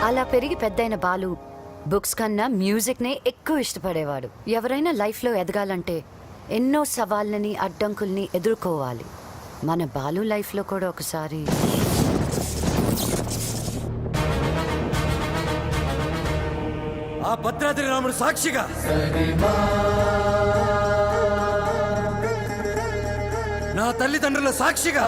అలా పెరిగి పెద్దయిన బాలు బుక్స్ కన్నా మ్యూజిక్ నే ఎక్కువ ఇష్టపడేవాడు. ఎవరైనా లైఫ్ లో ఎదగాలంటే ఎన్నో సవాళ్ళని అడ్డంకుల్ని ఎదుర్కోవాలి. మన బాలు లైఫ్ లో కూడా ఒకసారి ఆ భద్రాద్రి రాముడు సాక్షిగా నా తల్లిదండ్రుల సాక్షిగా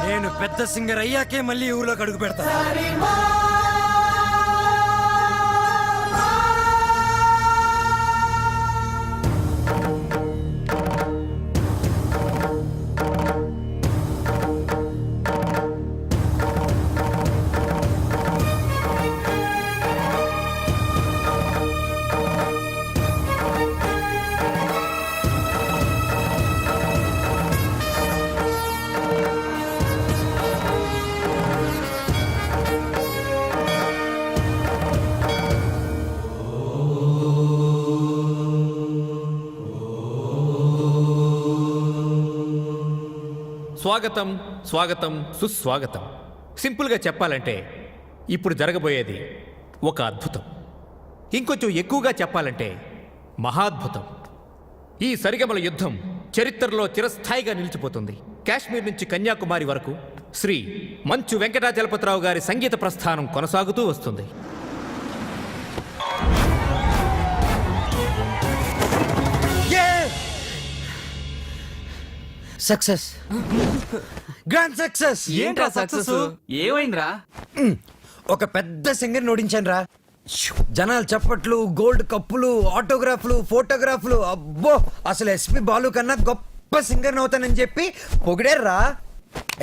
నేను పెద్ద సింగర్ అయ్యాకే మళ్ళీ ఊర్లోకి అడుగు పెడతా. స్వాగతం స్వాగతం సుస్వాగతం. సింపుల్గా చెప్పాలంటే ఇప్పుడు జరగబోయేది ఒక అద్భుతం. ఇంకొంచెం ఎక్కువగా చెప్పాలంటే మహాద్భుతం. ఈ సరిగమల యుద్ధం చరిత్రలో చిరస్థాయిగా నిలిచిపోతుంది. కాశ్మీర్ నుంచి కన్యాకుమారి వరకు శ్రీ మంచు వెంకటాచలపతిరావు గారి సంగీత ప్రస్థానం కొనసాగుతూ వస్తుంది. Success, grand success. ఏంట్రా సక్సెస్? ఏమైందిరా? ఒక పెద్ద సింగర్ నోడించాను రా. జనాలు చప్పట్లు, గోల్డ్ కప్పులు, ఆటోగ్రాఫ్లు, ఫోటోగ్రాఫ్లు. అబ్బో, అసలు ఎస్పి బాలు కన్నా గొప్ప సింగర్ అవుతానని చెప్పి పొగిడారా.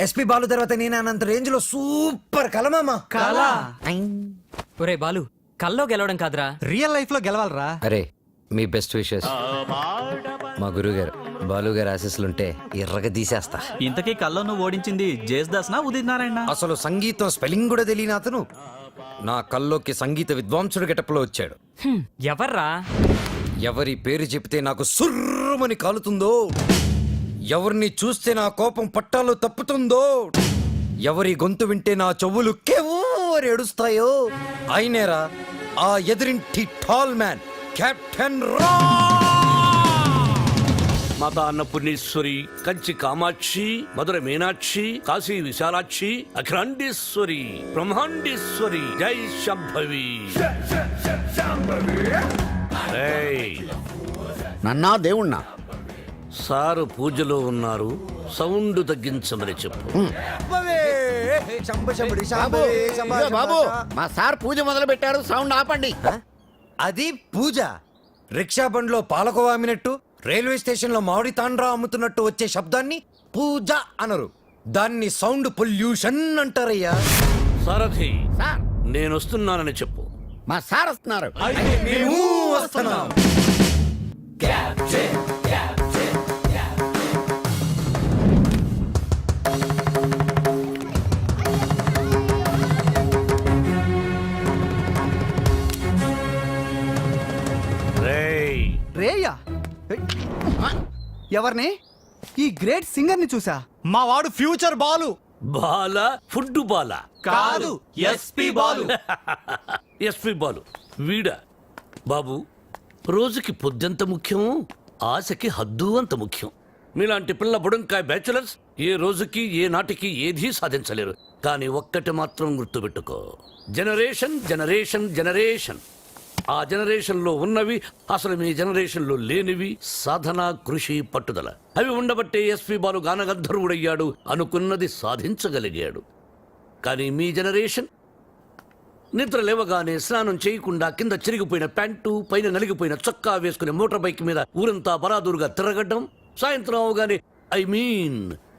ఎస్పి బాలు తర్వాత నేను అనంత రేంజ్ లో సూపర్ కలమామా. కళ? ఒరే బాలు, కల్లో గెలవడం కాదురా, రియల్ లైఫ్ లో గెలవాలరా. అరే, మీ బెస్ట్ విషెస్. మా గురుగారు బాలు గారు ఆశీస్సులుంటే ఎర్రగా తీసేస్తా. ఇంతకీ కల్లో నువ్వు ఓడించింది జేస్దాస్నా ఉదిత్ నారాయణ? అసలు సంగీతం స్పెల్లింగ్ కూడా తెలియని అతను నా కల్లోకి సంగీత విద్వాంసుడు గెటప్లో వచ్చాడు. ఎవర్రా? ఎవరి పేరు చెప్తే నాకు సుర్రమని కాలుతుందో, ఎవరిని చూస్తే నా కోపం పట్టాలు తప్పుతుందో, ఎవరి గొంతు వింటే నా చెవులు కేవోరి ఏడుస్తాయో ఆయనేరా ఆ ఎదురింటి టాల్ మ్యాన్, కెప్టెన్ రా. మాతా అన్నపూర్ణేశ్వరి, కంచి కామాక్షి, మధుర మీనాక్షి, కాశీ విశాలాక్షి, అఖిలాండేశ్వరి, బ్రహ్మాండేశ్వరి, జై శంభవి. నన్నా దేవుణ్ణా? సారు పూజలో ఉన్నారు, సౌండ్ తగ్గించమని చెప్పు. బాబు, మా సార్ పూజ మొదలు పెట్టారు, సౌండ్ ఆపండి. అది పూజ. రిక్షా బండ్లో పాలకోవా అమ్మినట్టు, రైల్వే స్టేషన్ లో మామిడి తాండ్రా అమ్ముతున్నట్టు వచ్చే శబ్దాన్ని పూజ అనరు, దాన్ని సౌండ్ పొల్యూషన్ అంటారయ్యా. సారథి, సార్, నేను వస్తున్నానని చెప్పు. మా సార్ వస్తున్నారు. మేము వస్తున్నాం. రేయ్, రేయా? ఎవరిని? ఈ గ్రేట్ సింగర్ ని చూసా. మా వాడు ఫ్యూచర్ బాలు. బాల ఫుడ్ బాల కాదు, ఎస్పి బాలు. ఎస్పి బాలు వీడా? బాబు, రోజుకి పొద్దెంత ముఖ్యం, ఆశకి హద్దు అంత ముఖ్యం. మీలాంటి పిల్ల బుడంకాయ బ్యాచులర్స్ ఏ రోజుకి ఏ నాటికి ఏదీ సాధించలేరు. కానీ ఒక్కటి మాత్రం గుర్తుపెట్టుకో, జనరేషన్ జనరేషన్ జనరేషన్. ఆ జనరేషన్ లో ఉన్నవి అసలు మీ జనరేషన్ లో లేనివి సాధన, కృషి, పట్టుదల. అవి ఉండబట్టే ఎస్పి బాలు గానగంధర్వుడయ్యాడు, అనుకున్నది సాధించగలిగాడు. కానీ మీ జనరేషన్ నిద్ర లేవగానే స్నానం చేయకుండా కింద చిరిగిపోయిన ప్యాంటు, పైన నలిగిపోయిన చొక్కా వేసుకుని మోటార్ బైక్ మీద ఊరంతా బరాదూరుగా తిరగడం, సాయంత్రం అవగానే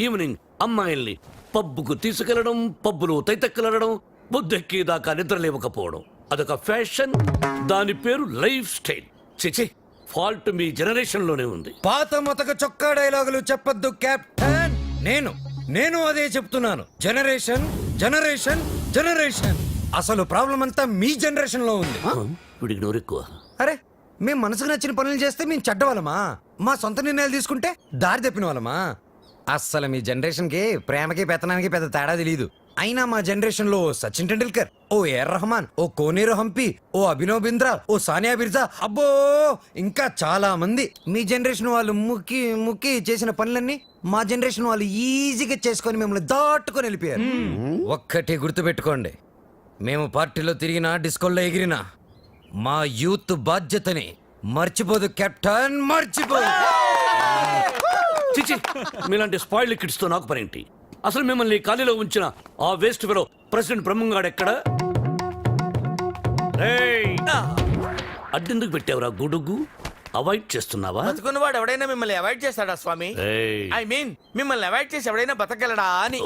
ఈవినింగ్ అమ్మాయిల్ని పబ్బుకు తీసుకెళ్లడం, పబ్బులో తైతెక్కలడం, బుద్ధెక్కేదాకా నిద్ర లేవకపోవడం. అదొక ఫ్యాషన్, దాని పేరు లైఫ్ స్టైల్. చిచి, ఫాల్ట్ మీ జనరేషన్ లోనే ఉంది. పాత మొతక చొక్కా డైలాగులు చెప్పొద్దు కెప్టెన్. నేను అదే చెప్తున్నాను. Generation generation generation. అసలు ప్రాబ్లం అంతా మీ జనరేషన్ లో ఉంది. వీడికి నోరెక్కువ. అరే, మేము మనసుకు నచ్చిన పనులు చేస్తే మేము చెడ్డవాళ్ళమా? మా సొంత నిర్ణయాలు తీసుకుంటే దారి తప్పిన వాళ్ళమా? అస్సలు మీ జనరేషన్ కి ప్రేమకి పెత్తనానికి పెద్ద తేడా తెలియదు. అయినా మా జనరేషన్ లో సచిన్ టెండూల్కర్, ఓ ఏఆర్ రెహమాన్, ఓ కోనేరు హంపి, ఓ అభినవ్ బింద్రా, ఓ సానియా బిర్జా, అబ్బో ఇంకా చాలా మంది. మీ జనరేషన్ వాళ్ళు ముక్కి ముక్కి చేసిన పనులన్నీ మా జనరేషన్ వాళ్ళు ఈజీగా చేసుకొని మిమ్మల్ని దాటుకొని వెళ్ళిపోయారు. ఒక్కటి గుర్తుపెట్టుకోండి, మేము పార్టీలో తిరిగినా డిస్కోల్లో ఎగిరినా మా యూత్ బాధ్యతని మర్చిపోదు కెప్టెన్, మర్చిపోదు. చిచి, మీలాంటి స్పాయిల్ కిడ్స్ తో నాకు పనేంటి? అసలు మిమ్మల్ని ఖాళీలో ఉంచిన ఆ వేస్ట్ ఫెలో ప్రెసిడెంట్ బ్రహ్మంగాడు ఎక్కడ? రేయ్! అడ్డెందుకు పెట్టావురా గుడుగు? అవాయిడ్ చేస్తున్నావా? బతుకున్నవాడు ఎవడైనా మిమ్మల్ని అవాయిడ్ చేస్తాడా స్వామి? రేయ్! ఐ మీన్ మిమ్మల్ని అవాయిడ్ చేసి ఎవడైనా బతకగలడా అని.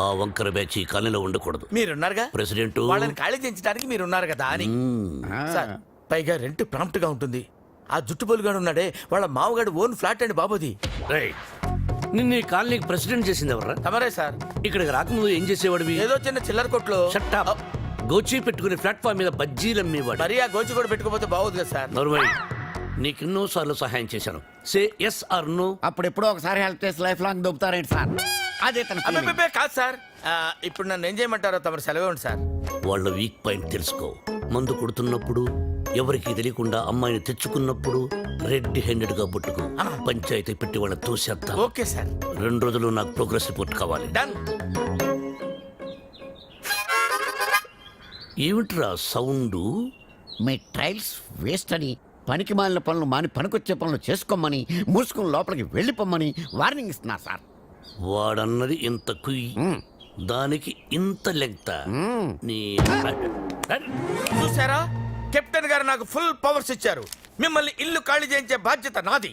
ఆ వంకర బ్యాచ్ ఈ ఖాళీలో ఉండకూడదు. మీరున్నారుగా ప్రెసిడెంట్ వాళ్ళని ఖాళీ చేయించడానికి మీరున్నారు కదా అని. సార్, పైగా రెంట్ ప్రాంప్ట్ గా ఉంటుంది. ఆ జుట్టు పొలుగాడు ఉన్నాడే వాళ్ళ మామగాడు ఓన్ ఫ్లాట్ అండి బాబుది. రేయ్! నిన్న ఈ కాలనీకి ప్రెసిడెంట్ చేసింది ఎవరా? తమరే సార్. ఇక్కడికి రాకముందు ఏం చేసేవాడివి? ఏదో చిన్న చిల్లర కొట్లో. షట్టా గోచి పెట్టుకుని ప్లాట్ఫామ్ మీద బజ్జీలు అమ్మేవాడు. మరి ఆ గోచి కూడా పెట్టుకోపోతే బాగోదు కదా సార్. నర్వై, నీకెన్నో సార్లు సహాయం చేశాను. Say yes or no. అప్పుడెప్పుడో ఒకసారి హెల్ప్ చేసి లైఫ్ లాంగ్ దొబ్బుతారేంటి సార్? అదే తన feeling. అబ్బే కాదు సార్. ఇప్పుడు నన్ను ఏం చేయమంటారో తమరు సెలవే ఉంది సార్. వాళ్ళ వీక్ పాయింట్ తెలుసుకో. మందు కొడుతున్నప్పుడు, ఎవరికి తెలియకుండా అమ్మాయిని తెచ్చుకున్నప్పుడు రెడ్ హ్యాండెడ్ గా పట్టుకో. పంచాయతీ పెట్టి వాళ్ళని తోసేద్దాం. Okay sir. 2 రోజులు నాకు ప్రోగ్రెస్ రిపోర్ట్ కావాలి. డన్. ఏమిట్రా సౌండ్? మీ ట్రయల్స్ వేస్ట్ అని, పనికి మాలిన పనులు మాని పనికొచ్చే పనులు చేసుకోమని, మూసుకుని లోపలికి వెళ్ళిపోమ్మని వార్నింగ్ ఇస్తున్నా సార్. వాడన్నది ఇంత కుయ్యి, దానికి ఇంత లెంగ్త. నీ చూసారా, కెప్టెన్ గారు నాకు ఫుల్ పవర్స్ ఇచ్చారు. మిమ్మల్ని ఇల్లు ఖాళీ చేయించే బాధ్యత నాది.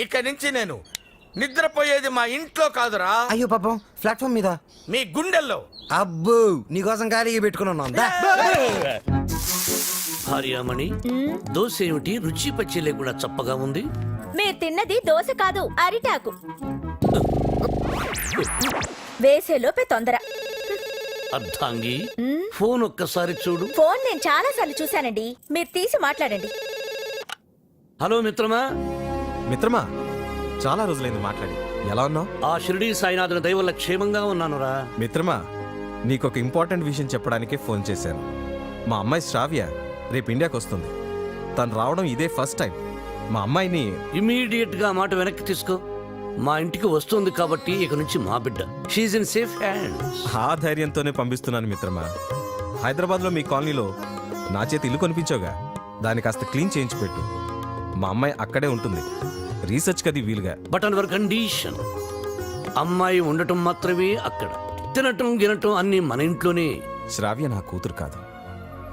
ఇక నుంచి నేను నిద్రపోయేది మా ఇంట్లో కాదురా, అయ్యో పాపం ప్లాట్ఫామ్ మీద మీ గుండెల్లో. అబ్బో నీకోసం ఖాళీగా పెట్టుకుని ఉన్నాం దా. భార్యామణి, దోశ ఏమిటి రుచి పచ్చి లేకుండా చప్పగా ఉంది? మీరు తిన్నది దోశ కాదు, అరిటాకు. వేసేలోపే తొందర. అర్థాంగి, ఫోన్ ఒక్కసారి చూడు. ఫోన్ నేను చాలా సార్లు చూశానండి, మీరు తీసి మాట్లాడండి. హలో మిత్రమా. మిత్రమా, చాలా రోజులైంది మాట్లాడి. ఎలా ఉన్నావు? ఆ షిరిడీ సాయినాథుని దయ వల్ల క్షేమంగా ఉన్నానురా. మిత్రమా, నీకొక ఇంపార్టెంట్ విషయం చెప్పడానికే ఫోన్ చేశాను. మా అమ్మాయి శ్రావ్య రేపు ఇండియాకి వస్తుంది. తను రావడం ఇదే ఫస్ట్ టైం. మా అమ్మాయిని ఇమీడియట్ గా మాట వెనక్కి తీసుకో. మా ఇంటికి వస్తుంది కాబట్టి ఇక నుంచి మా బిడ్డ. She's in safe hands. ఆ ధైర్యంతోనే పంపిస్తున్నాను మిత్రమా. హైదరాబాద్లో మీ కాలనీలో నా చేతి ఇల్లు కొనిపించావుగా, దాన్ని కాస్త క్లీన్ చేయించి పెట్టు. మా అమ్మాయి అక్కడే ఉంటుంది, రీసెర్చ్ కది వీలుగా. But on your condition. అమ్మాయి ఉండటం మాత్రమే అక్కడ, తినటం గినటం అన్ని మన ఇంట్లోనే. శ్రావ్య నా కూతురు కాదు,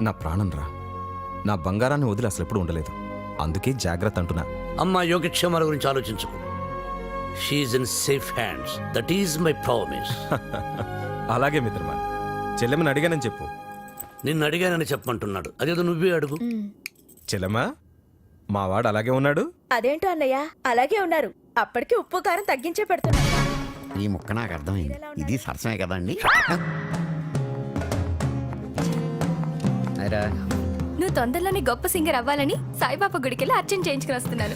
నా ప్రాణం రా. నా బంగారాన్ని వదిలి అసలు ఎప్పుడు ఉండలేదు. అందుకే జాగ్రత్త అంటున్నా. అమ్మాయి యోగక్షేమాల గురించి ఆలోచించుకో. She's in safe hands. That is my promise. అలాగే మిత్రమా, చెల్లెమని అడిగానని చెప్పు. నిన్ను అడిగానని చెప్పమంటున్నాడు, అదేదో నువ్వే అడుగు. చెల్లెమా, మా వాడు అలాగే ఉన్నాడు. అదేంటో అన్నయ్య, అలాగే ఉన్నారు. అప్పటికి ఉప్పు కారం తగ్గించే పెడుతున్నా. ఈ ముక్క నాకు అర్థమైంది. ఇది సరసమే కదండి. అయిరా నువ్వు తొందరలోనే గొప్ప సింగర్ అవ్వాలని సాయిబాబా గుడికెళ్ళి అర్చన చేయించుకుని వస్తున్నాను.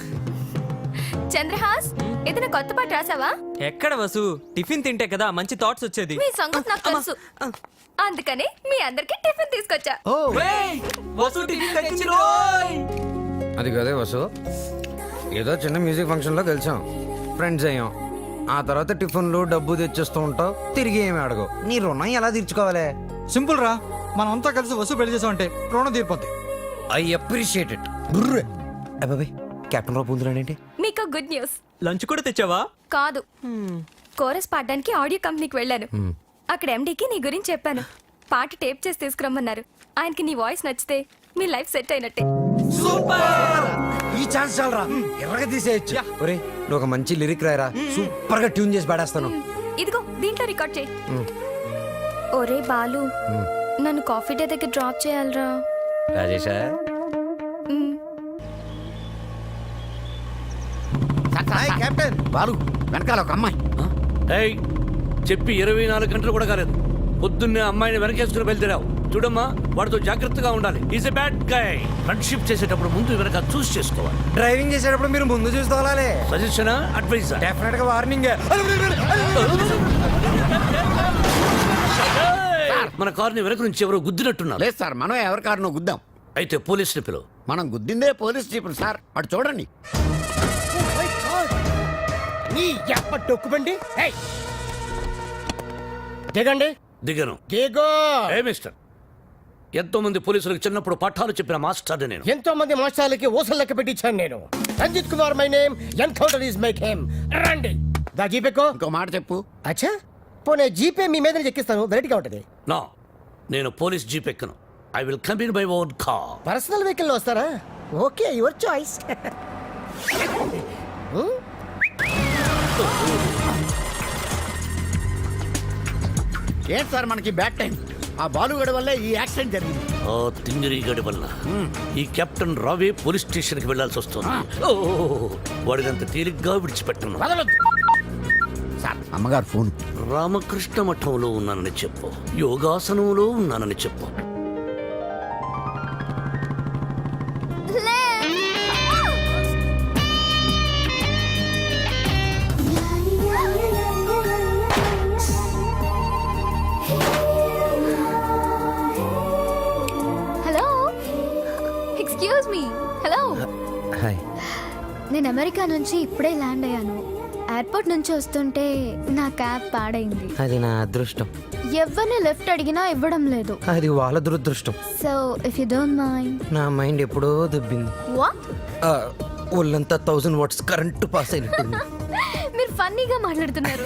చంద్రహాస్, ఏదైనా కొత్త పాట రాసావా? ఎక్కడ వసు, టిఫిన్ తింటే కదా మంచి థాట్స్ వచ్చేది. మీ సంగతి నాకు తెలుసు, అందుకనే మీ అందరికి టిఫిన్ తీసుకొచ్చా. వసు టిఫిన్ తెచ్చింది. అది కదే వసు, ఏదో చిన్న మ్యూజిక్ ఫంక్షన్ లో కలిసాం, ఫ్రెండ్స్ అయ్యాం. ఆ తర్వాత టిఫిన్లు డబ్బు తెచ్చేస్తూ ఉంటావు, తిరిగి ఏమి అడగవు. నీ రుణం ఎలా తీర్చుకోవాలి? సింపుల్ రా, మనం అంతా కలిసి వస్తు పెళ్లి చేసామంటే రుణం తీరిపోద్ది. I appreciate it. అబ్బాయి కెప్టెన్ రావు పొందులాడేంటి? మీకు గుడ్ న్యూస్. లంచ్ కూడా తెచ్చావా? కాదు, కోరస్ పాడడానికి ఆడియో కంపెనీకి వెళ్ళాను. అక్కడ ఎండీకి నీ గురించి చెప్పాను. పాట టేప్ చేసి తీసుకురమ్మన్నారు. ఆయనకి నీ వాయిస్ నచ్చితే మీ లైఫ్ సెట్ అయినట్టే. ఈ ఛాన్స్ చాలరా, ఎర్రగా తీసేయచ్చు. ఒరే నువ్వు ఒక మంచి లిరిక్ రాయరా, సూపర్ గా ట్యూన్ చేసి పాడేస్తాను. ఇదిగో దీంట్లో రికార్డ్ చేయి. ఒరే బాలు, నన్ను కాఫీ డే దగ్గర డ్రాప్ చేయాలరా. రాజేశా, కెప్టెన్ బాలు, వెనకాల ఒక అమ్మాయి. ఏయ్, చెప్పి 24 గంటలు కూడా కాలేదు. పొద్దున్నే అమ్మాయిని వెనకేసుకుని బయలుదేరావు. చూడమ్మా వాడితో జాగ్రత్తగా ఉండాలి. Is a bad guy. Friendship చేసేటప్పుడు ముందు వెనక చూస్ చేసుకోవాలి. డ్రైవింగ్ చేసేటప్పుడు మీరు ముందు చూసుకోవాలి. సజెషన్ అడ్వైజ్ డెఫినెట్ గా వార్నింగ్. మన కారుని వెనక నుంచి ఎవరో గుద్దినట్టున్నారు. లేదు సార్, మనం ఎవరి కారునో గుద్దాం. అయితే పోలీసుని పిలువు. మనం గుద్దిందే పోలీస్ జీపులు సార్, అటు చూడండి. నీ ఎప్ప టొక్కుబండి దిగండి. దిగను. దిగో. ఏ మిస్టర్, ఎంతో మంది పోలీసులకు చిన్నప్పుడు పాఠాలు చెప్పిన మాస్టర్ నేను. ఎంతో మంది మాస్టర్లకి ఊసలు లెక్క పెట్టించాను నేను. Ranjith Kumar my name, encounter is my game. రండి. దా జీపేకో. ఇంకో మాట చెప్పు. అచ్చా పోనీ జీపే మీ మీద ఎక్కిస్తాను, వెరైటీగా ఉంటది. నా నేను పోలీస్ జీప్ ఎక్కను. I will come in by own car. Personal vehicle లో వస్తారా? Okay, your choice. ఏంటి సార్ మనకి బ్యాడ్ టైం? ఆ బాలుగడ వల్లే ఈ యాక్సిడెంట్ జరిగింది. ఆ తింగిరి గడి వల్ల ఈ కెప్టెన్ రావే పోలీస్ స్టేషన్ కి వెళ్లాల్సి వస్తుంది. వాడినంత తేలిగ్గా విడిచిపెట్టను. సార్ అమ్మగారు ఫోన్. రామకృష్ణ మఠంలో ఉన్నానని చెప్పు, యోగాసనంలో ఉన్నానని చెప్పు. Hello, excuse me. Hello, hi. నేను అమెరికా నుంచి ఇప్పుడే ల్యాండ్ అయ్యాను. ఎయిర్పోర్ట్ నుంచి వస్తుంటే నా క్యాబ్ పాడైంది. అది నా అదృష్టం. ఎవరిని లెఫ్ట్ అడిగినా ఇవ్వడం లేదు. అది వాళ్ళ దురదృష్టం. So if you don't mind. నా మైండ్ ఎప్పుడో దుబ్బింది. వాట్? ఒళ్ళంతా 1000 వాట్స్ కరెంటు పాస్ అయినట్టుంది. మీరు ఫన్నీగా మాట్లాడుతున్నారు.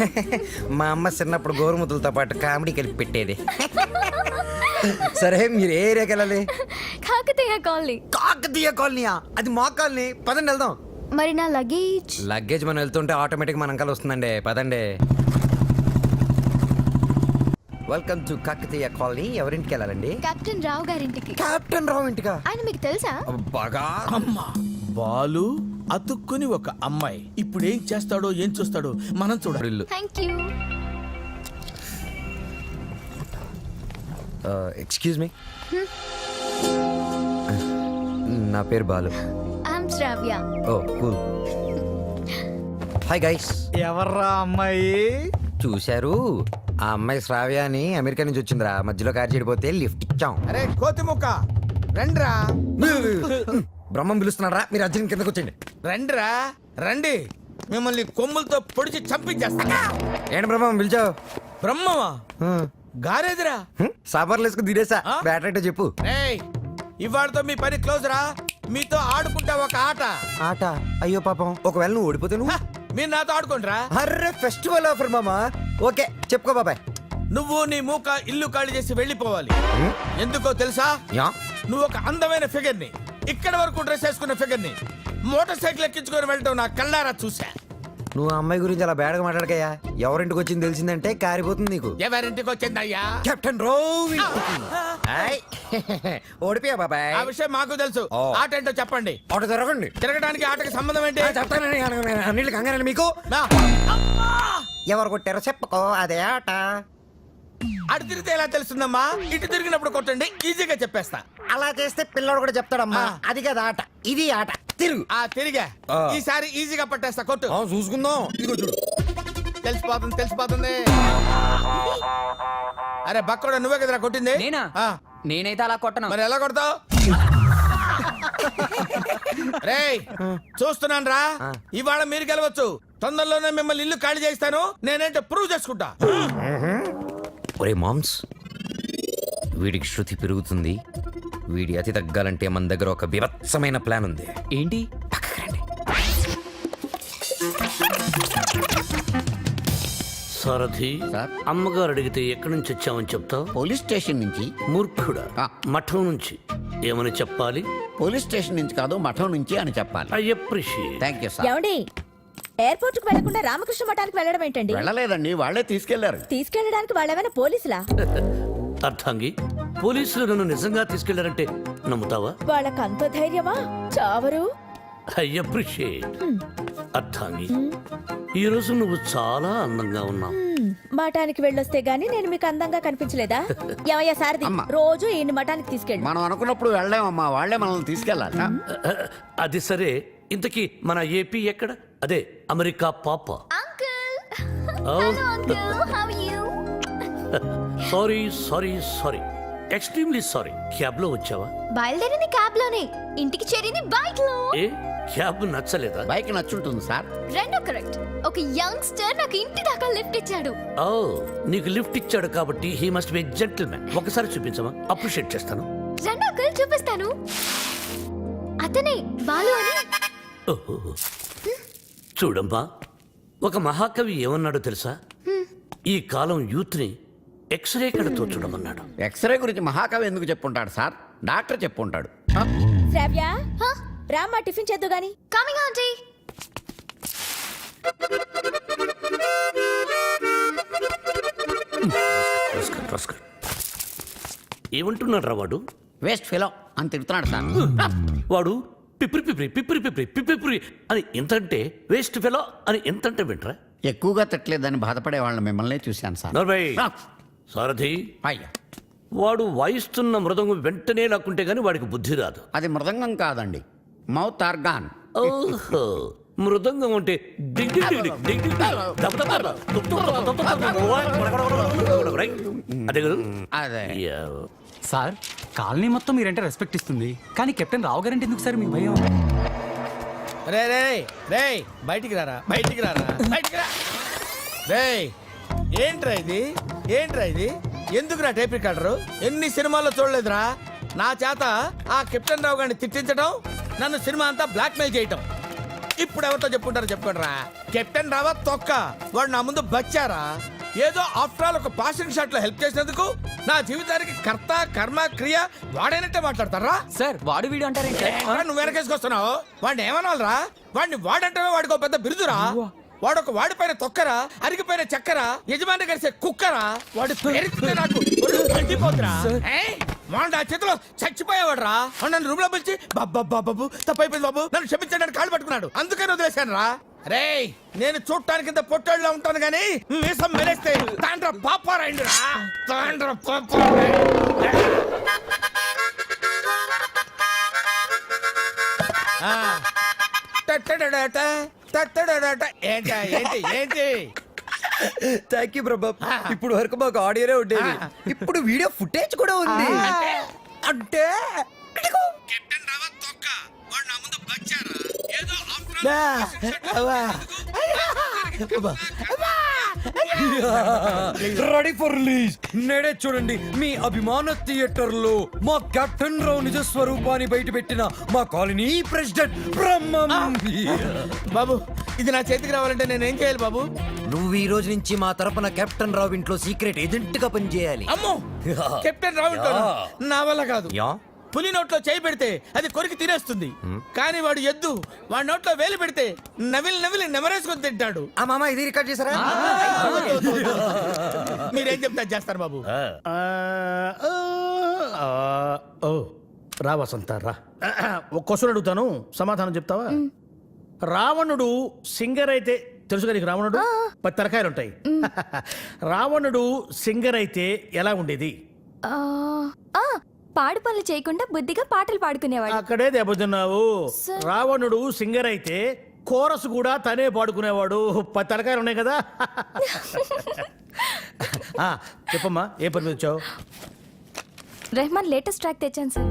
మా అమ్మ చిన్నప్పుడు గోరుముద్దలతో పాటు కామెడీ కలిపి పెట్టేది. సరే మీరు ఏ ఏరియాకి వెళ్ళాలి? కాకతీయ కాలనీ. కాకతీయ కాలనీయా? అది మా కాలనీ. పదండి వెళ్దాం. మరి నా లగేజ్? లగేజ్ మనం వెళ్తుంటే ఆటోమేటిక్ మన అంకల్ వస్తుందండి. పదండి. Welcome to Kakatiya colony. ఎవరింటికి వెళ్ళాలండి? కెప్టెన్ రావు గారింటికి. కెప్టెన్ రావు ఇంటికా? ఆయన మీకు తెలుసా? బాగా. అమ్మా బాలు అతుక్కుని ఒక అమ్మాయి. ఇప్పుడు ఏం చేస్తాడో ఏం చూస్తాడో మనం చూడాలి. ఇల్లు. Thank you. Excuse me. నా పేరు Balu. I'm Shravya. Oh cool. Hi guys. ఎవర్రా అమ్మాయి? చూశారు, ఆ అమ్మాయి శ్రావ్య అని అమెరికా నుంచి వచ్చిందిరా. మధ్యలో కారు చెడిపోతే లిఫ్ట్ ఇచ్చాం. అరే కోతి ముక్క రండిరా. బ్రహ్మం పిలుస్తున్నారా? మీరు అర్జున్ కిందకు వచ్చండి. రండిరా రండి. మిమ్మల్ని కొమ్ములతో పొడిచి చంపించేస్తా. ఏంటి బ్రహ్మం పిలిచావు? బ్రహ్మమా? గారేదిరా. సాబార్లు వేసుకుని తీరేసా. బ్యాటరీ చెప్పు. రేయ్ ఇవాళతో మీ పని క్లోజ్ రా. మీతో ఆడుకుంటా ఒక ఆట. ఆట? అయ్యో పాపం, ఒకవేళ నువ్వు ఓడిపోతే నువ్వు? మీరు నాతో ఆడుకోండిరా. అర్రే ఫెస్టివల్ ఆఫర్ మామా. ఓకే చెప్పుకో బాబాయ్. నువ్వు నీ మూక ఇల్లు ఖాళీ చేసి వెళ్ళిపోవాలి. ఎందుకో తెలుసా? యా. నువ్వు ఒక అందమైన ఫిగర్ ని, ఇక్కడ వరకు డ్రెస్ వేసుకున్న ఫిగర్ ని మోటార్ సైకిల్ ఎక్కించుకొని వెళ్ళటం నా కళ్ళారా చూసా. నువ్వు ఆ అమ్మాయి గురించి అలా బేడగా మాట్లాడకయ్యా. ఎవరింటికి వచ్చింది తెలిసిందంటే కారిపోతుంది నీకు. ఎవరింటికి వచ్చిందయ్యా? కెప్టెన్ రోవి. ఓడిపోయా బాబాయ్. ఆ విషయం మాకు తెలుసు. ఓ. ఆట ఏంటో చెప్పండి. ఆట జరగండి. తిరగడానికి ఆటకి సంబంధం ఏంటి? చెప్తానండి. అన్నిళ్ళు కంగారండి మీకు. నా. ఎవరు కొట్టారో చెప్పుకో, అదే ఆట. అటు తిరిగితే ఎలా తెలుస్తుందమ్మా? ఇటు తిరిగినప్పుడు కొట్టండి, ఈజీగా చెప్పేస్తా. అలా చేస్తే పిల్లడు కూడా చెప్తాడమ్మా. అది కదా ఆట, ఇది ఆట. తిరుగు. ఆ తిరిగా. ఈసారి ఈజీగా పట్టేస్తా. కొట్టు. చూసుకుందాం. ఇదిగో చూడు. తెలిసిపోతుంది తెలిసిపోతుంది. అరే బక్కడా నువ్వే కదరా కొట్టింది? నేనా? ఆ. నేనైతే అలా కొట్టను. మరి ఎలా కొడతావు? రేయ్ చూస్తున్నాను రా. ఇవాళ మీరు గెలవచ్చు. తొందరలోనే మిమ్మల్ని ఇల్లు ఖాళీ చేస్తాను. నేనేంటో ప్రూవ్ చేసుకుంటా. ఒరే మామ్స్, వీడికి శృతి పెరుగుతుంది. వీడి అతి తగ్గాలంటే మన దగ్గర ఒక బీభత్సమైన ప్లాన్ ఉంది. ఏంటి? పక్కకి రండి. సారథి, సార్? అమ్మగారు అడిగితే ఎక్కడి నుంచి వచ్చామని చెప్తావు? పోలీస్ స్టేషన్ నుంచి. మూర్ఖుడా. మఠం నుంచి ఏమని చెప్పాలి? పోలీస్ స్టేషన్ నుంచి కాదు, మఠం నుంచి అని చెప్పాలి. I appreciate. Thank you sir. ఏమండి, ఎయిర్పోర్ట్ కు వెళ్లకుండా రామకృష్ణ మఠానికి వెళ్ళడం ఏంటండి? వెళ్ళలేదండి, వాళ్ళే తీసుకెళ్లారు. తీసుకెళ్ళడానికి వాళ్ళేమైనా పోలీసులా? అర్థంగి, పోలీసులు నన్ను నిజంగా తీసుకెళ్లారంటే నమ్ముతావా? వాళ్ళకంత ధైర్యమా? చావరు. I appreciate. అర్థంగి, ఈ రోజు నువ్వు చాలా అందంగా ఉన్నావు. మఠానికి వెళ్ళొస్తే గానీ నేను మీకు అందంగా కనిపించలేదా? ఏమయ్యా సారథి, అమ్మా. రోజు ఈయన మఠానికి తీసుకెళ్ళి. మనం అనుకున్నప్పుడు వెళ్ళామమ్మా, వాళ్ళే మనల్ని తీసుకెళ్ళాలి. అది సరే, ఇంతకీ మన ఏపీ ఎక్కడ? అదే అమెరికా పాప. Sorry sorry sorry, extremely sorry. Cab లో వచ్చావా? బయలుదేరింది క్యాబ్ లోనే, ఇంటికి చేరింది బైక్ లో. ఏ క్యాబ్ నచ్చలేదా? బైక్ నచ్చుంటుంది సార్. రెండో కరెక్ట్. ఒక యంగ్స్టర్ నాకు ఇంటి దాకా లిఫ్ట్ ఇచ్చాడు. ఓ, నీకు లిఫ్ట్ ఇచ్చాడు కాబట్టి హీ మస్ట్ బి జెంటిల్మెన్. ఒకసారి చూపించమా? అప్రిషియేట్ చేస్తాను. రెండో అంకుల్ చూపిస్తాను. అతనే బాలు అని. ఓహో. చూడమ్మా, ఒక మహాకవి ఏమన్నాడో తెలుసా? ఈ కాలం యూత్ ని ఎక్స్రే కడతో చూడమన్నాడు. ఎక్స్రే గురించి మహాకవి ఎందుకు చెప్పుంటాడు సార్? డాక్టర్ చెప్పుంటాడు. శ్రావ్య, రామ్మా టిఫిన్ చేద్దు గాని. Coming aunty. ఏమంటున్నాడు రా వాడు? వేస్ట్ ఫెలో అని తిడుతున్నాడు సార్. వాడు పిప్రి పిప్రి పిప్రి పిప్రి పిప్రి అని ఎంతంటే, వేస్ట్ ఫెలో అని ఎంతంటే వింటరా? ఎక్కువగా తిట్టలేదని బాధపడే వాళ్ళని మిమ్మల్ని చూశాను సార్. నర్భయ్ సారథి, అయ్యా, వాడు వాయిస్తున్న మృదంగం వెంటనే లాక్కుంటే గాని వాడికి బుద్ధి రాదు. అది మృదంగం కాదండి, మౌత్ ఆర్గాన్. ఓహో, మృదంగం అంటే డింగ్ డింగ్ డింగ్ డింగ్ డింగ్ దబ దబ దబ తుప్ తుప్ దబ దబ దబ. రైట్? అదే కదా? అదే. యా. సార్, కాలనీ మొత్తం మీరంటే రెస్పెక్ట్ ఇస్తుంది, కానీ కెప్టెన్ రావు గారంటే ఎందుకు సార్ మీ భయం? రే రే రే, బయటికి రారా, బయటికి రారా, బయటికి రా. రే, ఏంట్రా ఇది, ఏంట్రా ఇది? ఎందుకురా టేప్ రికార్డరు? ఎన్ని సినిమాల్లో చూడలేదురా నా చేత ఆ కెప్టెన్ రావు గారిని తిట్టించడం, నన్ను సినిమా అంతా బ్లాక్ మెయిల్ చేయటం. ఇప్పుడు ఎవరితో చెప్పుకుంటారో చెప్పుకోండిరా. కెప్టెన్ రావా తొక్క, వాడు నా ముందు బచ్చారా? ఏదో ఆఫ్టర్ ఆల్ ఒక పాసింగ్ షాట్ లో హెల్ప్ చేసినందుకు నా జీవితానికి కర్త కర్మ క్రియ వాడైనట్టే మాట్లాడతారా? సార్, వాడు వీడు అంటారేంటి? నువ్వు వెనకేసుకొస్తున్నావు. వాడిని ఏమనాలరా? వాడిని వాడంటే వాడికి పెద్ద బిరుదురా. వాడొక వాడిపైన తొక్కరా, అరిగిపోయిన చక్కరా, యజమాని కలిసే కుక్కరా. వాడి పేరుతో నాకు ఒళ్ళు మండిపోతురా. వాడు నా చేతిలో చచ్చిపోయేవాడు రా. నన్ను రూమ్ లో పిలిచి బాబు తప్పైపోయింది బాబు, నన్ను క్షమించడానికి కాళ్ళు పట్టుకున్నాడు. అందుకని వదిలేశాను రా. రే, నేను చూడటానికి ఇంత పొట్టోళ్ళలో ఉంటాను గానీ మీసం మెరేస్తే తాండ్ర పాపారాయండి రా, తాండ్ర పాపారాయండి. ఏంటి ఏంటి ఏంటి? థ్యాంక్ యూ ప్రభా. ఇప్పుడు వరకు మాకు ఆడియోనే ఉండేది, ఇప్పుడు వీడియో ఫుటేజ్ కూడా ఉంది. అంటే కెప్టెన్ రావా తొక్క, వాడు నా ముందు బచ్చారా? ఏదో ఆఫ్టర్ రెడీ ఫర్ రిలీజ్. నేడే చూడండి మీ అభిమాన థియేటర్ లో మా కెప్టెన్ రావు నిజ స్వరూపాన్ని బయట పెట్టిన మా కాలనీ ప్రెసిడెంట్ బ్రహ్మం. బాబు, ఇది నా చేతికి రావాలంటే నేను ఏం చేయాలి బాబు? నువ్వు ఈ రోజు నుంచి మా తరపున కెప్టెన్ రావు ఇంట్లో సీక్రెట్ ఏజెంట్ గా పనిచేయాలి. అమ్మో, కెప్టెన్ రావు ఇంట్లో నా వల్ల కాదు. యా, పులి నోట్లో చేయి పెడితే అది కొరికి తినేస్తుంది, కానీ వాడు ఎద్దు. వాడి నోట్లో వేలు పెడితే నవిలి నవిలి నెమరేసుకొని తింటాడు. ఆ మామ ఇది రికార్డ్ చేశారా? మీరేం చెప్తా చేస్తారు బాబు. ఓ రా వసంత రా. ఒక క్వశ్చన్ అడుగుతాను, సమాధానం చెప్తావా? రావణుడు సింగర్ అయితే తెలుసుగా నీకు? రావణుడు 10 తలకాయలు ఉంటాయి. రావణుడు సింగర్ అయితే ఎలా ఉండేది? పాడు పనులు చేయకుండా బుద్ధిగా పాటలు పాడుకునేవాడు. అక్కడే దెబ్బతిన్నావు. రావణుడు సింగర్ అయితే కోరస్ కూడా తనే పాడుకునేవాడు. 10 తలకాయలు ఉన్నాయి కదా. చెప్పమ్మా, ఏ పని మీద వచ్చావు? రెహమాన్ లేటెస్ట్ ట్రాక్ తెచ్చాను sir.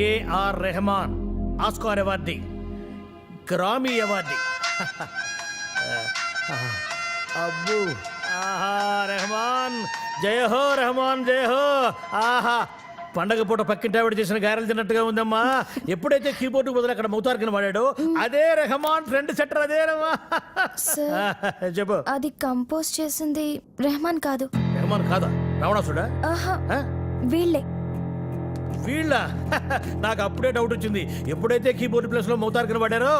A R Rahman Oscar awardee, Grammy awardee. అబ్బు, ఆహా, రెహమాన్ జయ హో, రెహమాన్ జయ హో. ఆహా, పండగ పూట పక్కింటి ఆవిడ చేసిన గారెలు తిన్నట్టుగా ఉందమ్మా. ఎప్పుడైతే కీబోర్డు బదులు అక్కడ మౌతార్కిన వాడాడో అదే రెహమాన్ ఫ్రెండ్ సెటర్. అదే రమా. చెప్పు. అది కంపోజ్ చేసింది రెహమాన్ కాదు. రెహమాన్ కాదా? రావణాసుడా? వీళ్ళే. వీళ్ళ? నాకు అప్పుడే డౌట్ వచ్చింది. ఎప్పుడైతే కీబోర్డ్ ప్లేస్ లో మౌతార్కిన పడారో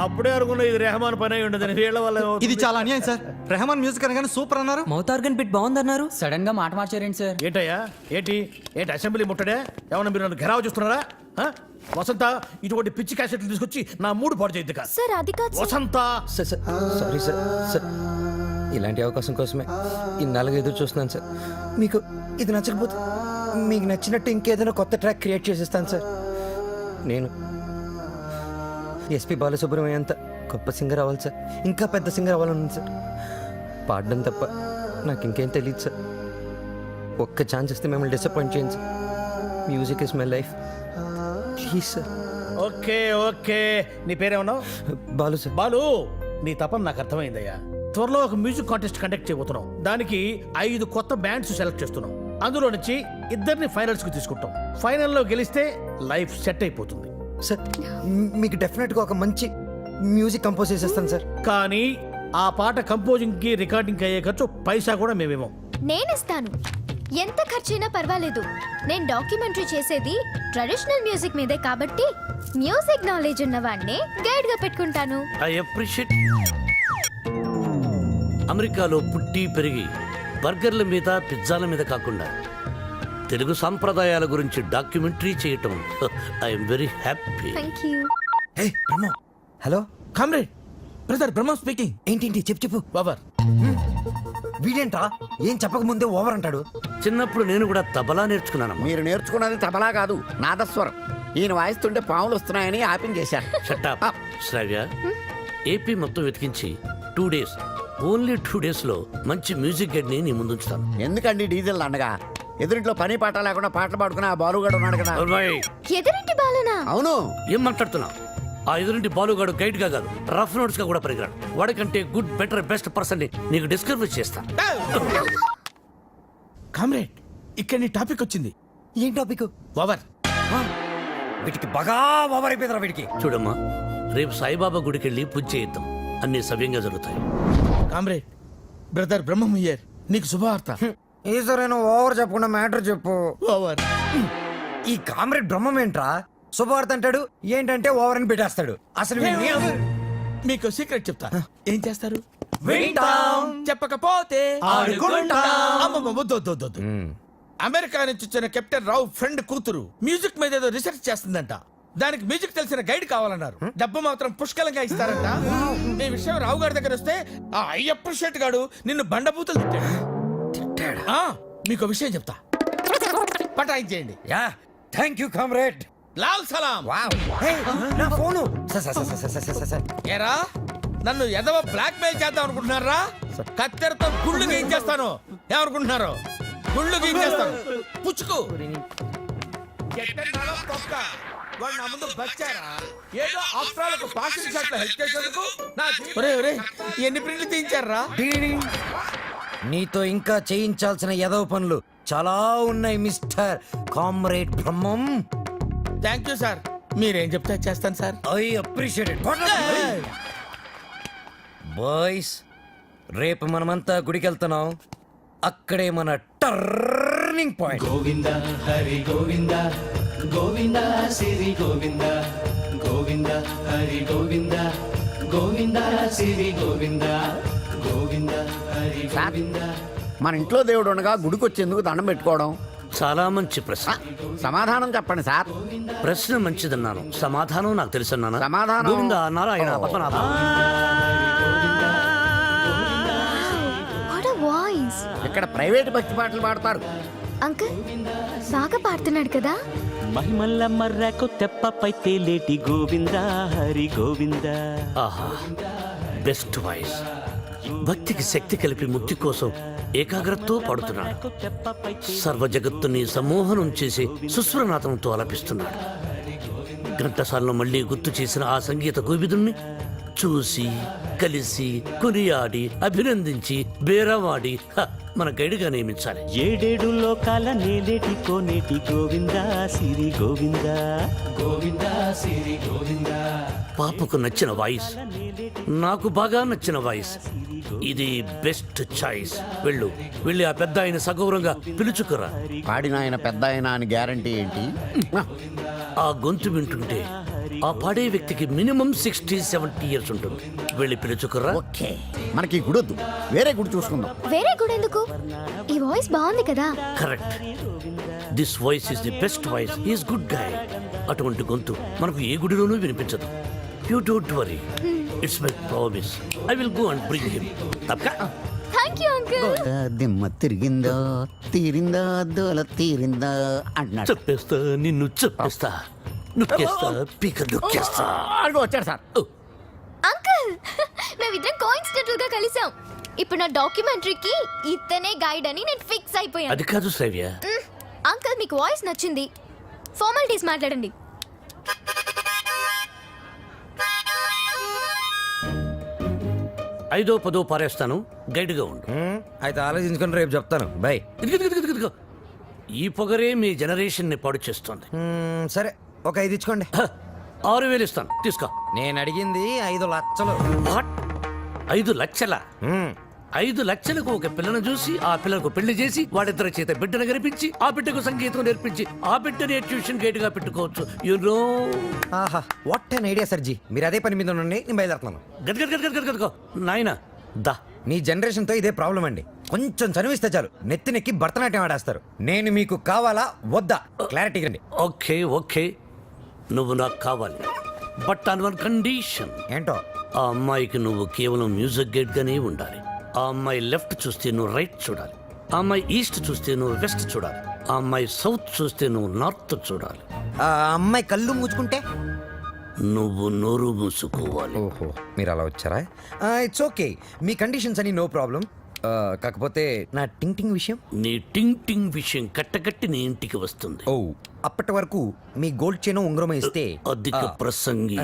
అప్పుడే అనుకున్నా ఇది రెహమాన్ పని అయి ఉండదని. వీళ్ళ వల్ల ఇది చాలా అన్యాయం సార్. రెహమాన్ మ్యూజిక్ అనగానే సూపర్ అన్నారు, మౌతార్గన్ బిట్ బాగుందన్నారు, సడన్ గా మాట మార్చారేంటి సార్? ఏంటయ్యా, ఏంటి ఏంటి అసెంబ్లీ ముట్టడే? ఏమన్నా మీరు నన్ను ఘెరావు చూస్తున్నారా? వసంత, ఇటువంటి పిచ్చి క్యాసెట్లు తీసుకొచ్చి నా మూడు పాడు చేయద్దు. సార్ అది కాదు వసంత. Sorry sir. ఇలాంటి అవకాశం కోసమే ఇన్నాళ్ళుగా ఎదురు చూస్తున్నాను సార్. మీకు ఇది నచ్చకపోతే మీకు నచ్చినట్టు ఇంకేదైనా కొత్త ట్రాక్ క్రియేట్ చేసేస్తాను సార్. నేను ఎస్పి బాలసుబ్రహ్మణ్యం అంత గొప్ప సింగర్ అవ్వాలి సార్. ఇంకా పెద్ద సింగర్ అవ్వాలని సార్. పాడడం తప్ప నాకు ఇంకేం తెలియదు సార్. ఒక్క ఛాన్స్ ఇస్తే మిమ్మల్ని డిసప్పాయింట్ చేయండి sir. Music is my life. Please sir. Okay okay, నీ పేరేమన్నావు? బాలు సార్. బాలు, నీ తపన నాకు అర్థమైందయ్యా. త్వరలో ఒక మ్యూజిక్ కాంటెస్ట్ కండక్ట్ చేయబోతున్నాం. దానికి 5 కొత్త బ్యాండ్స్ సెలెక్ట్ చేస్తున్నాం. అందులో నుంచి 2 ఫైనల్స్ కు తీసుకుంటాం. ఫైనల్లో గెలిస్తే లైఫ్ సెట్ అయిపోతుంది. సార్ మీకు డెఫినెట్గా ఒక మంచి మ్యూజిక్ కంపోజ్ చేసేస్తాను సార్. కానీ ఆ పాట కంపోజింగ్ కి రికార్డింగ్ అయ్యే ఖర్చు పైసా కూడా మేమేమో. నేనిస్తాను. ఎంత ఖర్చైనా పర్వాలేదు. నేను డాక్యుమెంటరీ చేసేది ట్రెడిషనల్ మ్యూజిక్ మీదే కాబట్టి మ్యూజిక్ నాలెడ్జ్ ఉన్న వాడిని గైడ్ గా పెట్టుకుంటాను. I appreciate. అమెరికాలో పుట్టి పెరిగి బర్గర్ల మీద పిజ్జాల మీద కాకుండా తెలుగు సాంప్రదాయాల గురించి డాక్యుమెంటరీ చేయటం I'm very happy. Thank you. Hey Brahma. Hello comrade, brother Brahma speaking. ఏంటి చెప్పు. ఓవర్. వీడేంట్రా ఏం చెప్పక ముందే ఓవర్ అంటాడు. చిన్నప్పుడు నేను కూడా తబలా నేర్చుకున్నానమ్మా. మీరు నేర్చుకున్నది తబలా కాదు, నాదస్వరం. ఈయన వాయిస్తుంటే పాములు వస్తున్నాయని ఆపించేశారు. షట్టప్. శ్రావ్య, ఏపీ మొత్తం వెతికించి 2 days, ఓన్లీ 2 days లో మంచి మ్యూజిక్ గైడ్ ని నీ ముందుంచుతాను. ఎందుకండి డీజిల్ దండగా? ఎదురింట్లో పని పాట లేకుండా పాటలు పాడుకుని ఆ బాలుగాడు ఉన్నాడు కదా. అమ్మాయి, ఎదురింటి బాలునా? అవును. ఏం మాట్లాడుతున్నావు? ఆ ఎదురింటి బాలుగాడు గైడ్ గా కాదు, రఫ్ నోట్స్ గా కూడా పరిగరాడు. వాడికంటే గుడ్, బెటర్, బెస్ట్ పర్సన్ ని నీకు డిస్కవర్ చేస్తా. కామ్రేడ్, ఇక్కడ నీ టాపిక్ వచ్చింది. ఏం టాపిక్? ఓవర్. వీటికి బాగా ఓవర్ అయిపోయిందిరా వీడికి. చూడమ్మా, రేపు సాయిబాబా గుడికి వెళ్ళి పూజ చేయిద్దాం. అన్ని సవ్యంగా జరుగుతాయి. Comrade, brother Brahmam here. నీకు శుభవార్త. ఈసారైనా ఓవర్ చెప్పకుండా మ్యాటర్ చెప్పు. ఓవర్. ఈ కామ్రేడ్ బ్రహ్మం ఏంట్రా శుభవార్త అంటాడు, ఏంటంటే ఓవర్ అని పెట్టేస్తాడు. అసలు మీకు సీక్రెట్ చెప్తా. ఏం చేస్తారు? వింటాం. చెప్పకపోతే ఆడుకుంటాం. అమ్మమ్మ, వద్దు, వద్దు, వద్దు, వద్దు. అమెరికా నుంచి వచ్చిన కెప్టెన్ రావు ఫ్రెండ్ కూతురు మ్యూజిక్ మీద ఏదో రీసెర్చ్ చేస్తుందంట. దానికి మ్యూజిక్ తెలిసిన గైడ్ కావాలన్నారు. డబ్బు మాత్రం పుష్కలంగా ఇస్తారంట. ఈ విషయం రావు గారి దగ్గర వస్తే ఆ అయ్యప్ప షెట్ గాడు నిన్ను బండబూతులు తిట్టాడు. మీకు విషయం చెప్తా, పటాయించేయండి. Yeah, thank you comrade. లాల్ సలాం. నా ఫోను. సార్ ఏరా, నన్ను ఎదవ బ్లాక్ మెయిల్ చేద్దాం అనుకుంటున్నారా? కత్తెరతో గుళ్ళు గీయించేస్తాను. ఏమనుకుంటున్నారు? గుళ్ళు గీయించేస్తాను. పుచ్చుకు. ఎట్టన్నారో తొక్క. వాడు నా ముందు బచ్చారా? ఏదో ఆఫ్రాలకు పాసింగ్ షాట్ లో హెల్ప్ చేసేందుకు నా ఎన్ని ప్రింట్లు తీయించారా? నీతో ఇంకా చేయించాల్సిన ఎదవ పనులు చాలా ఉన్నాయి mister comrade Brahmam. Thank you sir. మీరేం చెప్తే చేస్తాను sir. I appreciate it. Boys, రేపు మనమంతా గుడికి వెళ్తున్నాం. అక్కడే మన టర్నింగ్ పాయింట్. గోవింద హరి గోవింద గోవింద సిరి గోవింద గోవింద హరి గోవింద గోవింద సిరి గోవింద గోవింద హరి గోవింద. మన ఇంట్లో దేవుడు ఉండగా గుడికి వచ్చేందుకు దండం పెట్టుకోవడం చాలా మంచి ప్రశ్న. సమాధానం చెప్పండి సార్. ప్రశ్న మంచిదన్నాను, సమాధానం నాకు తెలుసన్నాను. సమాధానం? Govinda, Narayana, Padmanabha. What a voice. ఇక్కడ ప్రైవేట్ భక్తి పాటలు పాడతారు. అంకుల్ బాగా పాడుతున్నాడు కదా. మహిమల్ల మర్రకు తెప్పపై తేలేటి గోవింద హరి గోవింద. ఆహా, బెస్ట్ వాయిస్. భక్తికి శక్తి కలిపి ముక్తి కోసం ఏకాగ్రతతో పాడుతున్నాడు. సర్వ జగత్తుని సమ్మోహనం చేసి సుస్వరనాథంతో ఆలపిస్తున్నాడు. ఘంటసాలను మళ్ళీ గుర్తు చేసిన ఆ సంగీత కోవిదుణ్ణి చూసి, కలిసి, కొనియాడి, అభినందించి, బేరవాడి మన గైడ్గా నియమించాలి. 7 లోకాల నేలేటి కోనేటి గోవింద సిరి గోవింద గోవింద సిరి గోవింద. పాపకు నచ్చిన వాయిస్, నాకు బాగా నచ్చిన వాయిస్. ఇది బెస్ట్ చాయిస్. వెళ్ళి ఆ పెద్ద ఆయన సగౌరవంగా పిలుచుకురా. పాడిన ఆయన పెద్ద ఆయన అని గ్యారంటీ ఏంటి? ఆ గొంతు వింటుంటే ఆ పాడే వ్యక్తికి మినిమం 60-70 years ఉంటుంది. వెళ్ళి పిలుచుకురా. ఓకే, మనకి ఈ గుడొద్దు, వేరే గుడి చూసుకుందాం. వేరే గుడి ఎందుకు? ఈ వాయిస్ బాగుంది కదా. Correct. This voice is the best voice. Is good guy. అటువంటి గొంతు మనకు ఏ గుడిలోనూ వినిపించదు. You don't worry, it's my promise. I will go and bring him. తప్పక థ్యాంక్ యూ అంకుల్. దిమ్మ తిరిగిందో తీరిందో దోల తీరిందో అంటున్నాడు. చెప్పేస్తా నిన్ను చెప్పేస్తా నొక్కేస్తా పీక నొక్కేస్తా. అడుగు వచ్చాడు సార్. అంకుల్ మేమిద్దరం కోఇన్సిడెంటల్ గా కలిసాం. ఇప్పుడు నా డాక్యుమెంటరీకి ఇతనే గైడ్ అని నేను ఫిక్స్ అయిపోయాను. అది కాదు శ్రావ్య. అంకుల్ మీకు వాయిస్ నచ్చింది, ఫార్మాలిటీస్ మాట్లాడండి. ఐదో పదో పారేస్తాను, గైడ్గా ఉండు. అయితే ఆలోచించుకొని రేపు చెప్తాను బాయ్. ఇదిగో. ఈ పొగరే మీ జనరేషన్ ని పాడు చేస్తుంది. సరే ఒక 5 ఇచ్చుకోండి. 6,000 ఇస్తాను, తీసుకో. నేను అడిగింది 5 లక్షలు. 5 లక్షల? 5 లక్షలకు ఒక పిల్లను చూసి ఆ పిల్లకు పెళ్లి చేసి వాడిద్దరి చేత బిడ్డను గనిపించి ఆ బిడ్డకు సంగీతం నేర్పించి ఆ బిడ్డని ట్యూషన్ గైడ్ గా పెట్టుకోవచ్చు. యూనో. ఆహా వాట్ అన్ ఐడియా సర్జీ. మీరు అదే పని మీద ఉండండి, నేను బయలుదేరుతున్నాను. గదిగో నాయన దా. మీ జనరేషన్ తో ఇదే ప్రాబ్లం అండి. కొంచెం చదివిస్తే చాలు నెత్తినెక్కి భరతనాట్యం ఆడేస్తారు. నేను మీకు కావాలా వద్దా క్లారిటీ రండి. ఓకే నువ్వు నాకు కావాలి, బట్ ఆన్ వన్ కండిషన్. ఏంటో? ఆ అమ్మాయికి నువ్వు కేవలం మ్యూజిక్ గైడ్ గానే ఉండాలి. ఆ అమ్మాయి లెఫ్ట్ చూస్తే నువ్వు రైట్ చూడాలి, ఆ అమ్మాయి ఈస్ట్ చూస్తే నువ్వు వెస్ట్ చూడాలి, ఆ అమ్మాయి సౌత్ చూస్తే నువ్వు నార్త్ చూడాలి. ఆ అమ్మాయి కళ్ళు మూసుకుంటే నువ్వు నోరు మూసుకోవాలి. ఓహో మీరు అలా వచ్చారా? It's okay. మీ కండిషన్స్ అని నో ప్రాబ్లం. కాకపోతే నా టింగ్ టింగ్ విషయం. నీ టింగ్ విషయం కట్టకట్టి నీ ఇంటికి వస్తుంది. ఓ అప్పటి వరకు మీ గోల్డ్ చైన్ ఉంగరం ఇస్తే అధిక ప్రసంగి.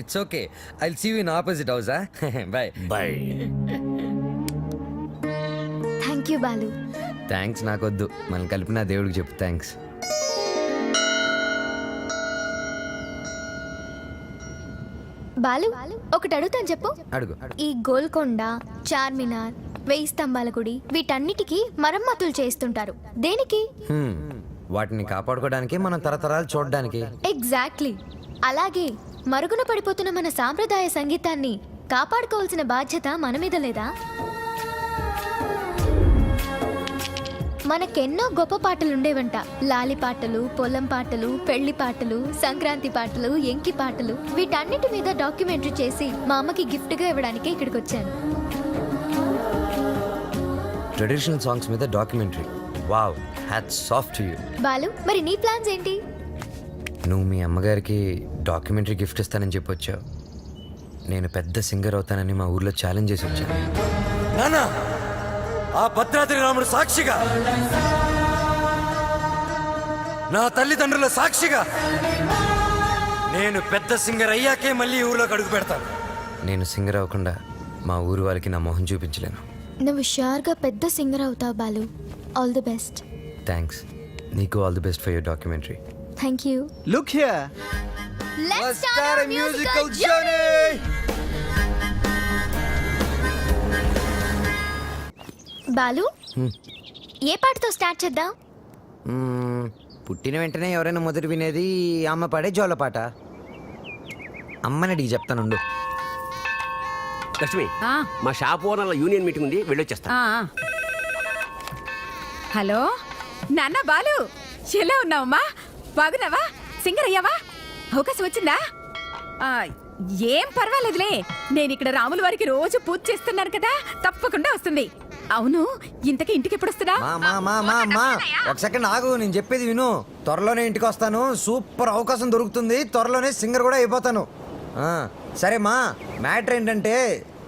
It's okay. I will see you in opposite house. Bye bye. Thank you Balu. Thanks నాకొద్దు, మనం కలిపిన దేవుడికి చెప్పు థ్యాంక్స్. బాలు ఒకటి అడుగుతాను చెప్పు. అడుగు. ఈ గోల్కొండ, చార్మినార్, 1000 స్తంభాల గుడి వీటన్నిటికీ మరమ్మతులు చేస్తుంటారు. దేనికి? వాటిని కాపాడుకోవడానికి, మనం తరతరాలు చూడడానికి. ఎగ్జాక్ట్లీ. అలాగే మరుగున పడిపోతున్న మన సాంప్రదాయ సంగీతాన్ని కాపాడుకోవాల్సిన బాధ్యత మన మీద లేదా? మనకెన్నో గొప్ప పాటలు ఉండేవంట. లాలి పాటలు, పొలం పాటలు, పెళ్లి పాటలు, సంక్రాంతి పాటలు, ఎంకి పాటలు. వీటన్నిటి మీద డాక్యుమెంటరీ చేసి మా అమ్మకి గిఫ్ట్ గా ఇవ్వడానికి ఇక్కడికి వచ్చాను. ట్రెడిషనల్ సాంగ్స్ మీద documentary. Wow, hats off to you. Balu మరి నీ ప్లాన్స్ ఏంటి? నువ్వు మీ అమ్మగారికి డాక్యుమెంటరీ గిఫ్ట్ ఇస్తానని చెప్పొచ్చావు. నేను పెద్ద సింగర్ అవుతానని మా ఊర్లో ఛాలెంజ్ చేసి వచ్చాను. నానా, ఆ భద్రాద్రి రాముడు సాక్షిగా, నా తల్లిదండ్రుల సాక్షిగా, నేను పెద్ద సింగర్ అయ్యాకే మళ్ళీ ఊర్లోకి అడుగు పెడతాను. నేను సింగర్ అవ్వకుండా మా ఊరు వాళ్ళకి నా మొహం చూపించలేను. నువ్వు షూర్గా పెద్ద సింగర్ అవుతావు Balu. All the best. Thanks. నీకు all the best for your documentary. Thank you. Look here. Let's start our musical journey. Balu, ఏ పాటతో స్టార్ట్ చేద్దాం? పుట్టిన వెంటనే ఎవరైనా మొదటి వినేది అమ్మ పాడే జోల పాట. అమ్మని అడిగి చెప్తానుండు. లక్ష్మి, మా షాప్ ఓనర్ల యూనియన్ మీటింగ్ ఉంది, వెళ్ళొచ్చేస్తా. హలో నాన్న బాలు, ఎలా ఉన్నావమ్మా? బాగున్నావా? సింగర్ అయ్యావా? అవకాశం వచ్చిందా? ఏం పర్వాలేదులే, నేను ఇక్కడ రాముల వారికి రోజు పూజ చేస్తున్నాను కదా, తప్పకుండా వస్తుంది. అవును, ఇంతకీ ఇంటికి ఎప్పుడు వస్తున్నా? ఒక సెకండ్ ఆగు, నేను చెప్పేది విను. త్వరలోనే ఇంటికి వస్తాను. సూపర్ అవకాశం దొరుకుతుంది. త్వరలోనే సింగర్ కూడా అయిపోతాను. సరే మా, మ్యాటర్ ఏంటంటే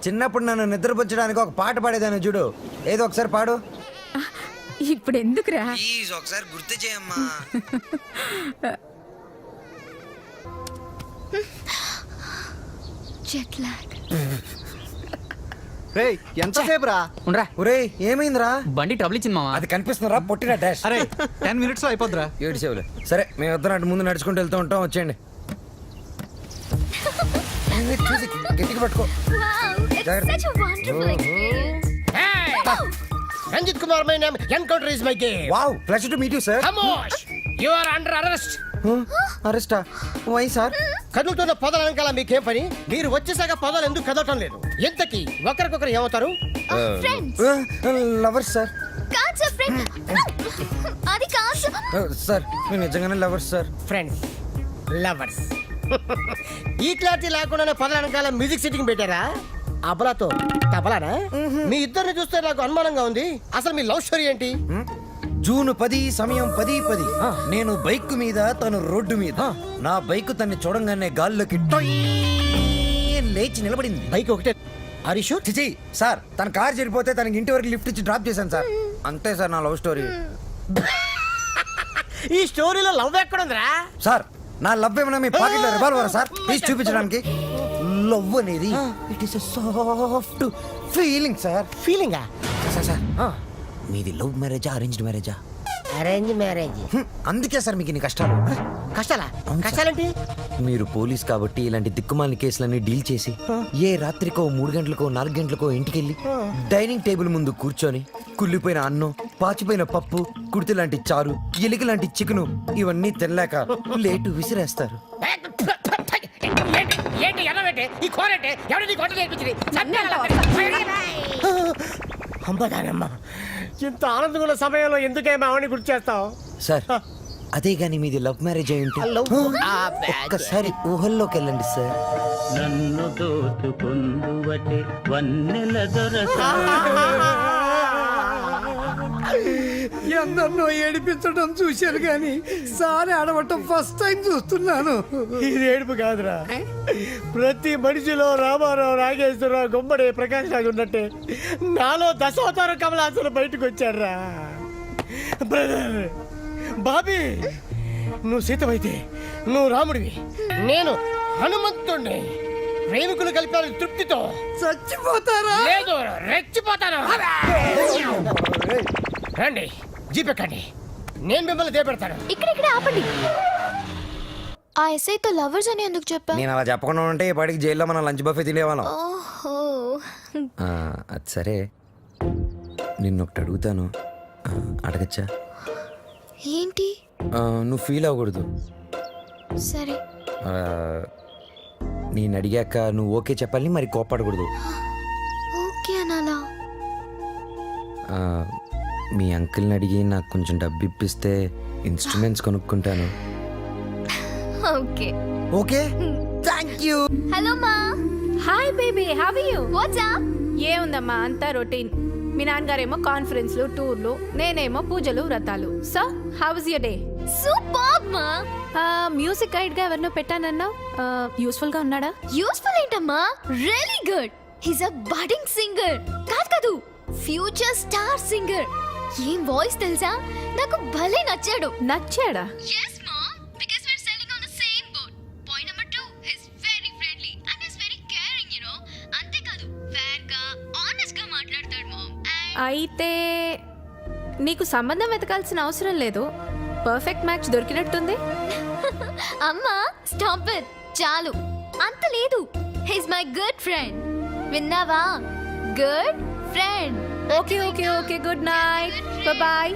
చిన్నప్పుడు నన్ను నిద్రపుచ్చడానికి ఒక పాట పాడేదాన్ని చూడు. ఏదో ఒకసారి పాడు. ఇప్పుడు ఎందుకురా? ఒకసారి గుర్తు చేయమ్మా. Jet lag. రేయ్ ఎంతసేపు రా? ఉండరా. ఒరేయ్ ఏమైందిరా? బండి ట్రబుల్ ఇచ్చింది మావా. అది కనిపిస్తుందిరా, పొట్టిన డాష్. అరే 10 minutes లో అయిపోద్దిరా. ఏడు సేవలే. సరే మేము ఇద్దరం అటు ముందు నడుచుకుంటూ వెళ్తూ ఉంటాం, వచ్చేయండి. చూసి గట్టిగా పట్టుకో. Wow, it's such a wonderful experience. Ranjit Kumar my name, encounter is my game. Wow, pleasure to meet you sir. ఖమోష్, యు ఆర్ అండర్ అరెస్ట్. అరెస్టా? Why sir? కదులుతున్న పొదల వెనకాల మీకేం పని? మీరు వచ్చేసాక పొదలు ఎందుకు కదలటం లేదు? ఎంతకి ఒకరికొకరు ఏమవుతారు? Friends. Lovers sir. కాదు సార్, ఫ్రెండ్. అది కాదు సార్, మీరు నిజంగానే లవర్స్ సార్. Friends, lovers. ఈ క్లారిటీ లేకుండానే పొదల వెనకాల మ్యూజిక్ సిట్టింగ్ పెట్టారా? అబలాతో తబలానా? మీ ఇద్దరిని చూస్తే నాకు అనుమానంగా ఉంది. అసలు మీ లవ్ స్టోరీ ఏంటి? జూన్ 10 సమయం 10:10. నేను బైక్ మీద, తను రోడ్డు మీద. నా బైక్ తన్ని చూడంగానే గాల్లోకి టొయ్ అని లేచి నిలబడింది. బైక్ ఒకటే. హరీష్ చిచి సార్, తన కార్ చెడిపోతే తనకి ఇంటి వరకు లిఫ్ట్ ఇచ్చి డ్రాప్ చేశాను సార్. అంతే సార్ నా లవ్ స్టోరీ. ఈ స్టోరీలో లవ్ ఎక్కడుందిరా? సార్ నా లవ్ ఏమన్నా మీ పాకెట్లో రివాల్వర్ సార్ తీసి చూపించడానికి? లవ్ అనేది it is soft feeling sir. ఫీలింగా? సార్ సార్ మీది లవ్ మ్యారేజా అరేంజ్డ్ మ్యారేజా? Arrange marriage. అందుకే సార్ మీకు ఇన్ని కష్టాలు. కష్టాలా? అవును సార్. కష్టాలేంటి? మీరు పోలీస్ కాబట్టి ఇలాంటి దిక్కుమాలిన కేసులన్నీ డీల్ చేసి ఏ రాత్రికో 3 గంటలకో 4 గంటలకో ఇంటికెళ్ళి డైనింగ్ టేబుల్ ముందు కూర్చొని కుళ్ళిపోయిన అన్నం, పాచిపోయిన పప్పు, కుడితి లాంటి చారు, ఎలిక లాంటి చికెను ఇవన్నీ తినలేక లేటు విసిరేస్తారు. ఏంటి ఎర్రబెట్టే ఈ కోరెట్టే? ఎవరు నీ కొట్ట నేర్పించింది? అమ్మగానమ్మ, ఇంత ఆనందంగా సమయంలో ఎందుకే మావని గుర్తు చేస్తావు? సార్ అదే గాని మీది లవ్ మ్యారేజ్ అయి ఉంటే ఒక్కసారి ఊహల్లోకి వెళ్ళండి సార్. నన్ను దోచుకుందువటే వన్నెల దొరసా. ఎందరినో ఏడిపించడం చూశాను కానీ సారి ఆడవటం ఫస్ట్ టైం చూస్తున్నాను. ఇది ఏడుపు కాదురా, ప్రతి మనిషిలో రామారావు, నాగేశ్వరరావు, గుమ్మడి, ప్రకాష్ రాజు ఉన్నట్టే నాలో దశావతార కమలాసులు బయటకు వచ్చారా. బ్రదర్ బాబీ, నువ్వు సీతమైతే నువ్వు రాముడివి, నేను హనుమంతుడిని. ప్రేమికులు కలిపారు తృప్తితో చచ్చిపోతారా? లేదు, రెచ్చిపోతాను. రండి జీపెక్కండి, నేను మిమ్మల్ని దేపెడతాను. ఇక్కడిక్కడ ఆపండి. ఆ ఎస్ఐతో లవర్స్ అని ఎందుకు చెప్పా? నేను అలా చెప్పకుండా ఉంటే ఈ పాటికి జైల్లో మనం లంచ్ బఫే తినేవాళ్ళం. ఓహో. అది సరే, నిన్నొకటి అడుగుతాను, అడగచ్చా? ఏంటి? నువ్వు ఫీల్ అవ్వకూడదు. సరే. నేను అడిగాక నువ్వు ఓకే చెప్పాలి, మరి కోప్పడకూడదు. ఓకే అనాలా? మీ అంకుల్ని అడిగి నాకు కొంచెం డబ్బు ఇప్పిస్తే ఇన్స్ట్రుమెంట్స్ కొనుక్కుంటాను. Okay. Okay, thank you. Hello మా. Hi baby, how are you? What's up? ఏముందమ్మా, అంతా రొటీన్. మీ నాన్నగారేమో కాన్ఫరెన్స్లు, టూర్లు, నేనేమో పూజలు, వ్రతాలు. So how was your day? Super మా. మ్యూజిక్ గైడ్ గా ఎవరినో పెట్టానన్నావు, యూస్ఫుల్ గా ఉన్నాడా? యూస్ఫుల్ ఏంటమ్మా, really good. He's a budding singer. కాదు, ఫ్యూచర్ స్టార్ సింగర్. ఏం వాయిస్ తెలుసా, నాకు భలే నచ్చాడు. నచ్చాడా? yes mom, because we're sailing on the same boat. Point number 2, he's very friendly and he's very caring, you know. అంతే కాదు, fair గా honest గా మాట్లాడతాడు mom. అయితే నీకు సంబంధం వెతకాల్సిన అవసరం లేదు, పర్ఫెక్ట్ మ్యాచ్ దొరికినట్టుంది. అమ్మా స్టాప్ ఇట్, చాలు. అంత లేదు, హీస్ మై గుడ్ ఫ్రెండ్. విన్నావా? Good friend. Okay okay okay, good night, bye.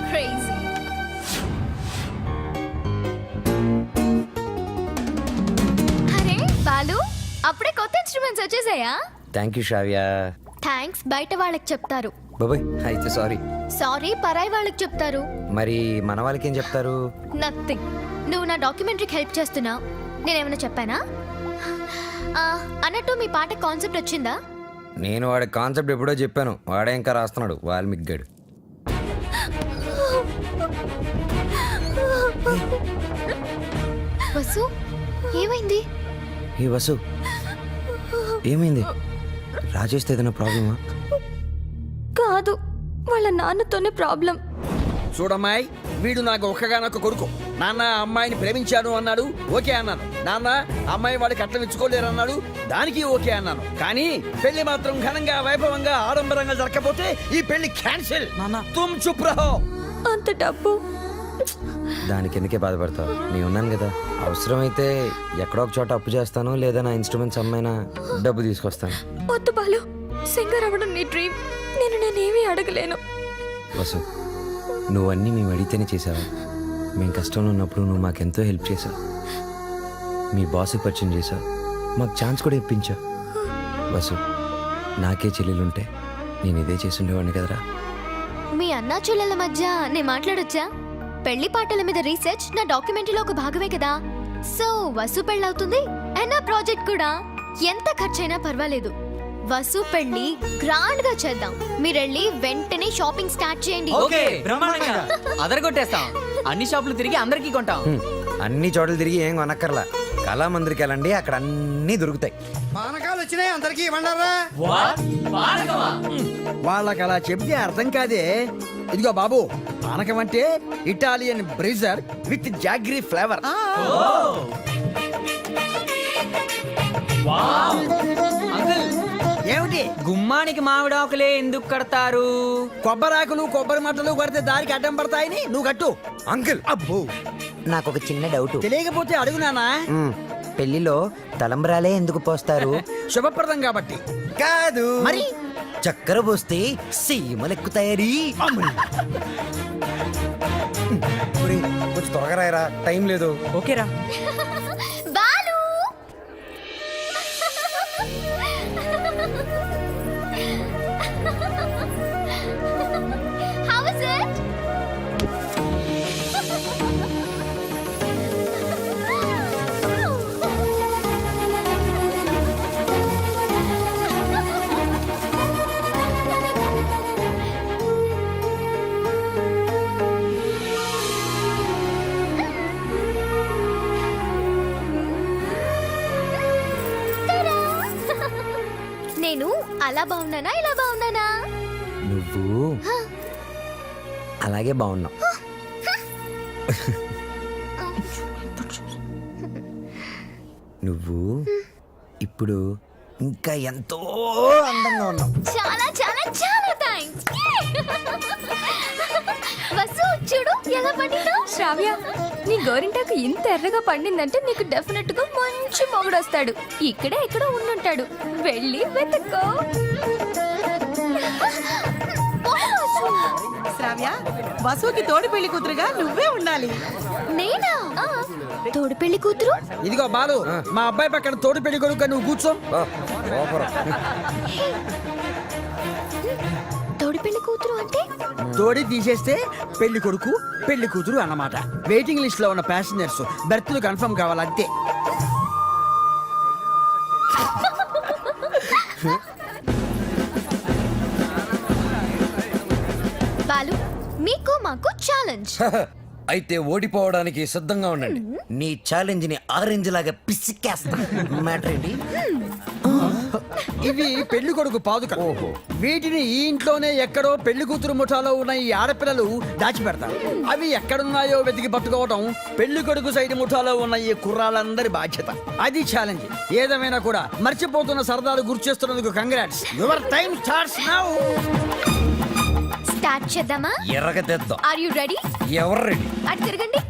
Crazy. అరే బాలు, అప్పుడే కొత్త ఇన్స్ట్రుమెంట్స్ వచ్చేసాయా? Thank you Shravya. థ్యాంక్స్ బయట వాళ్ళకి చెప్తారు. బాబాయ్ అయితే సారీ. సారీ పరాయి వాళ్ళకి చెప్తారు. మరి మన వాళ్ళకి ఏం చెప్తారు? నథింగ్. నువ్వు నా డాక్యుమెంటరీకి హెల్ప్ చేస్తున్నావు, నేనేమైనా చెప్పానా? అన్నట్టు మీ పాట కాన్సెప్ట్ వచ్చిందా? నేను వాడి కాన్సెప్ట్ ఎప్పుడో చెప్పాను, వాడే ఇంకా రాస్తున్నాడు, వాల్మీకి. వసు, ఏమైంది? ఏ వసు, ఏమైంది? రాజేష్తో ఏదైనా ప్రాబ్లమా? కాదు, వాళ్ళ నాన్నతోనే ప్రాబ్లం. చూడమ్మాయి, వీడు నాకు ఒక్కగానొక్క కొడుకు. నాన్న అమ్మాయిని ప్రేమించాను అన్నాడు, ఓకే అన్నాను. నాన్న అమ్మాయి వాడికి అట్లం ఇచ్చుకోలేరు అన్నాడు, దానికి ఓకే అన్నాను. కానీ పెళ్లి మాత్రం ఘనంగా, వైభవంగా, ఆడంబరంగా జరగకపోతే ఈ పెళ్లి క్యాన్సిల్. తుమ్ చుప్ రహో. అంత డబ్బు దానికి ఎందుకే బాధపడతావు? నేను ఉన్నాను కదా, అవసరమైతే ఎక్కడో ఒక చోట అప్పు చేస్తాను, లేదా నా ఇన్స్ట్రుమెంట్స్ అమ్మైనా డబ్బు తీసుకొస్తాను. వద్దు బాలు, సింగర్ అవ్వడం నీ డ్రీమ్, నేనేమీ అడగలేను. వసు, నువ్వన్నీ మేము అడిగితేనే చేసావా? మేము కష్టంలో ఉన్నప్పుడు నువ్వు మాకెంతో హెల్ప్ చేసావు. మీ బాస్కి పరిచయం చేసావు, మాకు ఛాన్స్ కూడా ఇప్పించావు. వసు, నాకే చెల్లెలుంటే నేను ఇదే చేసి ఉండేవాడిని కదరా. మీ అన్నా చెల్లెల మధ్య నేను మాట్లాడొచ్చా? పెళ్లి పాటల మీద రీసెర్చ్ నా డాక్యుమెంటరీలో ఒక భాగమే కదా. సో వసు పెళ్ళవుతుంది అండ్ నా ప్రాజెక్ట్ కూడా. ఎంత ఖర్చైనా పర్వాలేదు. వసు పెళ్లి గ్రాండ్ గా చేద్దాం. మీరెళ్ళి వెంటనే షాపింగ్ స్టార్ట్ చేయండి. ఓకే బ్రహ్మాండంగా అదరగొట్టేస్తాం. అన్ని షాపులు తిరిగి అందరికీ కొంటాం. అన్ని చోట్ల తిరిగి ఏం కొనక్కర్లా, కళామందిరికి వెళ్ళండి, అక్కడ అన్నీ దొరుకుతాయి. పానకాలు వచ్చినాయి, అందరికి ఇవ్వండారా. వాళ్ళకి అలా చెప్తే అర్థం కాదే. ఇదిగో బాబు, పానకం అంటే Italian Brezza with jaggery flavour. ఏమిటి? గుమ్మానికి మామిడాకులే ఎందుకు కడతారు? కొబ్బరాకులు కొబ్బరి మట్టలు కొడితే దారికి అడ్డం పడతాయని నువ్వు కట్టు. అంకుల్, అబ్బో, నాకు ఒక చిన్న డౌట్. తెలియకపోతే అడుగునానా. పెళ్లిలో తలంబ్రాలే ఎందుకు పోస్తారు? శుభప్రదం కాబట్టి. కాదు మరి చక్కెర పోస్తే సీమలెక్కుతాయని. కొంచెం త్వరగా రాయరా, టైం లేదు. ఓకేరా. Balu How is it? నేను అలా బాగున్నానా ఇలా బాగున్నానా? నువ్వు అలాగే బాగున్నావు. నువ్వు ఇప్పుడు ఇంకా ఎంతో అందంగా ఉన్నావు. చాలా చాలా చాలా థాంక్స్. వసు చూడు ఎలా పండిందో. శ్రావ్య, నీ గోరింటాకు ఇంత ఎర్రగా పండిందంటే నీకు డెఫినెట్ గా మంచి మొగుడు వస్తాడు. ఇక్కడే ఎక్కడో ఉండుంటాడు, వెళ్ళి వెతుక్కో. శ్రావ్య, వసుకి తోడి పెళ్లి కూతురుగా నువ్వే ఉండాలి. నేనా? తోడు పెళ్లి కూతురు? ఇదిగో బాలు, మా అబ్బాయి పక్కన తోడు పెళ్లి కొడుకు నువ్వు కూర్చో. తోడు పెళ్లి కూతురు అంటే? తోడి తీసేస్తే పెళ్లి కొడుకు పెళ్లి కూతురు అన్నమాట. వెయిటింగ్ లిస్ట్ లో ఉన్న ప్యాసింజర్స్ బెర్త్లు కన్ఫర్మ్ కావాలంతే. బాలు, మీకు మాకు ఛాలెంజ్. అయితే ఓడిపోవడానికి సిద్ధంగా ఉండండి. నీ ఛాలెంజ్ ని ఆరెంజ్ లాగా పిసికేస్తా. మ్యాటర్ ఏంటి? ఇవి పెళ్లి కొడుకు పాదుకలు. వీటిని ఈ ఇంట్లోనే ఎక్కడో పెళ్లి కూతురు ముఠాలో ఉన్న ఈ ఆడపిల్లలు దాచిపెడతారు. అవి ఎక్కడున్నాయో వెతికి పట్టుకోవడం పెళ్లి కొడుకు సైడ్ ముఠాలో ఉన్న ఈ కుర్రాళ్ళందరి బాధ్యత. అది ఛాలెంజ్. ఏదేమైనా కూడా మర్చిపోతున్న సరదాలు గుర్తు చేస్తున్నందుకు congrats. Your time starts now. Start చేద్దామా? ఎర్రగా తెద్దాం. Are you ready? ఎవరు రెడీ? అటు తిరగండి.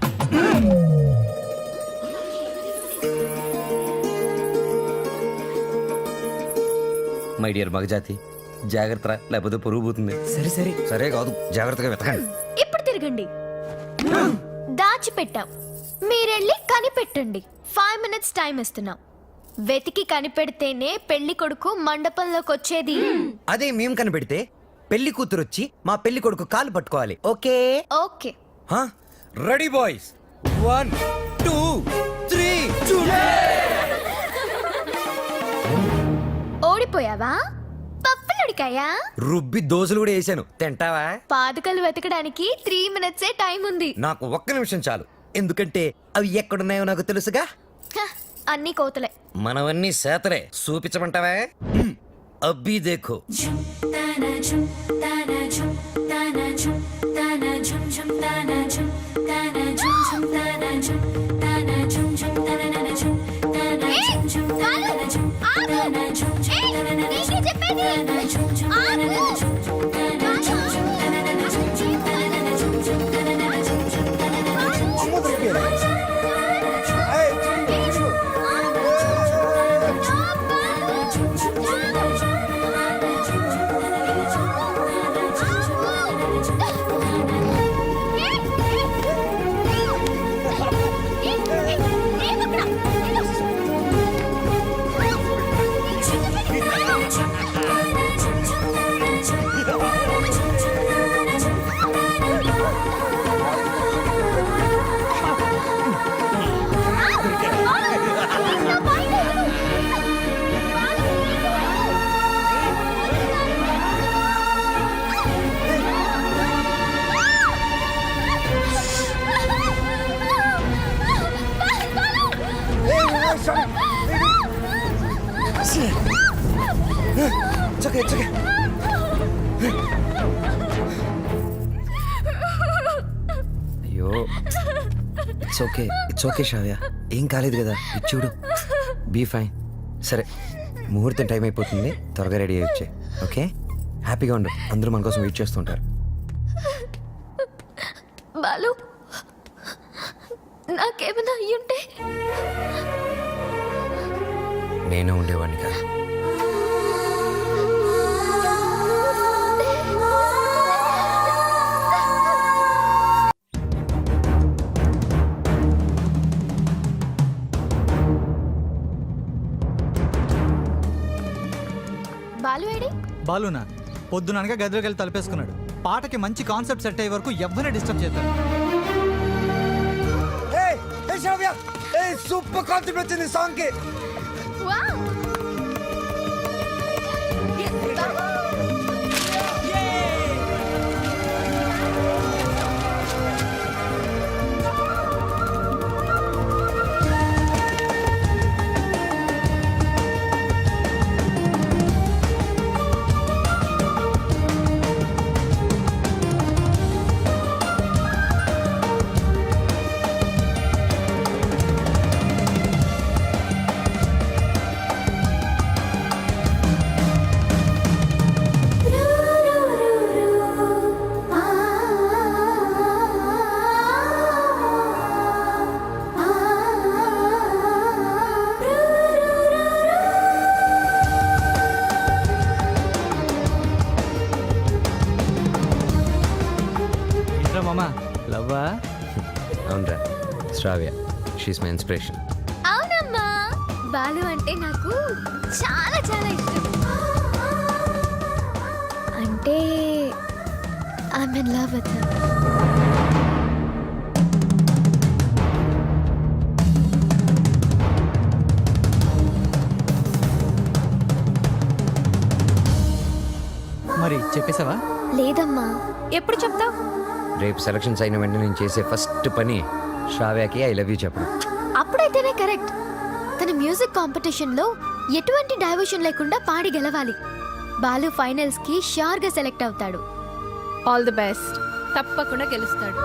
మై డియర్ మగజాతి, జాగ్రత్త, లేకపోతే పొరుగు పోతుంది. సరే సరే. సరే కాదు, జాగ్రత్తగా వెతకండి. ఇప్పుడు తిరగండి. దాచిపెట్టాం, మీరెళ్ళి కనిపెట్టండి. 5 minutes టైం ఇస్తున్నాం. వెతికి కనిపెడితేనే పెళ్లి కొడుకు మండపంలోకి వచ్చేది. అదే మేము కనిపెడితే పెళ్లి కూతురు వచ్చి మా పెళ్లి కొడుకు కాలు పట్టుకోవాలి. ఓకే? ఓకే. Ready boys, 1 2 3 ఓడిపోయావా? పప్పులుడికాయా? రుబ్బి దోశలు కూడా వేసాను, తింటావా? పాదుకలు వెతకడానికి 3 minutes టైం ఉంది. నాకు ఒక్క నిమిషం చాలు, ఎందుకంటే అవి ఎక్కడున్నాయో నాకు తెలుసుగా. అన్ని కోతలే. మనవన్నీ సేతలే. చూపించమంటావా? అబ్బి దేఖో. అయ్యో ఇట్స్ ఓకే శ్రావ్య, ఏం కాలేదు కదా, ఇది చూడు, బీ ఫైన్. సరే, ముహూర్తం టైం అయిపోతుంది, త్వరగా రెడీ అయ్యి వచ్చే. ఓకే, హ్యాపీగా ఉండు, అందరూ మన కోసం వెయిట్ చేస్తుంటారు. బాలు నాకేమైనా అయ్యుంటే నేను ఉండేవాడిని కదా. బాలు ఏడి? బాలునా పొద్దుననగా గదిలోకి వెళ్ళి తలపేసుకున్నాడు. పాటకి మంచి కాన్సెప్ట్ సెట్ అయ్యే వరకు ఎవరిని డిస్టర్బ్ చేద్దాం. సూపర్ కాన్సెప్ట్ వచ్చింది సాంగ్ కి. వావ్! ఏంట్రా మామా, లవ్వా? అవునరా, శ్రావ్య, షీస్ మై ఇన్స్పిరేషన్. అవునమ్మా, బాలు అంటే నాకు చాలా చాలా ఇష్టం. అంటే I'm in love with him. మరి చెప్పేసావా? లేదమ్మా. ఎప్పుడు చెప్తావు? రేపు సెలక్షన్స్ అయిన వెంటనే నేను చేసే ఫస్ట్ పని శ్రావ్యకి ఐ లవ్ యూ చెప్పడం. అప్పుడైతేనే కరెక్ట్. తన మ్యూజిక్ కాంపిటీషన్ లో ఎటువంటి డైవర్షన్ లేకుండా పాడి గెలవాలి. బాలు ఫైనల్స్ కి ష్యూర్ గా సెలెక్ట్ అవుతాడు. All the best. తప్పకుండా గెలుస్తాడు.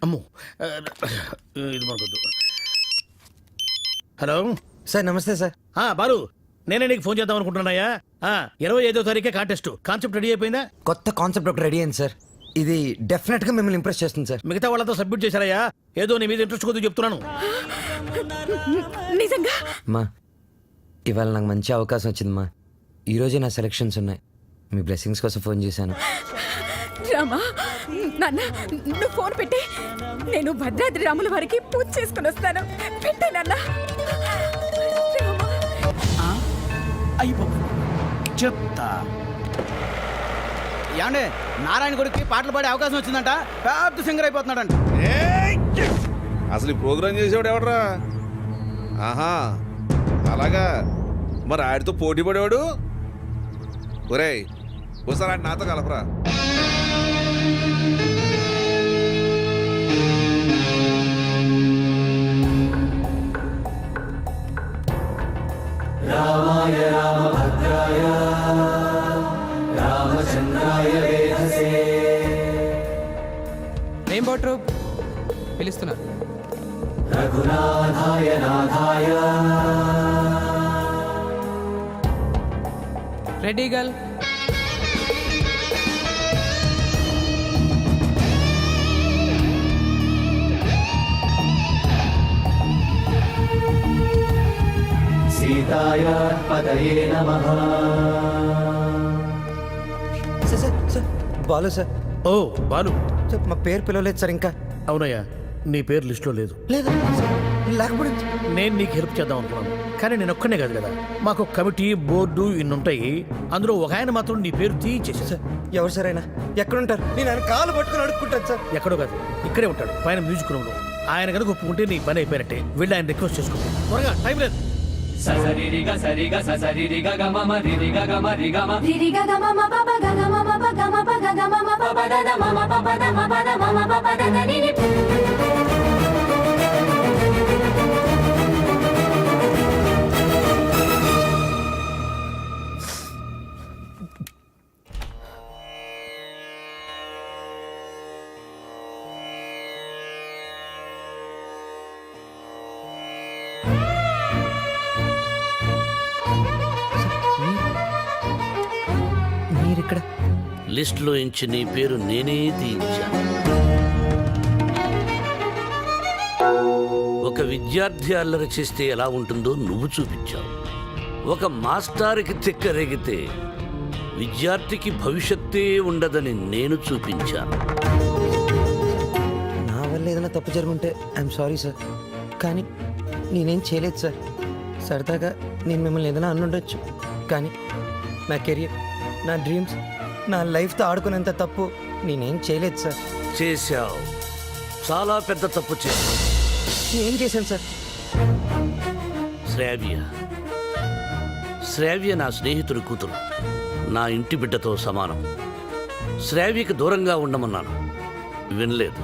అమ్మో, ఇది మనకొద్దు. హలో సార్, నమస్తే సార్. బాలు, నేనే నీకు ఫోన్ చేద్దాం అనుకుంటున్నాయా? 25వ తారీఖే కాంటెస్ట్. కాన్సెప్ట్ రెడీ అయిపోయిందా? కొత్త కాన్సెప్ట్ ఒకటి రెడీ అయింది సార్. ఇది డెఫినెట్ గా మిమ్మల్ని ఇంప్రెస్ చేస్తుంది సార్. మిగతా వాళ్ళతో సబ్మిట్ చేశారయ్యా. ఏదో నీ మీద ఇంట్రెస్ట్ కొద్దిగా చెప్తున్నాను. నిజంగా? మా ఇవాళ నాకు మంచి అవకాశం వచ్చిందమ్మా. ఈరోజే నా సెలక్షన్స్ ఉన్నాయి. మీ బ్లెస్సింగ్స్ కోసం ఫోన్ చేశాను. రామా, నాన్న నువ్వు ఫోన్ పెట్టే, నేను భద్రాద్రి రాముల వారికి పూజ చేసుకుని వస్తాను. పెట్టే నాన్న. చెప్తా. ఏమండే, నారాయణ గుడికి పాటలు పాడే అవకాశం వచ్చిందంట. పెద్ద సింగర్ అయిపోతున్నాడంట. అసలు ఈ ప్రోగ్రామ్ చేసేవాడు ఎవడరా? ఆహా, అలాగా. మరి ఆడితో పోటీ పడేవాడు. ఒరేయ్, ఒకసారి ఆడి నాతో కలపరా. రామాయ రామభద్రాయ రామచంద్రాయ వేధసే. రెయిన్బో ట్రూప్ పిలుస్తున్నారు. రఘునాథాయ నాథాయ. Ready girl. సీతాయ పదయే నమః. Sir, Balu sir. ఓ బాలు సార్, మా పేరు పిలవలేదు సార్ ఇంకా. అవునయ్యా, నీ పేరు లిస్టులో లేదు. లేదు లేకపోతే నేను నీకు హెల్ప్ చేద్దాం అనుకున్నాను, కానీ నేను ఒక్కనే కాదు కదా. మాకు కమిటీ, బోర్డు ఇన్ని ఉంటాయి. అందులో ఒక ఆయన మాత్రం నీ పేరు తీయించేసా. సార్, ఎవరు సార్ అయినా? ఎక్కడుంటారు? నేను ఆయన కాలు పట్టుకుని అడుక్కుంటాను సార్. ఎక్కడో కాదు, ఇక్కడే ఉంటాడు, పైన మ్యూజిక్ రూమ్లో. ఆయన కనుక ఒప్పుకుంటే నీ పని అయిపోయినట్టే. వెళ్ళి ఆయన రిక్వెస్ట్ చేసుకో. త్వరగా, టైం లేదు. మీరిక్కడ లిస్టులో ఇంచి నీ పేరు నేనే తీయించాను. ఒక విద్యార్థి అల్లరి చేస్తే ఎలా ఉంటుందో నువ్వు చూపించావు. ఒక మాస్టారుకి తిక్కరేగితే విద్యార్థికి భవిష్యత్తే ఉండదని నేను చూపించాను. నా వల్ల ఏదైనా తప్పు జరుగుంటే ఐఎమ్ సారీ సార్, కానీ నేనేం చేయలేదు సార్. సరదాగా నేను మిమ్మల్ని ఏదైనా అనుండొచ్చు, కానీ నా కెరియర్, నా డ్రీమ్స్, నా లైఫ్తో ఆడుకునేంత తప్పు నేనేం చేయలేదు సార్. చేశావు, చాలా పెద్ద తప్పు చేశావు. నేనేం చేశాను సార్? శ్రావ్య నా స్నేహితుడి కూతురు, నా ఇంటి బిడ్డతో సమానం. శ్రావ్యకి దూరంగా ఉండమన్నాను, వినలేదు.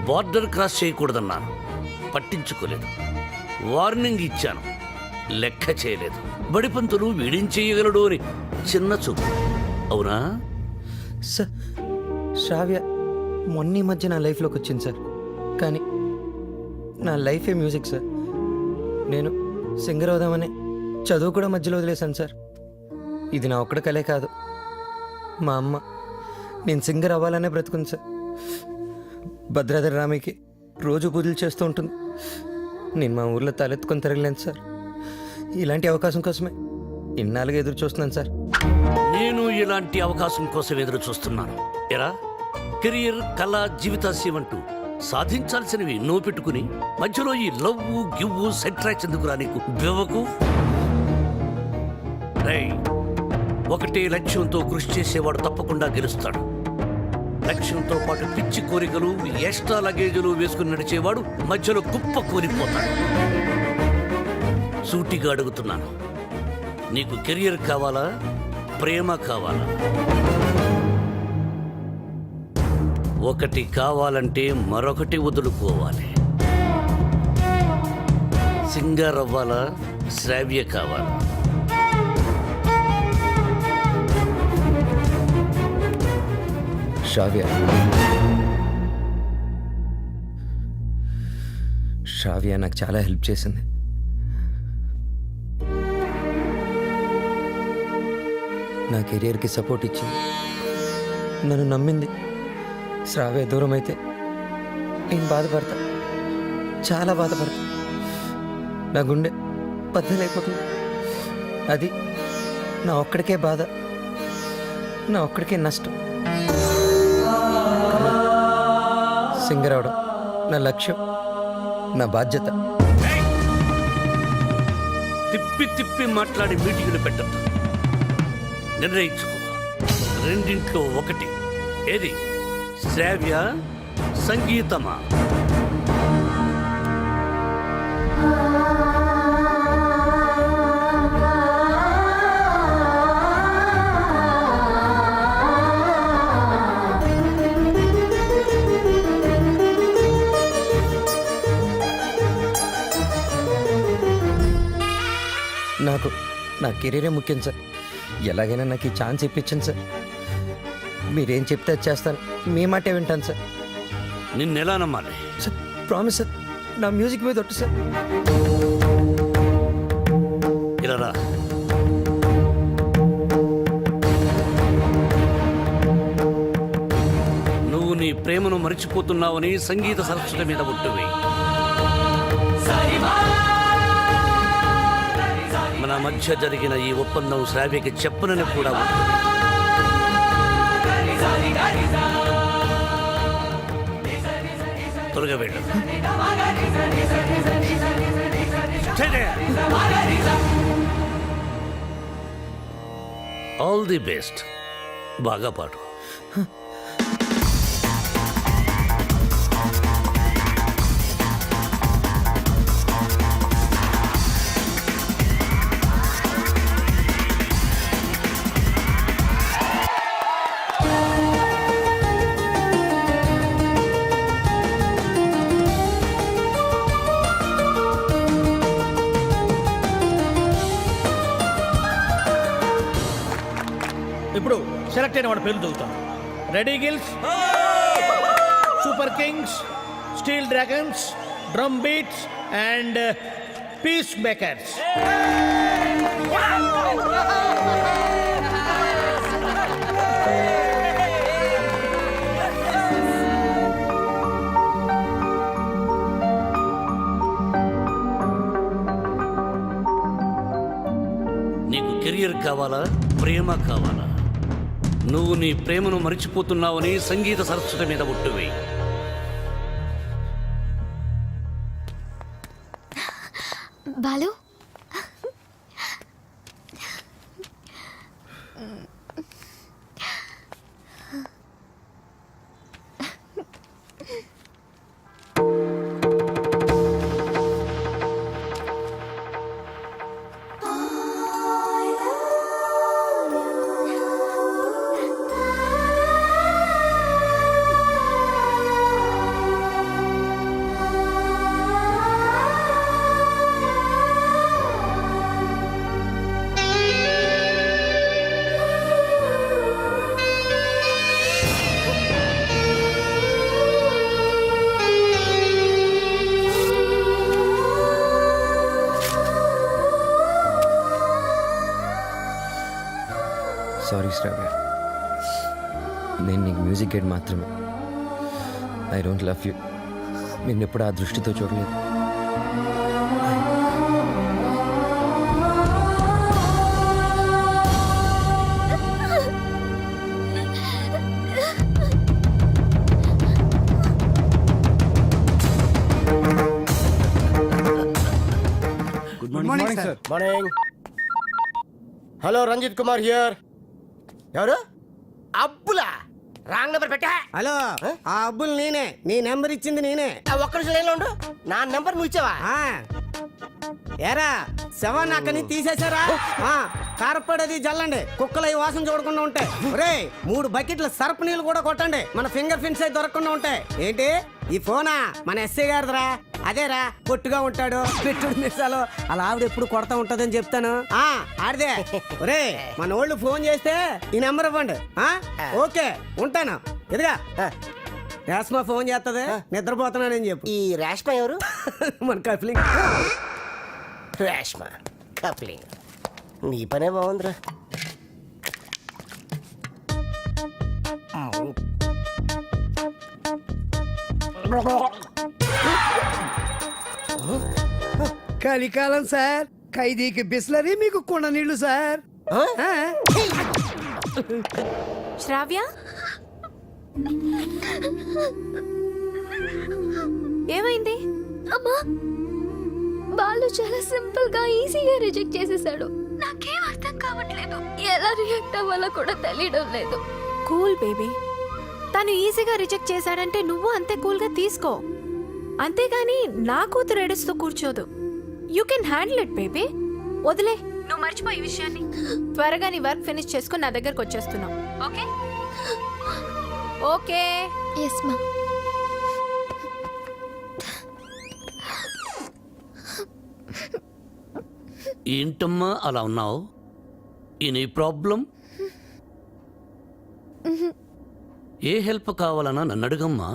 బార్డర్ క్రాస్ చేయకూడదన్నాను, పట్టించుకోలేదు. వార్నింగ్ ఇచ్చాను, లెక్క చేయలేదు. బడిపంతులు వీడేం చేయగలడు అని చిన్న చూపు. అవునా? సార్, శ్రావ్య మొన్న మధ్య నా లైఫ్లోకి వచ్చింది సార్, కానీ నా లైఫే మ్యూజిక్ సార్. నేను సింగర్ అవుదామని చదువు కూడా మధ్యలో వదిలేశాను సార్. ఇది నా ఒక్కడ కలే కాదు, మా అమ్మ నేను సింగర్ అవ్వాలనే బ్రతుకుంది సార్. భద్రాద్రి రామికి రోజు పూజలు చేస్తూ ఉంటుంది. నేను మా ఊర్లో తలెత్తుకొని తిరగలేను సార్. ఇలాంటి అవకాశం కోసమే ఇన్నాళ్ళుగా ఎదురు చూస్తున్నాను సార్. నేను ఇలాంటి అవకాశం కోసం ఎదురు చూస్తున్నాను. ఎరా, కెరియర్, కళ, జీవితాశయం అంటూ సాధించాల్సినవి ఎన్నో పెట్టుకుని మధ్యలో ఈ లవ్వు గివ్వు సెట్రాక్స్ ఎందుకురా నీకు? బివ్వకు. ఒకటే లక్ష్యంతో కృషి చేసేవాడు తప్పకుండా గెలుస్తాడు. లక్ష్యంతో పాటు పిచ్చి కోరికలు, ఎక్స్ట్రా లగేజీలు వేసుకుని నడిచేవాడు మధ్యలో కుప్ప కూలిపోతాడు. సూటిగా అడుగుతున్నాను, నీకు కెరియర్ కావాలా, ప్రేమ కావాలా? ఒకటి కావాలంటే మరొకటి వదులుకోవాలి. సింగర్ అవ్వాలా, శ్రావ్య కావాలా? శ్రావ్య. శ్రావ్య నాకు చాలా హెల్ప్ చేసింది. నా కెరియర్కి సపోర్ట్ ఇచ్చింది, నన్ను నమ్మింది. శ్రావ్య దూరం అయితే నేను బాధపడతా, చాలా బాధపడతా. నా గుండె బద్దలైపోతుంది. అది నా ఒక్కడికే బాధ, నా ఒక్కడికే నష్టం. సింగర్ అవడం నా లక్ష్యం, నా బాధ్యత. తిప్పి తిప్పి మాట్లాడి మీటింగులు పెట్టద్దు. నిర్ణయించుకో, రెండింట్లో ఒకటి. ఏది, శ్రావ్య సంగీతమా? నాకు నా కెరీరే ముఖ్యం సార్. ఎలాగైనా నాకు ఈ ఛాన్స్ ఇప్పించండి సార్. మీరేం చెప్తే అది చేస్తాను, మీ మాటే వింటాను సార్. నిన్నెలా నమ్మాలి? సార్ ప్రామిస్ సార్, నా మ్యూజిక్ మీద ఒట్టు సార్. ఇలా రా. నువ్వు నీ ప్రేమను మరిచిపోతున్నావని సంగీత సరస్వతి మీద ఒట్టువి. మన మధ్య జరిగిన ఈ ఒప్పందం శ్రావ్యకి చెప్పనని కూడా ఒట్టు. త్వరగా వెళ్ళు. All the best. బాగా పాడు. కరెక్ట్ అయిన వాడి పేర్లు చదువుతాను. Ready gills, super kings, steel dragons, drum beats and peace makers. నీకు కెరియర్ కావాలా, ప్రేమ కావాలా? నువ్వు నీ ప్రేమను మరిచిపోతున్నావని సంగీత సరస్వతి మీద ఒట్టువేయి. బాలు సారీ శ్రావ్య, నేను నీకు మ్యూజిక్ గైడ్ మాత్రమే. I don't love you. నిన్నెప్పుడు ఆ దృష్టితో చూడలేదు. Morning. Hello, Ranjit Kumar here. ఎవరు? అబ్బులా? రాంగ్ నెంబర్ పెట్టా. హలో, ఆ అబ్బుల్ నేనే. నీ నెంబర్ ఇచ్చింది నేనే. ఒక్క నిమిషం లైన్లో ఉండు. నా నెంబర్ నువ్వు ఇచ్చావా? ఏరా శవాన్ని అక్కడి తీసేశారా? కారపడేది జల్లండి, కుక్కలు ఈ వాసన చూడకుండా ఉంటాయి. ఒరే 3 బకెట్ల సర్ప నీళ్ళు కూడా కొట్టండి, మన ఫింగర్ ప్రింట్స్ అయితే దొరకకుండా ఉంటాయి. ఏంటి ఈ ఫోనా? మన ఎస్ఐ గారిదిరా. అదేరా, పొట్టుగా ఉంటాడు, పెట్టుడు మిసాలు. అలా ఆవిడ ఎప్పుడు కొడతా ఉంటదని చెప్తాను. ఆడిదే. ఒరే మన వాళ్ళు ఫోన్ చేస్తే ఈ నెంబర్ ఇవ్వండి. ఓకే ఉంటాను. ఎదుగా రేష్మా ఫోన్ చేస్తుంది, నిద్రపోతున్నానని చెప్పు. ఈ రేష్మ ఎవరు? మన కప్లింగ్. రేష్మ కప్లింగ్. నీ పనే బాగుందిరా. కలికాలం సార్, ఖైదీకి బిస్లరీ, మీకు కుండ నీళ్లు సార్. శ్రావ్య, ఏమైంది? అమ్మా, బాలు చాలా సింపుల్ గా ఈజీగా రిజెక్ట్ చేసేసాడు. నాకేం అర్థం కావట్లేదు, ఎలా రియాక్ట్ అవ్వాలో కూడా తెలియడం లేదు. కూల్ బేబీ, తను ఈజీగా రిజెక్ట్ చేశాడంటే నువ్వు అంతే కూల్ గా తీసుకో. అంతేగాని నా కూతురు ఏడుస్తూ కూర్చోదు. You can handle it baby. వదిలే, నువ్వు మర్చిపో ఈ విషయాన్ని. త్వరగా నీ వర్క్ ఫినిష్ చేసుకుని నా దగ్గరకు వచ్చేస్తున్నావు. Okay okay. ఎస్ మా. ఏంటమ్మా అలా ఉన్నావు? Any problem? ఏ హెల్ప్ కావాలన్నా నన్ను అడుగమ్మా.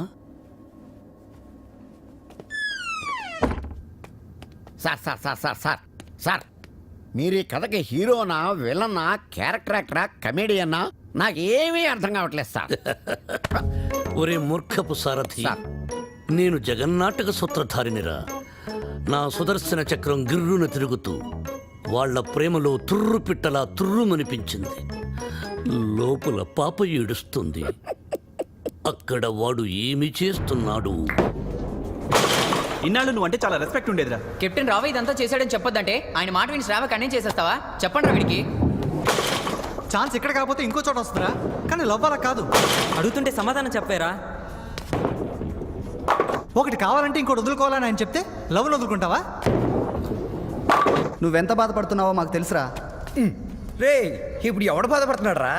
Sir sir sir sir sir sir, మీరు ఈ కథకి హీరోనా, విలనా, క్యారెక్టర్ యాక్టరా, కమేడియన్నా? నాకేమీ అర్థం కావట్లేదు సార్. ఒరే మూర్ఖపు సారథి, సార్. నేను జగన్నాటక సూత్రధారినిరా. నా సుదర్శన చక్రం గిర్రున తిరుగుతూ వాళ్ళ ప్రేమలో తుర్రు పిట్టలా తుర్రుమనిపించింది. లోపల పాప ఏడుస్తుంది. అక్కడ వాడు ఏమి చేస్తున్నాడు? ఇన్నాళ్ళు నువ్వు అంటే చాలా రెస్పెక్ట్ ఉండేదిరా. కెప్టెన్ రావు ఇదంతా చేశాడని చెప్పొద్దంటే ఆయన మాట విని శ్రావ కన్నే చేసేస్తావా? చెప్పండి రా వీడికి. ఛాన్స్ ఇక్కడ కాకపోతే ఇంకో చోట వస్తుందా? కానీ లవ్ అలా కాదు. అడుగుతుంటే సమాధానం చెప్పారా? ఒకటి కావాలంటే ఇంకోటి వదులుకోవాలని ఆయన చెప్తే లవ్ వదులుకుంటావా? నువ్వెంత బాధపడుతున్నావో మాకు తెలుసురా. రే, ఇప్పుడు ఎవడు బాధపడుతున్నాడు రా?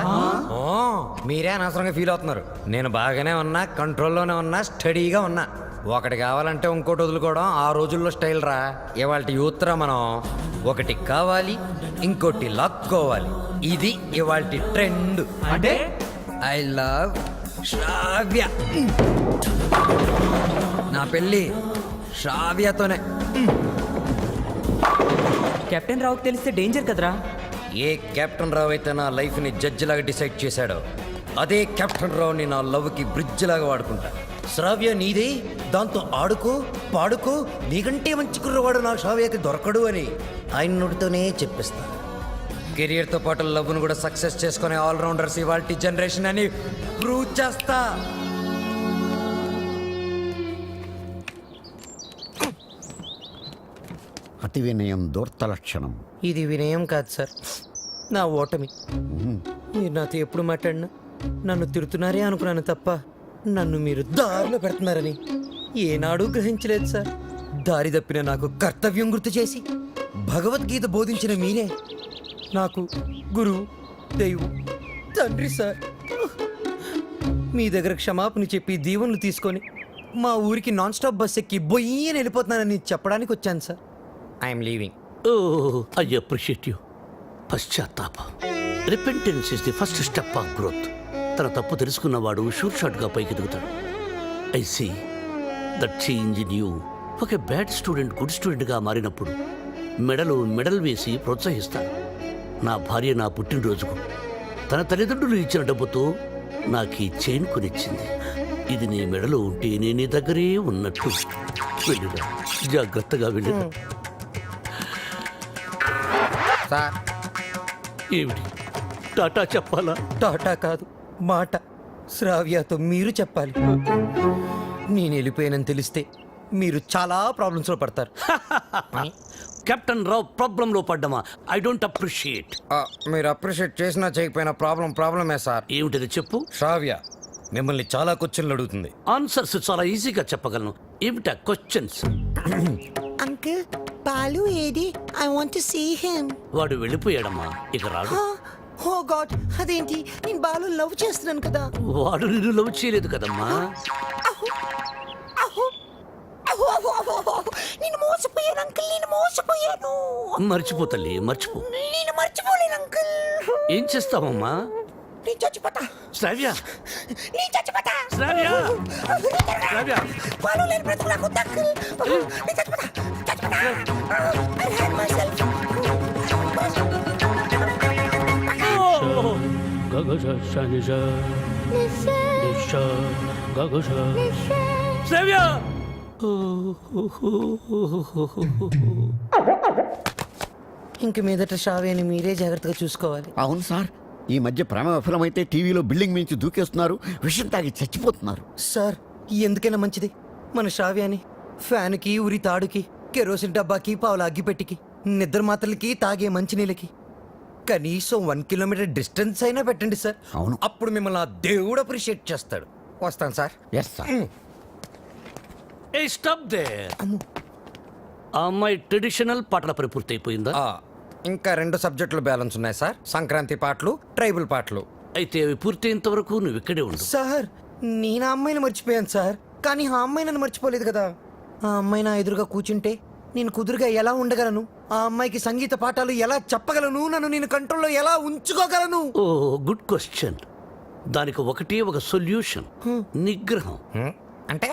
మీరే అనవసరంగా ఫీల్ అవుతున్నారు. నేను బాగానే ఉన్నా, కంట్రోల్లోనే ఉన్నా, స్టడీగా ఉన్నా. ఒకటి కావాలంటే ఇంకోటి వదులుకోవడం ఆ రోజుల్లో స్టైల్ రా. ఇవాళ యూత్ రా మనం. ఒకటి కావాలి, ఇంకోటి లాక్కోవాలి. ఇది ఇవాళ ట్రెండ్. అంటే ఐ లవ్ శ్రావ్య. నా పెళ్ళి శ్రావ్యతోనే. కెప్టెన్ రావుకి తెలిస్తే డేంజర్ కదరా. ఏ కెప్టెన్ రావు అయితే నా లైఫ్ని జడ్జి లాగా డిసైడ్ చేశాడో అదే కెప్టెన్ రావుని నా లవ్కి బ్రిడ్జ్ లాగా వాడుకుంటా. శ్రావ్య నీదే, దాంతో ఆడుకో పాడుకో, నీకంటే మంచి కుర్రవాడు నా శ్రావ్యకి దొరకడు అని ఆయన నోటితోనే చెప్పిస్తా. కెరియర్తో పాటు లవ్ను కూడా సక్సెస్ చేసుకునే ఆల్రౌండర్స్ ఇవాల్టి జనరేషన్ అని ప్రూవ్ చేస్తా. అతి వినయం దూర్త లక్షణం. ఇది వినయం కాదు సార్, నా ఓటమి. మీరు నాతో ఎప్పుడు మాట్లాడినా నన్ను తిడుతున్నారే అనుకున్నాను తప్ప నన్ను మీరు దారిలో పెడుతున్నారని ఏనాడూ గ్రహించలేదు సార్. దారి తప్పిన నాకు కర్తవ్యం గుర్తు చేసి భగవద్గీత బోధించిన మీరే నాకు గురువు, దైవం, తండ్రి సార్. మీ దగ్గర క్షమాపణ చెప్పి దీవెనలు తీసుకొని మా ఊరికి నాన్ స్టాప్ బస్ ఎక్కి బొయ్యని వెళ్ళిపోతున్నానని చెప్పడానికి వచ్చాను సార్. I'm leaving. ఓ ఐ అప్రిషియేట్ యూ. పశ్చాత్తాపం, repentance is the first step of growth. తన తప్పు తెలుసుకున్నవాడు షూర్ షాట్గా పైకి ఎదుగుతాడు. I see that change in you. ఒక బ్యాడ్ స్టూడెంట్ గుడ్ స్టూడెంట్గా మారినప్పుడు మెడలో మెడల్ వేసి ప్రోత్సహిస్తాను. నా భార్య నా పుట్టినరోజుకు తన తల్లిదండ్రులు ఇచ్చిన డబ్బుతో నాకు ఈ చైన్ కొనిచ్చింది. ఇది నీ మెడలో ఉంటే నేను నీ దగ్గరే ఉన్నట్టు. వెళ్ళిరా, జాగ్రత్తగా వెళ్ళిరా. సార్ ఏమిటి టాటా చెప్పాలా? టాటా కాదు, మాట. శ్రావ్యతో మీరు చెప్పాలి. నేను వెళ్ళిపోయానని తెలిస్తే మీరు చాలా ప్రాబ్లమ్స్లో పడతారు. కెప్టెన్ రావు ప్రాబ్లంలో పడ్డమా? I don't appreciate. మీరు అప్రిషియేట్ చేసినా చేయకపోయినా ప్రాబ్లమే సార్. ఏమిటది చెప్పు. శ్రావ్య మిమ్మల్ని చాలా క్వశ్చన్లు అడుగుతుంది. ఆన్సర్స్ చాలా ఈజీగా చెప్పగలను. ఏమిటా క్వశ్చన్స్? అంకుల్ బాలు ఏది? I want to see him. వాడు వెళ్ళిపోయాడమ్మా, ఇక రాడు. ఓ గాడ్, అదేంటి? నేను బాలు లవ్ చేస్తున్నాను కదా. వాడు నిన్ను లవ్ చేయలేదు కదమ్మా. నేను మోసపోయాను అంకుల్, నేను మోసపోయాను. మర్చిపో తల్లి, మర్చిపో. నేను మర్చిపోలేను అంకుల్. ఏం చేస్తావమ్మా? నేను చచ్చిపోతా. శ్రావ్య, నేను చచ్చిపోతా. శ్రావ్య, శ్రావ్య. బాలు లేని బ్రతుకు నాకు వద్దు అంకుల్. నేను చచ్చిపోతా, చచ్చిపోతా. I hate myself. శ్రావ్య. ఇంక మీదట శ్రావ్యని మీరే జాగ్రత్తగా చూసుకోవాలి. అవును సార్, ఈ మధ్య ప్రేమ విఫలమైతే టీవీలో బిల్డింగ్ మించి దూకేస్తున్నారు, విషం తాగి చచ్చిపోతున్నారు. సార్ ఎందుకైనా మంచిది మన శ్రావ్యాన్ని ఫ్యాన్కి, ఉరి తాడుకి, కెరోసిన్ డబ్బాకి, పావుల అగ్గిపెట్టికి, నిద్ర మాత్రలకి, తాగే మంచినీళ్ళకి కనీసం 1 కిలోమీటర్ డిస్టెన్స్ అయినా పెట్టండి సార్. అవును. అప్పుడు మిమ్మల్ని ఆ దేవుడు అప్రిషియేట్ చేస్తాడు. వస్తాను sir. Yes sir. Hey stop there. ఆ అమ్మాయి ట్రెడిషనల్ పాటల పని పూర్తయిపోయిందా? ఇంకా 2 సబ్జెక్టులు బ్యాలెన్స్ ఉన్నాయి సార్. సంక్రాంతి పాటలు, ట్రైబల్ పాటలు. అయితే అవి పూర్తయ్యేంత వరకు నువ్వు ఇక్కడే ఉండు. సార్ నేను ఆ అమ్మాయిని మర్చిపోయాను సార్, కానీ ఆ అమ్మాయి నన్ను మర్చిపోలేదు కదా. ఆ అమ్మాయి నా ఎదురుగా కూర్చుంటే నేను కుదురుగా ఎలా ఉండగలను? ఆ అమ్మాయికి సంగీత పాఠాలు ఎలా చెప్పగలను? నన్ను నేను కంట్రోల్లో ఎలా ఉంచుకోగలను? ఓ గుడ్ క్వశ్చన్. దానికి ఒకటే ఒక సొల్యూషన్, నిగ్రహం. అంటే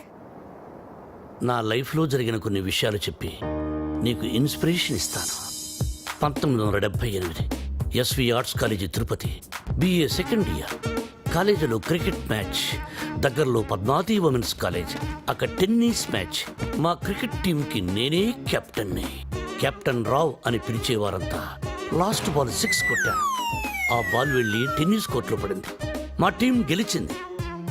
నా లైఫ్లో జరిగిన కొన్ని విషయాలు చెప్పి నీకు ఇన్స్పిరేషన్ ఇస్తాను. 1978 SV arts college Tirupati, BA second year. కాలేజీలో క్రికెట్ మ్యాచ్, దగ్గరలో పద్మావతి ఉమెన్స్ కాలేజ్, అక్కడ టెన్నిస్ మ్యాచ్. మా క్రికెట్ టీంకి నేనే కెప్టెన్ని. కెప్టెన్ రావ్ అని పిలిచేవారంతా. లాస్ట్ బాల్ 6 కొట్టాను. ఆ బాల్ వెళ్ళి టెన్నిస్ కోర్టులో పడింది. మా టీం గెలిచింది.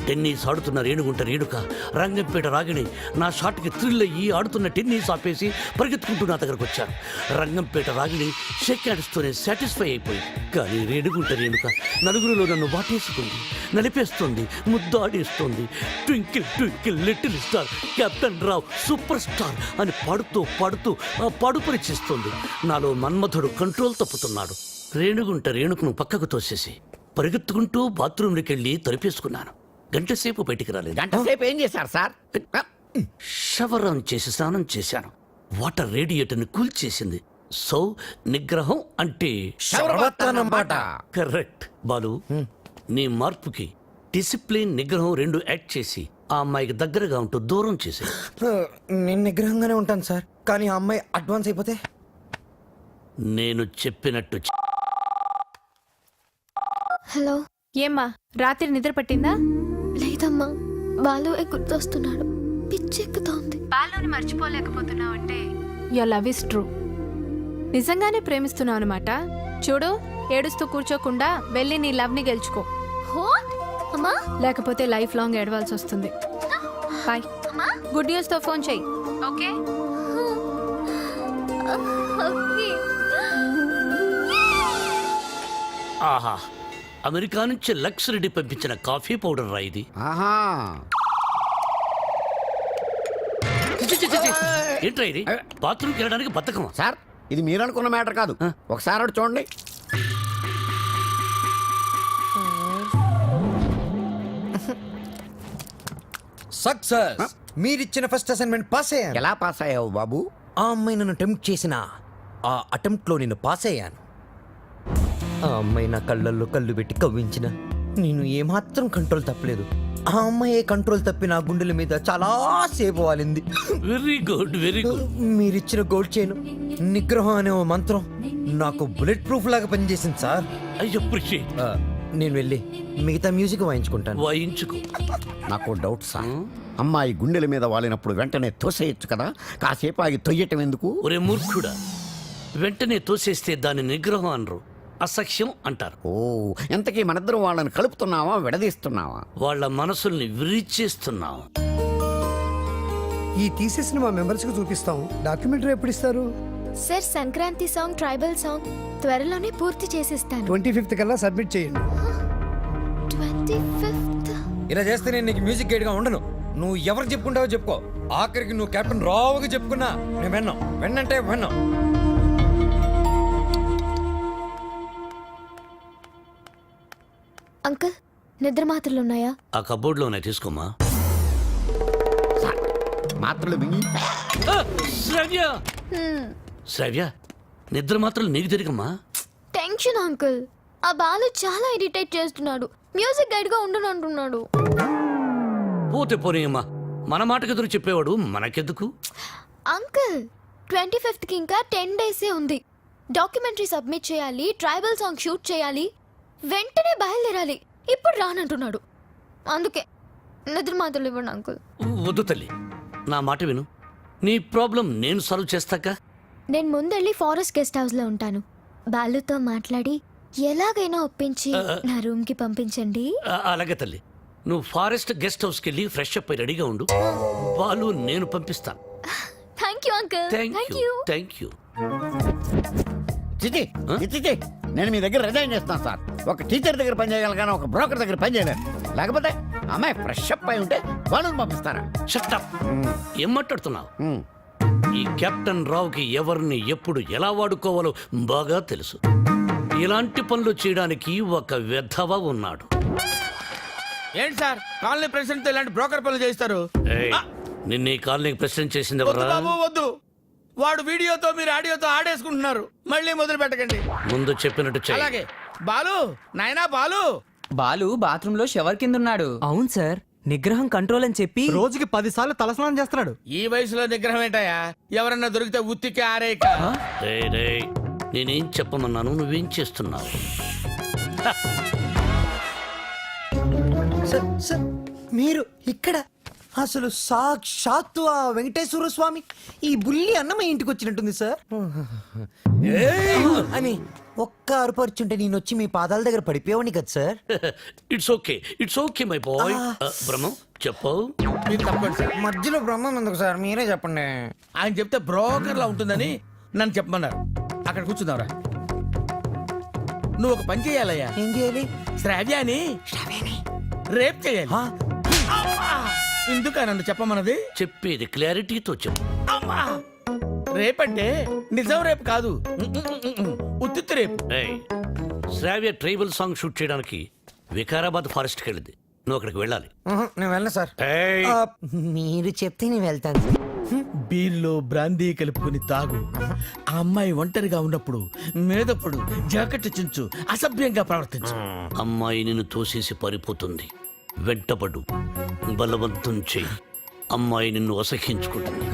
టెన్నిస్ ఆడుతున్న రేణుగుంట రేణుక, రంగంపేట రాగిణి నా షాట్కి థ్రిల్ అయ్యి ఆడుతున్న టెన్నిస్ ఆపేసి పరిగెత్తుకుంటూ నా దగ్గరకు వచ్చారు. రంగంపేట రాగిణి షేక్ హ్యాండ్స్తోనే సాటిస్ఫై అయిపోయింది. కానీ రేణుగుంట రేణుక నలుగురిలో నన్ను వాటేసుకుంది, నలిపేస్తుంది, ముద్దాడేస్తుంది. Twinkle twinkle little star, captain Rao super star అని పాడుతూ పాడుతూ ఆ పాడుపరి చేస్తుంది. నాలో మన్మధుడు కంట్రోల్ తప్పుతున్నాడు. రేణుగుంట రేణుకను పక్కకు తోసేసి పరిగెత్తుకుంటూ బాత్రూంలోకి వెళ్ళి తలుపేసుకున్నాను. గంటసేపు బయటికి రాలేదు. గంట సేపు ఏం చేశారు సార్? షవర్ ఆన్ చేసి స్నానం చేశాను. వాటర్ రేడియేటర్ని కూల్ చేసింది. సో నిగ్రహం అంటే శరవత్తన్నమాట. కరెక్ట్. బాలు, నీ మార్పుకి డిసిప్లిన్ నిగ్రహం రెండు యాక్ట్ చేసి ఆ అమ్మాయికి దగ్గరగా ఉంటూ దూరం చేసే. నేను నిగ్రహంగానే ఉంటాను సార్, కానీ ఆ అమ్మాయి అడ్వాన్స్ అయిపోతే నేను చెప్పినట్టు హలో. ఏమ్మా రాత్రి నిద్ర పట్టిందా? లేదమ్మా, బాలు గుర్తొస్తున్నాడు. పిచ్చెక్కుతోంది. బాలుని మర్చిపోలేకపోతున్నావు అంటే యువర్ లవ్ ఇస్ ట్రూ. నిజంగానే ప్రేమిస్తున్నావు అనమాట. చూడు, ఏడుస్తూ కూర్చోకుండా వెళ్ళి నీ లవ్ ని గెలుచుకో. అమ్మా, లేకపోతే లైఫ్ లాంగ్ ఏడవాల్సి వస్తుంది. బాయ్. గుడ్ న్యూస్ తో ఫోన్ చెయ్యి. ఓకే. ఓకే. ఆహా, అమెరికా నుంచి లక్స్ రెడ్డి పంపించిన కాఫీ పౌడర్ రా ఇది. ఆహా, ఏంట్రా ఇది? బాత్రూమ్కి వెళ్ళడానికి బతకమా? సార్ ఇది మీరు అనుకున్న మ్యాటర్ కాదు. ఒకసారి అటు చూడండి. సక్సెస్. మీరిచ్చిన ఫస్ట్ అసైన్మెంట్ పాస్ అయ్యాను. ఎలా పాస్ అయ్యావు బాబు? ఆ అమ్మాయి నన్ను అటెంప్ట్ చేసిన ఆ అటెంప్ట్ లో నేను పాస్ అయ్యాను. ఆ అమ్మాయి నా కళ్ళల్లో కళ్ళు పెట్టి కవ్వించిన నేను ఏమాత్రం కంట్రోల్ తప్పలేదు. ఆ అమ్మాయి కంట్రోల్ తప్పి నా గుండెల మీద చాలా సేపు వాలింది. Very good, very good. మీరిచ్చిన గోల్డ్ చైన్ నిగ్రహం అనే ఓ మంత్రం నాకు బుల్లెట్ ప్రూఫ్ లాగా పనిచేసింది సార్. I appreciate. నేను వెళ్ళి మిగతా మ్యూజిక్ వాయించుకుంటాను. వాయించుకో. నాకు డౌట్ సార్, అమ్మాయి గుండెల మీద వాలినప్పుడు వెంటనే తోసేయచ్చు కదా, కాసేపు ఆగి తొయ్యటం ఎందుకు? ఒరే మూర్ఖుడా, వెంటనే తోసేస్తే దాని నిగ్రహం అనరు, అసఖ్యం అంటారు. ఓ, ఎంతకీ మనిద్దరం వాళ్ళని కలుపుతున్నావా విడదీస్తున్నావా? వాళ్ళ మనసుల్ని విరిచేస్తున్నాం. ఈ తీసేసిన మా మెంబర్స్ కి చూపిస్తాం. డాక్యుమెంటరీ ఎప్పుడు ఇస్తారు? Sir, Sankranti song, tribal song త్వరలోనే పూర్తి చేసిస్తాను. 25th కల్లా సబ్మిట్ చేయండి. 25th. ఇలా చేస్తే నేను నీకు మ్యూజిక్ గైడ్ గా ఉండను. నువ్వు ఎవరు చెప్పుకుంటావో చెప్పుకో. ఆఖరికి నువ్వు కెప్టెన్ రావుగా చెప్పుకున్నా నేను విన్నాం. విన్నంటే విన్నాం. అంకుల్, నిద్ర మాత్రలు ఉన్నాయా? ఆ కబోర్డ్లోనే తీసుకోమా. సార్, మాత్రలు మింగి శ్రవ్య, శ్రవ్య, నిద్ర మాత్రం నీకు తిరిగమ్మా. Tension uncle. ఆ బాలు చాలా ఇరిటేట్ చేస్తున్నాడు. మ్యూజిక్ గైడ్ గా ఉండనంటున్నాడు. పోతే పోనీయమ్మా, మన మాటకు ఎదురు చెప్పేవాడు మనకెందుకు? అంకుల్, 25th కి ఇంకా 10 డేసే ఉంది. డాక్యుమెంటరీ సబ్మిట్ చేయాలి, ట్రైబల్ సాంగ్ షూట్ చేయాలి, వెంటనే బయలుదేరాలి. ఇప్పుడు రానంటున్నాడు. అందుకే నిద్ర మాత్రలు ఇవ్వండి అంకుల్. వద్దు తల్లి, నా మాట విను. నీ ప్రాబ్లం నేను సాల్వ్ చేస్తాక. నేను ముందెళ్ళి ఫారెస్ట్ గెస్ట్ హౌస్ లో ఉంటాను. బాలుతో మాట్లాడి ఎలాగైనా ఒప్పించి నా రూమ్ కి పంపించండి. అలాగే తల్లి, నువ్వు ఫారెస్ట్ గెస్ట్ హౌస్కి వెళ్ళి ఫ్రెష్ అప్ అయి రెడీగా ఉండు. వాళ్ళు నేను పంపిస్తాను. Thank you uncle. Thank you, thank you. చిచి చిచి, నేను మీ దగ్గర రిజైన్ చేస్తాను సార్. ఒక టీచర్ దగ్గర పని చేయగలను, ఒక బ్రోకర్ దగ్గర పని చేయలేను. లేకపోతే అమ్మాయి ఫ్రెష్ అప్ అయి ఉంటే వాళ్ళని పంపిస్తారా? Shut up. ఏం మాట్లాడుతున్నావు? ఈ కెప్టెన్ రావుకి ఎవరిని ఎప్పుడు ఎలా వాడుకోవాలో బాగా తెలుసు. ఇలాంటి పనులు చేయడానికి ఒక వెధవ ఉన్నాడు. ఏంటి సార్, కాలనీ ప్రెసిడెంట్ ఇలాంటి బ్రోకర్ పనులు చేస్తారు? ఏయ్, నిన్న ఈ కాలనీకి ప్రెసిడెంట్ చేసింది వద్దు ఎవరా? బాబు వద్దు. వాడు వీడియోతో మీరు ఆడియోతో ఆడేసుకుంటున్నారు. మళ్ళీ మొదలు పెట్టకండి. ముందు చెప్పినట్టు చెయ్యి. అలాగే. బాలు, నాయనా బాలు. బాలు బాత్రూమ్ లో షవర్ కింద ఉన్నాడు. అవును సార్, నిగ్రహం కంట్రోల్ అని చెప్పి రోజుకి 10 సార్లు తలస్నానం చేస్తున్నాడు. ఈ వయసులో నిగ్రహం ఏంటయ్యా? ఎవరన్నా దొరికితే ఉత్తికి ఆరేక. రేయ్, రేయ్, నేనేం చెప్పమన్నాను, నువ్వేం చేస్తున్నావు? సార్, మీరు ఇక్కడ అసలు సాక్షాత్తు ఆ వెంకటేశ్వర స్వామి ఈ బుల్లి అన్నమయ్య ఇంటికి వచ్చినట్టుంది సార్. అని ఒక్క అరుపరుచుంటే నేను వచ్చి మీ పాదాల దగ్గర పడిపోయావని కదా sir. It's okay, it's okay my boy. Brahmam చెప్పు. మీరు తప్పండి సార్. మధ్యలో బ్రహ్మం ఎందుకు సార్, మీరే చెప్పండి. ఆయన చెప్తే బ్రోకర్ లా ఉంటుందని నన్ను చెప్పమన్నారు. అక్కడ కూర్చుందాంరా. నువ్వు ఒక పని చేయాలయ్యా. ఏం చేయాలి? శ్రావ్యాని రేప్ చేయాలి. ఎందుక నన్ను చెప్పమన్నది? చెప్పేది క్లారిటీతో చెప్పు. రేపంటే నిజం రేపు కాదు, ఉత్తిత్తు రేపు. ఏయ్, శ్రావ్య ట్రైబల్ సాంగ్ షూట్ చేయడానికి వికారాబాద్ ఫారెస్ట్కి వెళ్ళింది. నువ్వు అక్కడికి వెళ్ళాలి. నేను వెళ్ళను సార్. ఏయ్, మీరు చెప్తే నేను వెళ్తాను. బీర్లో బ్రాందీ కలుపుకుని తాగు. ఆ అమ్మాయి ఒంటరిగా ఉన్నప్పుడు మేదప్పుడు జాకెట్ చించు, అసభ్యంగా ప్రవర్తించు. అమ్మాయి నిన్ను తోసేసి పారిపోతుంది. వెంటబడు, బలవంతం చెయ్యి. అమ్మాయి నిన్ను అసహించుకుంటుంది,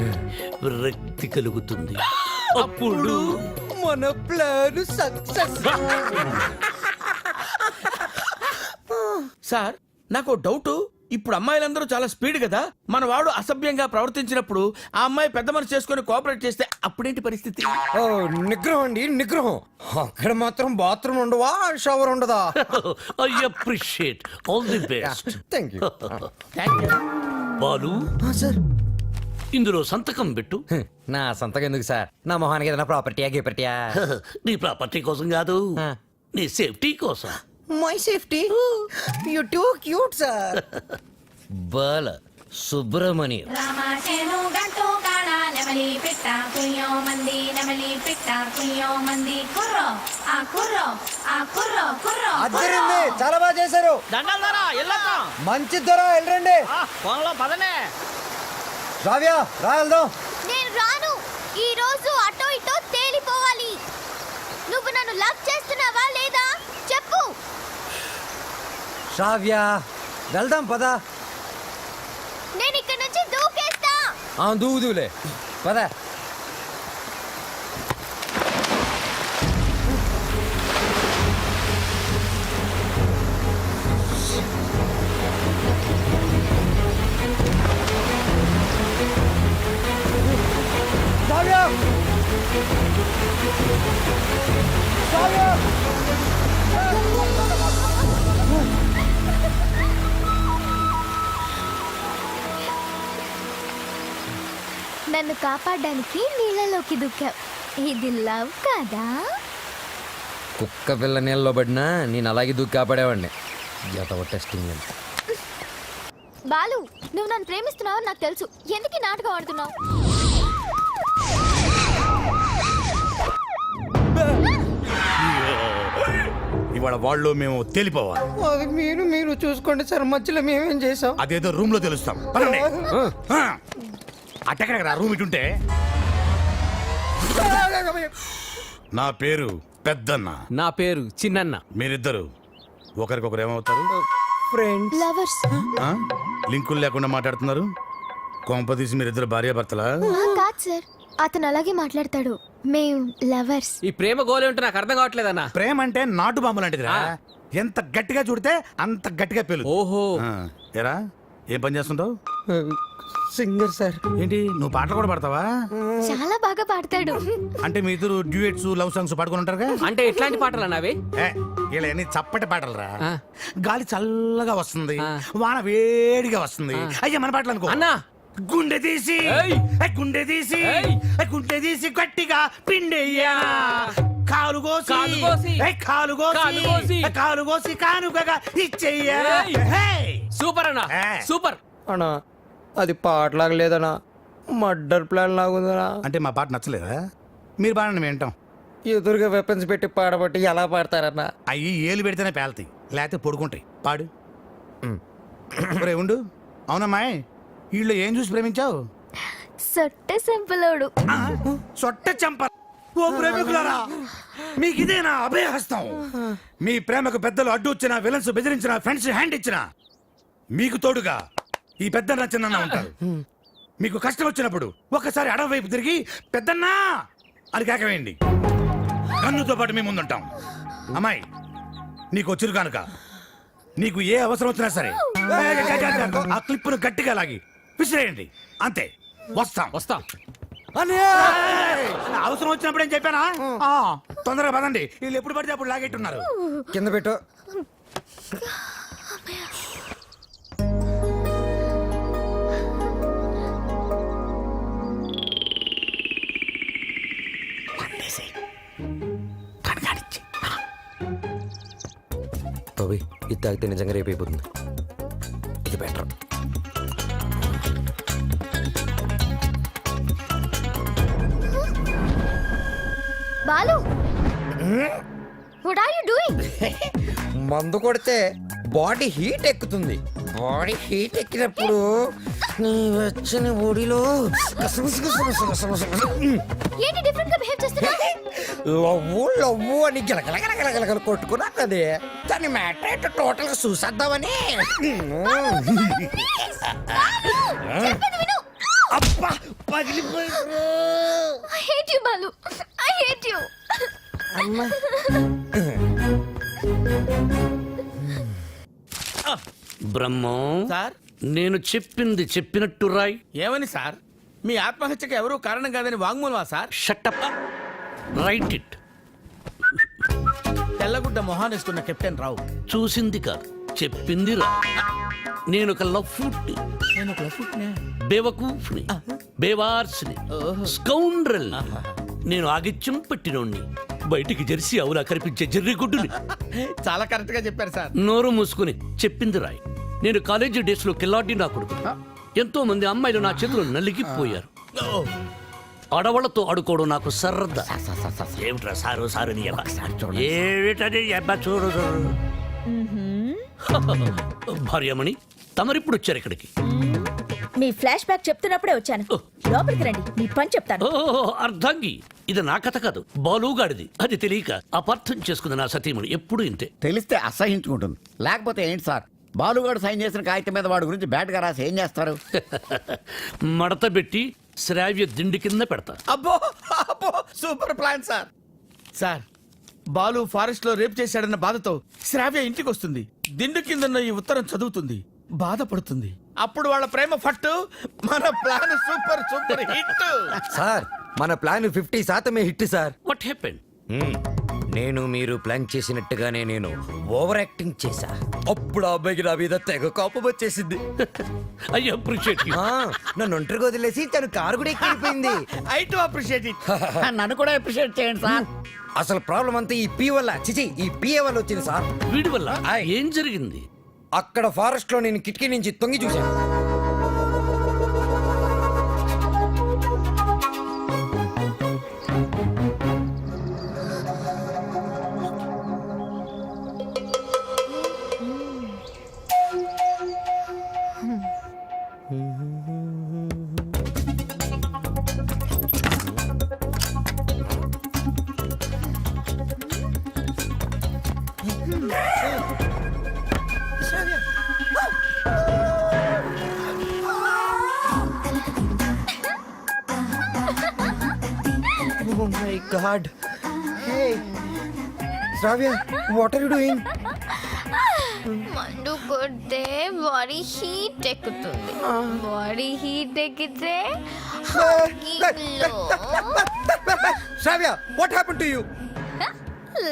విరక్తి కలుగుతుంది. అప్పుడు మన ప్లాన్ సక్సెస్. సార్ నాకు డౌట్. ఇప్పుడు అమ్మాయిలందరూ చాలా స్పీడ్ కదా, మన వాడు అసభ్యంగా ప్రవర్తించినప్పుడు ఆ అమ్మాయి పెద్ద మనసు చేసుకుని కోఆపరేట్ చేస్తే అప్పుడేంటి పరిస్థితి? ఓ, నిగ్రహం అండి, నిగ్రహం. అక్కడ మాత్రం బాత్రూమ్ ఉండవా, షవర్ ఉండదా? I appreciate, all the best. Thank you. Balu, sir, ఇందులో సంతకం పెట్టు. నా సంతకం ఎందుకు సార్? నా మొహానికి ఏదైనా ప్రాపర్టీయా గీపర్టీయా? నీ ప్రాపర్టీ కోసం కాదు, నీ సేఫ్టీ కోసం. My safety. You too cute sir. Bala Subramanyam. అద్దరింది, చాలా బాగా చేశారు. మంచి ధర, వెళ్ళండి. రావ్యా, రా వెళ్దాం. నేను రాను. ఈ రోజు అటో ఇటో తేలిపోవాలి. నువ్వు నన్ను లవ్ చేస్తున్నావా లేదా చెప్పు. శ్రావ్య, వెళ్దాం పదా. నేను ఇక్కడ నుంచి దూకేస్తా. దూదులే పద. నన్ను కాపాడడానికి నీళ్ళలోకి దూకావు. ఇది లవ్ కదా? కుక్క పిల్ల నీళ్ళలో పడినా నేను అలాగే దూకి కాపాడేవాడిని. టెస్టింగ్. బాలు, నువ్వు నన్ను ప్రేమిస్తున్నావు నాకు తెలుసు. ఎందుకు ఈ నాటకం ఆడుతున్నావు? ఇవాళ వాళ్ళు మేము తేలిపోవాలి. అది మీరు చూసుకోండి సార్, మధ్యలో మేమేం చేసాం? అదేదో రూమ్ లో తెలుస్తాం. అట్టెక్కడ రూమ్ ఇటుంటే. నా పేరు పెద్దన్న. నా పేరు చిన్నన్న. మీరిద్దరు ఒకరికొకరు ఏమవుతారు? ఫ్రెండ్. లవర్స్. లింకులు లేకుండా మాట్లాడుతున్నారు. కొంపదీసి మీరిద్దరు భార్యాభర్తలా? కాదు సార్, అతను అలాగే మాట్లాడతాడు. మేము లవర్స్. ఈ ప్రేమ గోలే ఉంటే నాకు అర్థం కావట్లేదన్నా. ప్రేమ అంటే నాటు బాంబు లాంటిదిరా. ఎంత గట్టిగా చూడితే అంత గట్టిగా పేలు. ఓహో. ఎరా, ఏం పని చేస్తుంటావు? Singer sir. ఏంటి, నువ్వు పాటలు కూడా పాడతావా? చాలా బాగా పాడతాడు. అంటే మీ ఇద్దరు డ్యూయెట్స్, లవ్ సాంగ్స్ పాడుకుని ఉంటారుగా? అంటే ఎట్లాంటి పాటలు అన్నావి? ఇలా అన్ని చప్పటి పాటలురా. గాలి చల్లగా వస్తుంది, వాన వేడిగా వస్తుంది. అయ్యా మన పాటలు అనుకో. అన్నా, గుండె తీసి గుండె తీసి గుండె తీసి గట్టిగా పిండెయ్యా, కాలు కోసి కాలు కోసి కాలు కోసి కానుకగా ఇచ్చెయ్యా. సూపర్ అన్నా, సూపర్ అన్నా. అది పాటలాగా లేదనా, మర్డర్ ప్లాన్ లాగుందనా. అంటే మా పాట నచ్చలేదా? మీరు పాడండి, మేము వింటాం. ఎదురుగా వెపన్స్ పెట్టి పాడబట్టి ఎలా పాడతారన్నా? అయ్యి ఏలు పెడితేనే పేలతాయి, లేకపోతే పొడుకుంటాయి. పాడు. ఒరే ఉండు. అవునమ్మాయి, వీళ్ళు ఏం చూసి ప్రేమించావు? సొట్ట సెంపలోడు. సొట్ట చెంప. ఓ ప్రేమికులారా, మీకు ఇదేనా అభయహస్తం? మీ ప్రేమకు పెద్దలు అడ్డు వచ్చిన, విలన్స్ బెదిరించిన, ఫ్రెండ్స్ హ్యాండ్ ఇచ్చిన, మీకు తోడుగా ఈ పెద్దన్న చిన్న ఉంటారు. మీకు కష్టం వచ్చినప్పుడు ఒక్కసారి అడవి వైపు తిరిగి పెద్దన్నా అని కేకవేయండి. కన్నుతో పాటు మీ ముందుంటాం. అమ్మాయి, నీకు చిరు కానుక. నీకు ఏ అవసరం వచ్చినా సరే ఆ క్లిప్పును గట్టిగా లాగి విసిరేయండి. అంతే. వస్తాం. అవసరం వచ్చినప్పుడు ఏం చెప్పానా? తొందరగా పదండి, వీళ్ళు ఎప్పుడు పడితే అప్పుడు లాగెట్టున్నారు. కింద పెట్టు. ఇది తాగితే నిజంగా రేపు అయిపోతుంది. ఇది better. Balu, what are you doing? మందు కొడితే బాడీ హీట్ ఎక్కుతుంది. బాడీ హీట్ ఎక్కినప్పుడు నీ వచ్చిన ఒడిలో ఏంటి డిఫరెంట్ గా బిహేవ్ చేస్తున్నా? లవ్వు అని గిలగలగలగలగల కొట్టుకున్నా కదే దాని మ్యాటర్ ఏంటో టోటల్ గా చూసేద్దామని. అబ్బా పగిలిపోయింది. I hate you, Balu. I hate you. Brahmam sir నేను చెప్పింది చెప్పినట్టు రాయ్. ఏమని సార్? మీ ఆత్మహత్యకి ఎవరూ కారణం కాదని వాంగ్మూలమా సార్? Shut up write it. తెల్లగుడ్డ మొహానేసుకున్న కెప్టెన్ రావు చూసింది కాదు చెప్పింది రా. నేను ఒక లఫ్ట్ నేను ఒక లఫుట్నే. బేవకూఫ్ని బేవార్స్ని స్కౌండ్రల్. నేను ఆగిత్యం పట్టినోణ్ణి బయటికి జెర్సీ అవులా కనిపించే జెర్రిగుడ్డుని. చాలా కరెక్ట్ గా చెప్పారు సార్. నోరు మూసుకుని చెప్పింది రాయ్. నేను కాలేజీ డేస్ లో కిల్లాడి నా కొడుకు. ఎంతో మంది అమ్మాయిలు నా చేతిలో నలిగిపోయారు. ఆడవాళ్లతో ఆడుకోవడం నాకు సరదా. ఏమిట్రా సారు సారు నీ అబ్బా. ఏమిటది అబ్బా చూడు చూడు. భార్యమణి తమరిప్పుడు వచ్చారు ఇక్కడికి. మీ ఫ్లాష్ బ్యాక్ చెప్తున్నప్పుడే వచ్చాను. లోపలికి రండి, మీ పని చెప్తాను. ఓ అర్ధాంగి, ఇది నా కథ కాదు బాలుగాడిది. అది తెలియక అపార్థం చేసుకుంది నా సతీమణి. ఎప్పుడు ఇంతే. తెలిస్తే అసహించుకుంటుంది. లేకపోతే ఏంటి సార్, బాలుగాడు సైన్ చేసిన కాగితం మీద వాడి గురించి బ్యాట్ గా రాసి ఏం చేస్తారు? మడత పెట్టి శ్రావ్య దిండి కింద పెడతా. అబ్బో అబ్బో super plan sir. Sir Balu forest లో రేప్ చేశాడన్న బాధతో శ్రావ్య ఇంటికి వస్తుంది. దిండు కిందన్న ఈ ఉత్తరం చదువుతుంది, బాధపడుతుంది. అప్పుడు వాళ్ళ ప్రేమ ఫట్టు. మన plan super super hit. Sir మన plan 50% hit sir. What happened? నేను మీరు ప్లాన్ చేసినట్టుగానే నేను ఓవర్ యాక్టింగ్ చేశా. అప్పుడు ఆ అబ్బాయికి నా మీద తెగ కోపం వచ్చేసింది. I appreciate you. నన్ను ఒంటరిగా వదిలేసి తను కారు కూడా ఎక్కిపోయింది. I too appreciate it. నన్ను కూడా అప్రిషియేట్ చేయండి సార్. అసలు ప్రాబ్లం అంతా ఈ పీ వల్ల, చిచి ఈ పిఏ వల్ల వచ్చింది సార్. వీడి వల్ల ఏం జరిగింది? అక్కడ ఫారెస్ట్ లో నేను కిటికీ నుంచి తొంగి చూశాను. Oh my God. Hey, Shravya, what are you doing? మండు కొడితే బాడీ హీట్ ఎక్కుతుంది. బాడీ హీట్ ఎక్కితే Shravya, what happened to you?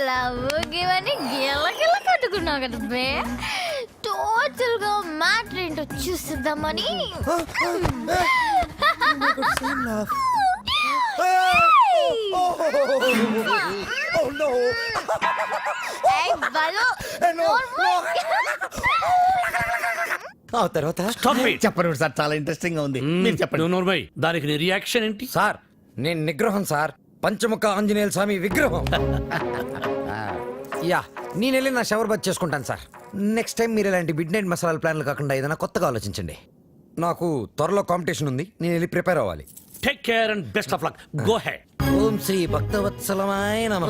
Love గివని గిలగిల కట్టుకున్నావు కదా బే. టోటల్ గా మ్యాటర్ ఏంటో చూసిద్దామని. Oh no. ఏయ్ బాలు, ఆ తర్వాత చెప్పండి సార్, చాలా ఇంట్రెస్టింగ్ గా ఉంది. మీరు చెప్పండి. నోర్మై, దానికి నీ రియాక్షన్ ఏంటి? సార్ నేను నిగ్రహం సార్, పంచముఖ ఆంజనేయుల స్వామి విగ్రహం. యా నేను వెళ్ళి నా షవర్ బాత్ చేసుకుంటాను సార్. నెక్స్ట్ టైం మీరు ఇలాంటి మిడ్ నైట్ మసాలా ప్లాన్లు కాకుండా ఏదైనా కొత్తగా ఆలోచించండి. నాకు త్వరలో కాంపిటీషన్ ఉంది, నేను వెళ్ళి ప్రిపేర్ అవ్వాలి. Take care and best of luck. Go head. Om Shri భక్తవత్సలమాయ నమః.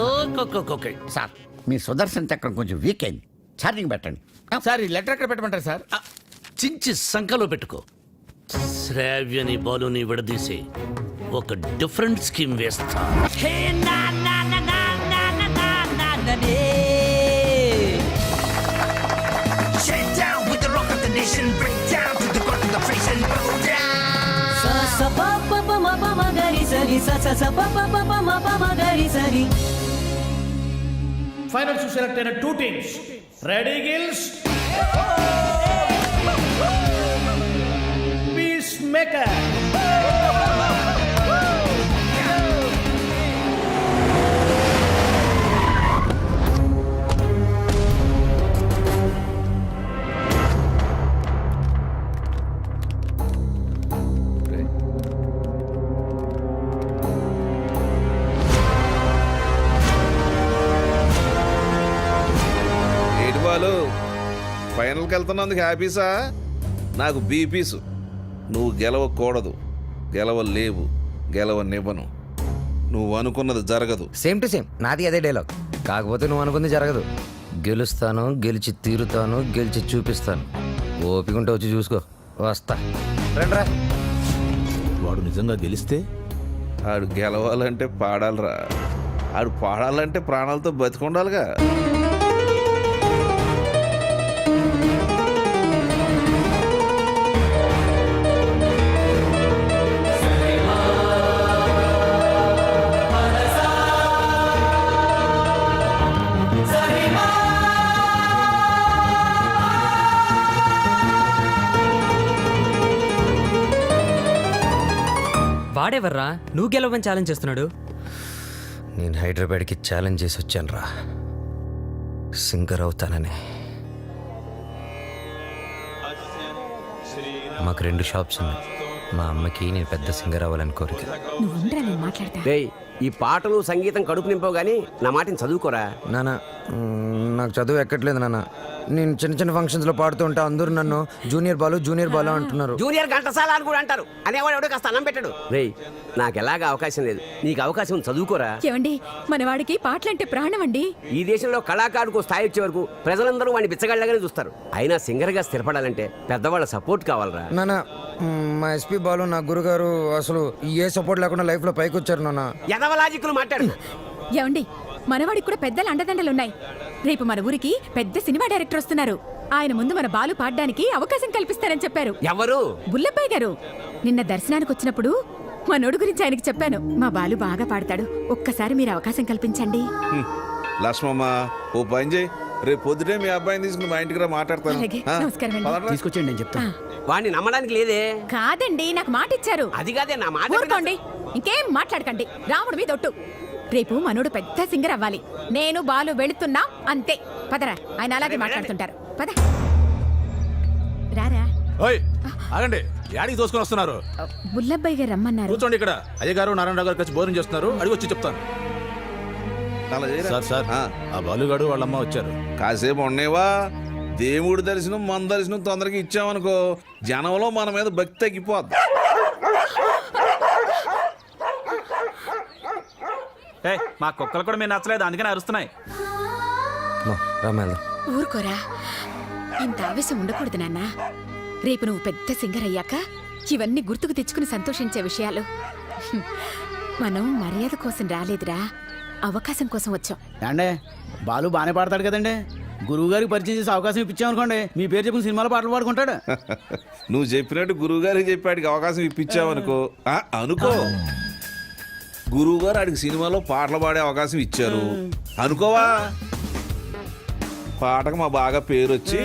ఓకే. సార్ మీ సుదర్శన్ చక్రం కొంచెం వీక్ అయింది, ఛార్జింగ్ పెట్టండి. సార్ ఈ లెటర్ ఎక్కడ పెట్టమంటారు సార్? చించి సంఖలో పెట్టుకో. శ్రావ్యని బాలుని విడదీసి ఒక డిఫరెంట్ స్కీమ్ వేస్తా. ఫైనల్స్ సెలెక్ట్ అయిన 2 teams. Ready gills, peace maker. ఫైనల్కి వెళ్తున్నందుకు హ్యాపీసా? నాకు బీపీసు. నువ్వు గెలవకూడదు, గెలవలేవు, గెలవనివ్వను. నువ్వు అనుకున్నది జరగదు. సేమ్ టు సేమ్ నాది అదే డైలాగ్. కాకపోతే నువ్వు అనుకుంది జరగదు. గెలుస్తాను, గెలిచి తీరుతాను, గెలిచి చూపిస్తాను. ఓపిక ఉంటే వచ్చి చూసుకో. వస్తా. రండ్రా. వాడు నిజంగా గెలిస్తే ఆడు గెలవాలంటే పాడాలిరా. ఆడు పాడాలంటే ప్రాణాలతో బతికుండాలిగా. వాడెవర్రా నువ్వు గెలవని ఛాలెంజ్ చేస్తున్నాడు? నేను హైదరాబాద్కి ఛాలెంజ్ చేసి వచ్చాను రా, సింగర్ అవుతానని. మాకు 2 షాప్స్ ఉన్నాయి. మా అమ్మకి నేను పెద్ద సింగర్ అవ్వాలని కోరిక. నేను మాట్లాడతా. ఈ పాటలు సంగీతం కడుపు నింపవు గానీ నా మాటని చదువుకోరా. నాన్న, నాకు చదువు ఎక్కట్లేదు నాన్న. నేను చిన్న చిన్న ఫంక్షన్స్లో పాడుతూ ఉంటా, అందరూ నన్ను జూనియర్ బాలు అంటున్నారు. జూనియర్ ఘంటసాల అని కూడా అంటారు. అనేవాడు ఎవడో కాస్త అన్నం పెట్టాడు. రేయ్, నాకు ఎలాగ అవకాశం లేదు, నీకు అవకాశం చదువుకోరా. ఏమండి, మనవాడికి పాటలంటే ప్రాణం అండి. ఈ దేశంలో కళాకారుకు స్థాయి వచ్చే వరకు ప్రజలందరూ వాడిని బిచ్చగాళ్ళగానే చూస్తారు. అయినా సింగర్ గా స్థిరపడాలంటే పెద్దవాళ్ళ సపోర్ట్ కావాలరా. నాన్న, మా ఎస్పీ బాలు నా గురుగారు అసలు ఏ సపోర్ట్ లేకుండా లైఫ్లో పైకి వచ్చారు నాన్న. ఎదవలాజిక్లు మాట్లాడు. ఏమండి, మనవాడికి కూడా పెద్దల అండదండలున్నాయి. రేపు మన ఊరికి పెద్ద సినిమా డైరెక్టర్ వస్తున్నారు. ఆయన ముందు మన బాలు పాడడానికి అవకాశం కల్పిస్తారని చెప్పారు. ఎవరు? బుల్లబ్బాయి గారు. నిన్న దర్శనానికి వచ్చినప్పుడు మనోడు గురించి ఆయనకి చెప్పాను. మా బాలు బాగా పాడతాడు, ఒక్కసారి మీరు అవకాశం కల్పించండి. లక్ష్మమ్మ, ఓ పని చేయి, రేపు పొద్దుటే మీ అబ్బాయిని తీసుకుని మా ఇంటికి రా, మాట్లాడతాను. అలాగే, నమస్కారం అండి. తీసుకొచ్చేయండి నేను చెప్తాను. వాడిని నమ్మడానికి లేదే. కాదండి, నాకు మాట ఇచ్చారు. అది కాదే నా మాట. ఊరుకోండి, ఇంకేం మాట్లాడకండి. రాముడు మీద ఒట్టు. రేపు మనోడు పెద్ద సింగర్ అవ్వాలి. నేను బాలు వెళుతున్నా అంతే. పదరా, ఆయన అలాగే మాట్లాడుతుంటారు. పద రారా. ఆగండి, యాడికి తోసుకొని వస్తున్నారు? బుల్లబ్బాయి గారు రమ్మన్నారు. కూర్చోండి ఇక్కడ. అయ్యగారు నారాయణరావు గారు కలిసి భోజనం చేస్తున్నారు, అడిగి వచ్చి చెప్తాను. సార్, ఆ బాలుగాడు వాళ్ళమ్మ వచ్చారు. కాసేపు ఉండేవా? దేవుడి దర్శనం మన దర్శనం తొందరగా ఇచ్చామనుకో, జనంలో మన మీద భక్తి తగ్గిపోద్ది. మా కుక్కలు కూడా మీరు నచ్చలేదు, అందుకని అరుస్తున్నాయి. ఊరుకోరా, ఇంత ఆవేశం ఉండకూడదు నాన్న. రేపు నువ్వు పెద్ద సింగర్ అయ్యాక ఇవన్నీ గుర్తుకు తెచ్చుకుని సంతోషించే విషయాలు. మనం మర్యాద కోసం రాలేదురా, అవకాశం కోసం వచ్చాం. అంటే బాలు బాగానే పాడతాడు కదండి. గురువు గారికి పరిచయం చేసి అవకాశం ఇప్పించామనుకోండి, మీ పేరు చెప్పిన సినిమాలో పాటలు పాడుకుంటాడు. నువ్వు చెప్పినట్టు గురువు గారికి చెప్పాడికి అవకాశం ఇప్పించావనుకో, అనుకో, గురువు గారు ఆడికి సినిమాలో పాటలు పాడే అవకాశం ఇచ్చారు అనుకోవా, పాటకు మా బాగా పేరు వచ్చి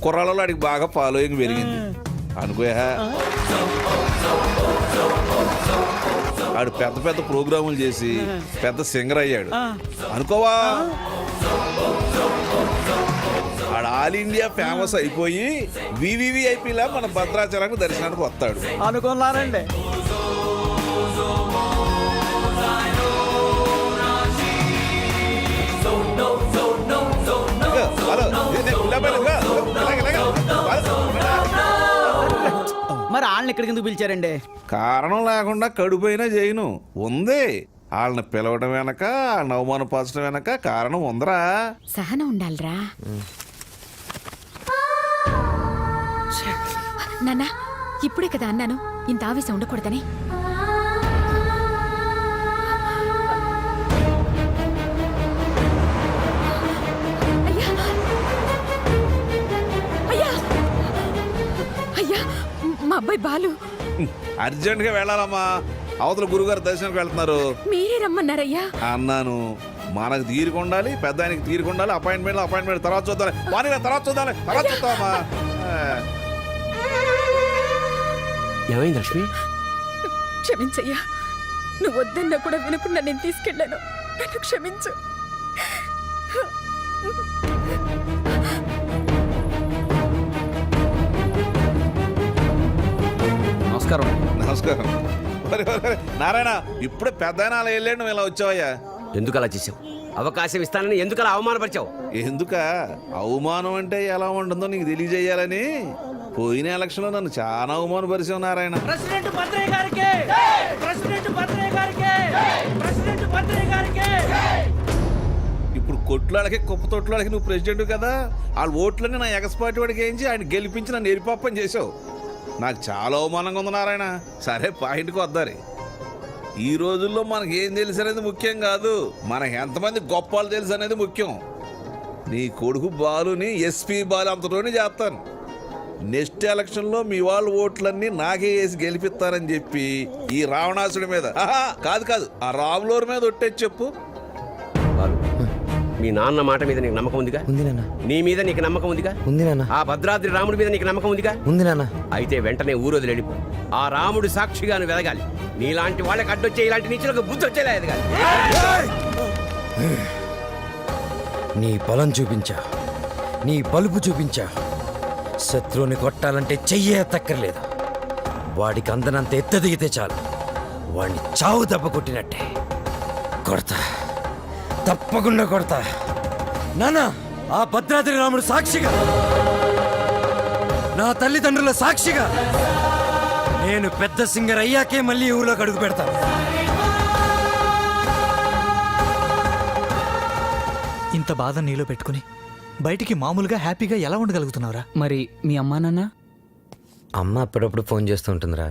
కుర్రాళ్ళలో ఆడికి బాగా ఫాలోయింగ్ పెరిగింది అనుకోయా. ఆడు పెద్ద పెద్ద ప్రోగ్రాములు చేసి పెద్ద సింగర్ అయ్యాడు అనుకోవా. ఆడు ఆల్ ఇండియా ఫేమస్ అయిపోయి వివివిఐపీలా మన భద్రాచలానికి దర్శనానికి వస్తాడు అనుకున్నారండి. మరి వాళ్ళని ఇక్కడికి ఎందుకు పిలిచారండి? కారణం లేకుండా కడుపైనా చేయను ఉంది. వాళ్ళని పిలవడం వెనక, వాళ్ళని అవమానపరచడం వెనక కారణం ఉందరా. సహనం ఉండాలిరా నాన్న. ఇప్పుడే కదా అన్నాను ఇంత ఆవేశం ఉండకూడదని. అయ్యా, మా అబ్బాయి బాలు అర్జెంట్ గా వెళ్ళాలమ్మా, అవతల గురుగారు దర్శనానికి వెళ్తున్నారు. మీరే రమ్మన్నారయ్యా. అన్నాను, మనకు తీరుకుండాలి, పెద్ద ఆయనకి తీరుకుండాలి. అపాయింట్మెంట్ తర్వాత చూద్దాం, తర్వాత చూద్దామా. ఏమైంది లక్ష్మి? క్షమించయ్యా, నువ్వు వద్దన్నా కూడా వినకుండా నేను తీసుకెళ్ళాను. నన్ను క్షమించు. నమస్కారం. నారాయణ, ఇప్పుడే పెద్ద ఆయన అలా వెళ్ళాడు, నువ్వు ఇలా వచ్చావయ్యా. ఎందుకు అలా చేసావు? అవకాశం ఇస్తానని ఎందుకు అలా అవమానపరిచావు? ఎందుక అవమానం అంటే ఎలా ఉంటుందో నీకు తెలియజేయాలని పోయిన ఎలక్షన్ లో నన్ను చాలా అవమానపరిచావు నారాయణ. ప్రెసిడెంట్ భద్రయ్య గారికి ప్రెసిడెంట్ భద్రయ్య గారికి ప్రెసిడెంట్ భద్రయ్య గారికి. ఇప్పుడు కొట్లాడకి కుప్ప తొట్లాడకి నువ్వు ప్రెసిడెంట్ కదా, వాళ్ళ ఓట్లన్నీ నా ఎగస్పాటి వాడికి వేయించి ఆయన గెలిపించి నన్ను ఎరిపాపని చేసావు. నాకు చాలా అవమానంగా ఉంది నారాయణ. సరే పాయింట్కి వద్దారి. ఈ రోజుల్లో మనకి ఏం తెలుసు అనేది ముఖ్యం కాదు, మనకి ఎంతమంది గొప్ప వాళ్ళు తెలుసు అనేది ముఖ్యం. నీ కొడుకు బాలుని ఎస్పీ బాలు అంతలోనే చేస్తాను. నెక్స్ట్ ఎలక్షన్లో మీ వాళ్ళ ఓట్లన్నీ నాకే వేసి గెలిపిస్తారని చెప్పి ఈ రావణాసుడి మీద కాదు ఆ రాములోరి మీద ఒట్టేసి చెప్పు. మీ నాన్న మాట మీద నీకు నమ్మకం ఉందిగా? ఉంది నాన్న. నీ మీద నీకు నమ్మకం ఉందిగా? ఉంది నాన్న. ఆ భద్రాద్రి రాముడి మీద నీకు నమ్మకం ఉందిగా? ఉంది నాన్న. అయితే వెంటనే ఊరోజులు వెళ్ళిపో. ఆ రాముడు సాక్షిగా నువ్వు ఎదగాలి. నీలాంటి వాళ్ళకి అడ్డొచ్చే ఇలాంటి నీచులకు బుద్ధి వచ్చేలా ఎదగాలి. నీ బలం చూపించా, నీ బలుపు చూపించా. శత్రువుని కొట్టాలంటే చెయ్యే తక్కర్లేదు. వాడికి అందనంత ఎత్తదిగితే చాలు, వాడిని చావు దెబ్బ కొట్టినట్టే కొడతా, తప్పకుండా కొడతా. నానా, ఆ భద్రాద్రి రాముడు సాక్షిగా, నా తల్లిదండ్రుల సాక్షిగా నేను పెద్ద సింగర్ అయ్యాకే మళ్ళీ ఊళ్ళోకి అడుగు పెడతాను. ఇంత బాధ నీలో పెట్టుకుని బయటికి మామూలుగా హ్యాపీగా ఎలా ఉండగలుగుతున్నావురా? మరి మీ అమ్మా నాన్న? అమ్మ అప్పుడప్పుడు ఫోన్ చేస్తూ ఉంటుందిరా.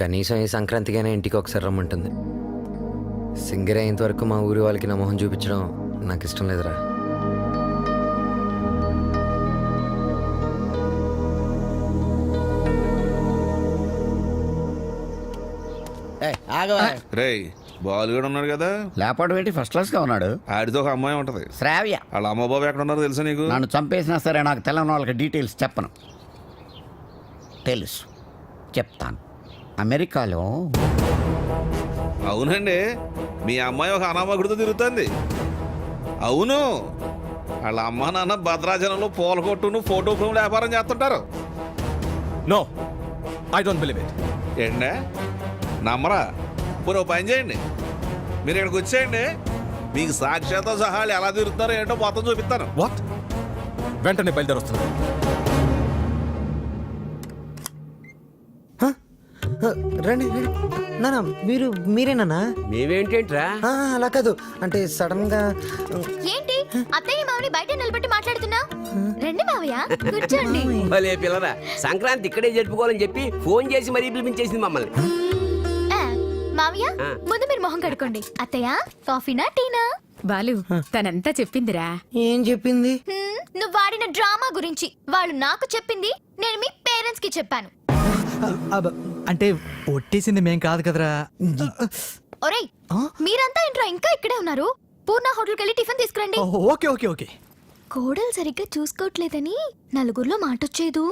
కనీసం ఈ సంక్రాంతికైనా ఇంటికి ఒకసారి రమ్మంటుంది. సింగర్ అయ్యేంత వరకు మా ఊరి వాళ్ళకి నా మొహం చూపించడం నాకు ఇష్టం లేదురా. రేయ్, బాలు కూడా ఉన్నాడు కదా, లేపాడు ఏంటి ఫస్ట్ క్లాస్ గా ఉన్నాడు. ఆడితో ఒక అమ్మాయి ఉంటది శ్రావ్య. వాళ్ళ అమ్మ బాబు ఎక్కడ ఉన్నారో తెలుసా నీకు? నన్ను చంపేసినా సరే నాకు తెలంగాణ వాళ్ళకి డీటెయిల్స్ చెప్పను. తెలుసు, చెప్తాను. అమెరికాలో. అవునండి, మీ అమ్మాయి ఒక అనామకుడితో తిరుగుతుంది. అవును, వాళ్ళ అమ్మ నాన్న భద్రాచలంలో పూల కొట్టును ఫోటో ఫ్రేమ్ వ్యాపారం చేస్తుంటారు. No, I don't believe it. ఏంటే నమ్మరా? పోనీ ఓ పని చేయండి, మీరు ఇక్కడికి వచ్చేయండి, మీకు సాక్ష్యాలతో సహా వాళ్ళు ఎలా తిరుగుతున్నారో ఏంటో మొత్తం చూపిస్తాను. వాట్? వెంటనే బయలుదేరి వస్తున్నాను. రండి రండి. నానా, మీరేనా? మేమేంటేంట్రా? అలా కాదు, అంటే సడన్ గా. ఏంటి అత్తయ్య మామని బయట నిలబెట్టి మాట్లాడుతున్నా? రండి మావయ్య, కూర్చోండి. భలే పిల్లరా, సంక్రాంతి ఇక్కడే జరుపుకోవాలని చెప్పి ఫోన్ చేసి మరీ పిలిపించేసింది మమ్మల్ని. మావయ్య, ముందు మీరు మొహం కడుకోండి. అత్తయ్య, కాఫీనా టీనా? బాలు తనంతా చెప్పిందిరా. ఏం చెప్పింది? నువ్వు వాడిన డ్రామా గురించి. వాళ్ళు నాకు చెప్పింది, నేను మీ పేరెంట్స్ కి చెప్పాను. అంటే ఒట్టేసింది మేం కాదు కదరా. ఒరేయ్, మీరంతా ఏంట్రా ఇంకా ఇక్కడే ఉన్నారు? పూర్ణ హోటల్కి వెళ్ళి టిఫిన్ తీసుకురండి. Okay okay okay. కోడలు సరిగ్గా చూసుకోవట్లేదని నలుగురిలో మాటొచ్చేదు,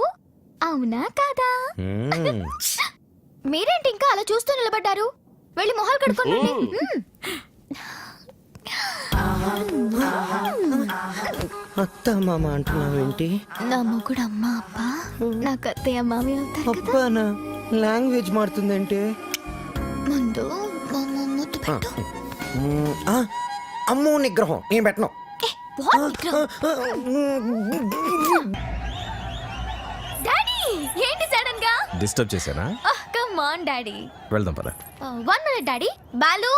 అవునా కాదా? మీరేంటి ఇంకా అలా చూస్తూ నిలబడ్డారు? వెళ్ళి మొహాలు కడుక్కోండి. అత్త మామ అంటున్నావేంటి? నా మొగుడు అమ్మ అప్ప, నాకు అత్తయ్య మామి అవుతారు కదా. అబ్బానా లాంగ్వేజ్ మారుతుందంటే? ముందు ముద్దు పెట్టు. అమ్మో నిగ్రహం నేను పెట్టను. What నిగ్రహం? డాడీ, ఏంటి సడన్ గా? డిస్టర్బ్ చేశానా? Come on daddy. వెళ్దాం పద. 1 minute daddy. Balu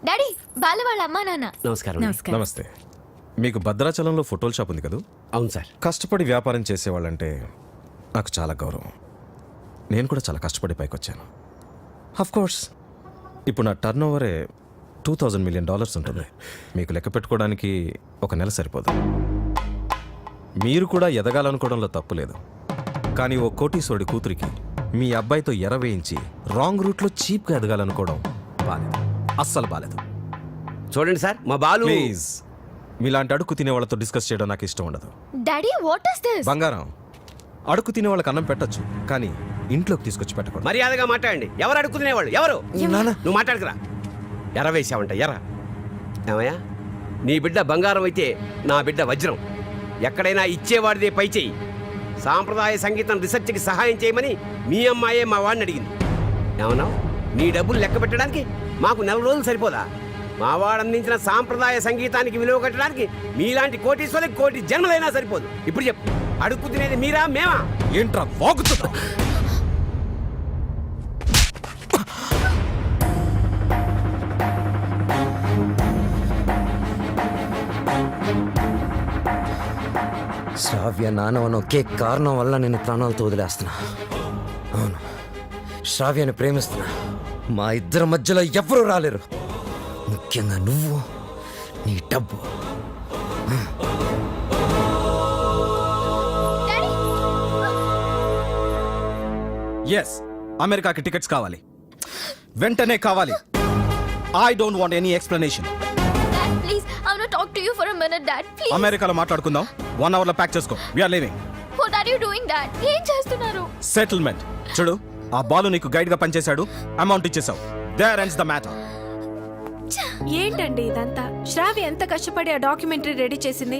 daddy, Balu వాళ్ళ అమ్మా నాన్న. నమస్కారం. నమస్తే. మీకు భద్రాచలంలో ఫోటోల షాప్ ఉంది కదా? అవును సార్. కష్టపడి వ్యాపారం చేసేవాళ్ళంటే నాకు చాలా గౌరవం. నేను కూడా చాలా కష్టపడి పైకి వచ్చాను. అఫ్ కోర్స్ ఇప్పుడు నా టర్న్ ఓవరే $2,000 మిలియన్ ఉంటుంది. మీకు లెక్క పెట్టుకోవడానికి ఒక నెల సరిపోదు. మీరు కూడా ఎదగాలనుకోవడంలో తప్పు లేదు. కానీ ఓ కోటీశ్వరుడి కూతురికి మీ అబ్బాయితో ఎరవేయించి రాంగ్ రూట్లో చీప్గా ఎదగాలనుకోవడం బాలేదు, అస్సలు బాలేదు. చూడండి సార్, మా బాలు. ప్లీజ్, మీలాంటి అడుగు తినే వాళ్ళతో డిస్కస్ చేయడం నాకు ఇష్టం ఉండదు. Daddy, what is this? బంగారం, అడుగు తినే వాళ్ళకి అన్నం పెట్టొచ్చు, కానీ ఇంట్లోకి తీసుకొచ్చి పెట్టకూడదు. మర్యాదగా మాట్లాడండి. ఎవరు అడుగుతునేవాళ్ళు? ఎవరు? నువ్వు మాట్లాడుకురా. ఎర వేసావంట, ఎర. ఏమయ్యా, నీ బిడ్డ బంగారం అయితే నా బిడ్డ వజ్రం. ఎక్కడైనా ఇచ్చేవాడిదే పై చెయ్యి. సాంప్రదాయ సంగీతం రీసెర్చ్కి సహాయం చేయమని మీ అమ్మాయే మా వాడిని అడిగింది. ఏమన్నావు? నీ డబ్బులు లెక్క పెట్టడానికి మాకు 4 రోజులు సరిపోదా? మా వాడు అందించిన సాంప్రదాయ సంగీతానికి విలువ కట్టడానికి మీలాంటి కోటీశ్వరులకు కోటి జన్మలైనా సరిపోదు. ఇప్పుడు చెప్పు, అడుక్కు తినేది మీరా మేమా? ఏంట్రా వాగుతున్నా? శ్రావ్య నానవన ఒకే కారణం వల్ల నేను ప్రాణాలతో వదిలేస్తున్నా. అవును, శ్రావ్యని ప్రేమిస్తున్నా. మా ఇద్దరి మధ్యలో ఎవ్వరూ రాలేరు, ముఖ్యంగా నువ్వు, నీ డబ్బు. ఎస్, అమెరికాకి టికెట్స్ కావాలి, వెంటనే కావాలి. I don't want any explanation. Please I want talk to you for a minute dad please. అమెరికాలో మాట్లాడుకుందాం. 1 hour లో ప్యాక్ చేసుకో. We are leaving. What are you doing dad? ఏం చేస్తున్నారు? సెటిల్మెంట్. చూడు, ఆ బాలు నీకు గైడ్ గా పనిచేశాడు, అమౌంట్ ఇచ్చేసావు. There ends the matter. ఏంటండి ఇదంతా? శ్రావ్య ఎంత కష్టపడి ఆ డాక్యుమెంటరీ రెడీ చేసింది.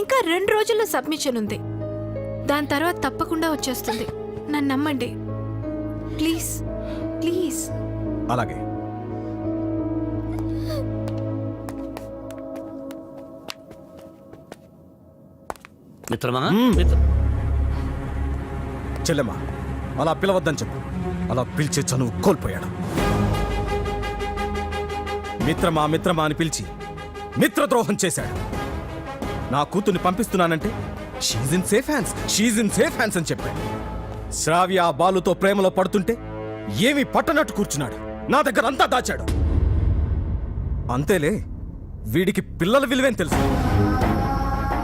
ఇంకా 2 రోజుల్లో సబ్మిషన్ ఉంది. దాని తర్వాత తప్పకుండా వచ్చేస్తుంది. నన్ను నమ్మండి ప్లీజ్ ప్లీజ్. అలాగే. మిత్రమా, చెల్లెమ్మా, అలా పిలవద్దని చెప్పు. అలా పిలిచే చనువు కోల్పోయాడు. మిత్రమా మిత్రమా అని పిలిచి మిత్రద్రోహం చేశాడు. నా కూతుర్ని పంపిస్తున్నానంటే షీజ్ ఇన్ సేఫ్ హ్యాండ్స్ అని చెప్పాడు. శ్రావ్య ఆ బాలుతో ప్రేమలో పడుతుంటే ఏమీ పట్టనట్టు కూర్చున్నాడు. నా దగ్గర అంతా దాచాడు. అంతేలే, వీడికి పిల్లల విలువేం తెలుసు.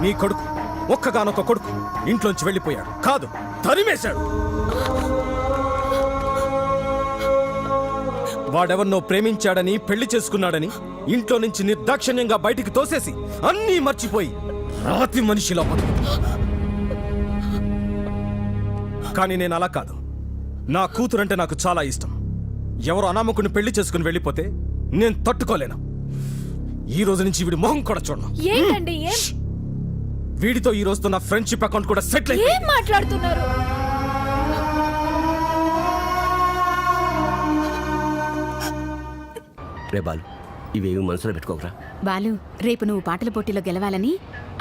నీ కొడుకు, ఒక్కగానొక్క కొడుకు, ఇంట్లోంచి వెళ్ళిపోయాడు. కాదు, తరిమేశాడు. వాడెవరినో ప్రేమించాడని, పెళ్లి చేసుకున్నాడని ఇంట్లో నుంచి నిర్దాక్షిణ్యంగా బయటికి తోసేసి అన్నీ మర్చిపోయి రాతి మనిషిలో కానీ నేను అలా కాదు. నా కూతురంటే నాకు చాలా ఇష్టం. ఎవరో అనామకుని పెళ్లి చేసుకుని వెళ్ళిపోతే నేను తట్టుకోలేను. ఈ రోజు నుంచి వీడి మొహం కూడా చూడను. ఏంటండి వీడితో ఈ రోజుతో నా ఫ్రెండ్షిప్ అకౌంట్ కూడా సెటిల్ అయింది. ఏం మాట్లాడుతున్నారు? రే బాలు, ఇవేమి మనసులో పెట్టుకోకరా. బాలు, రేపు నువ్వు పాటల పోటీలో గెలవాలని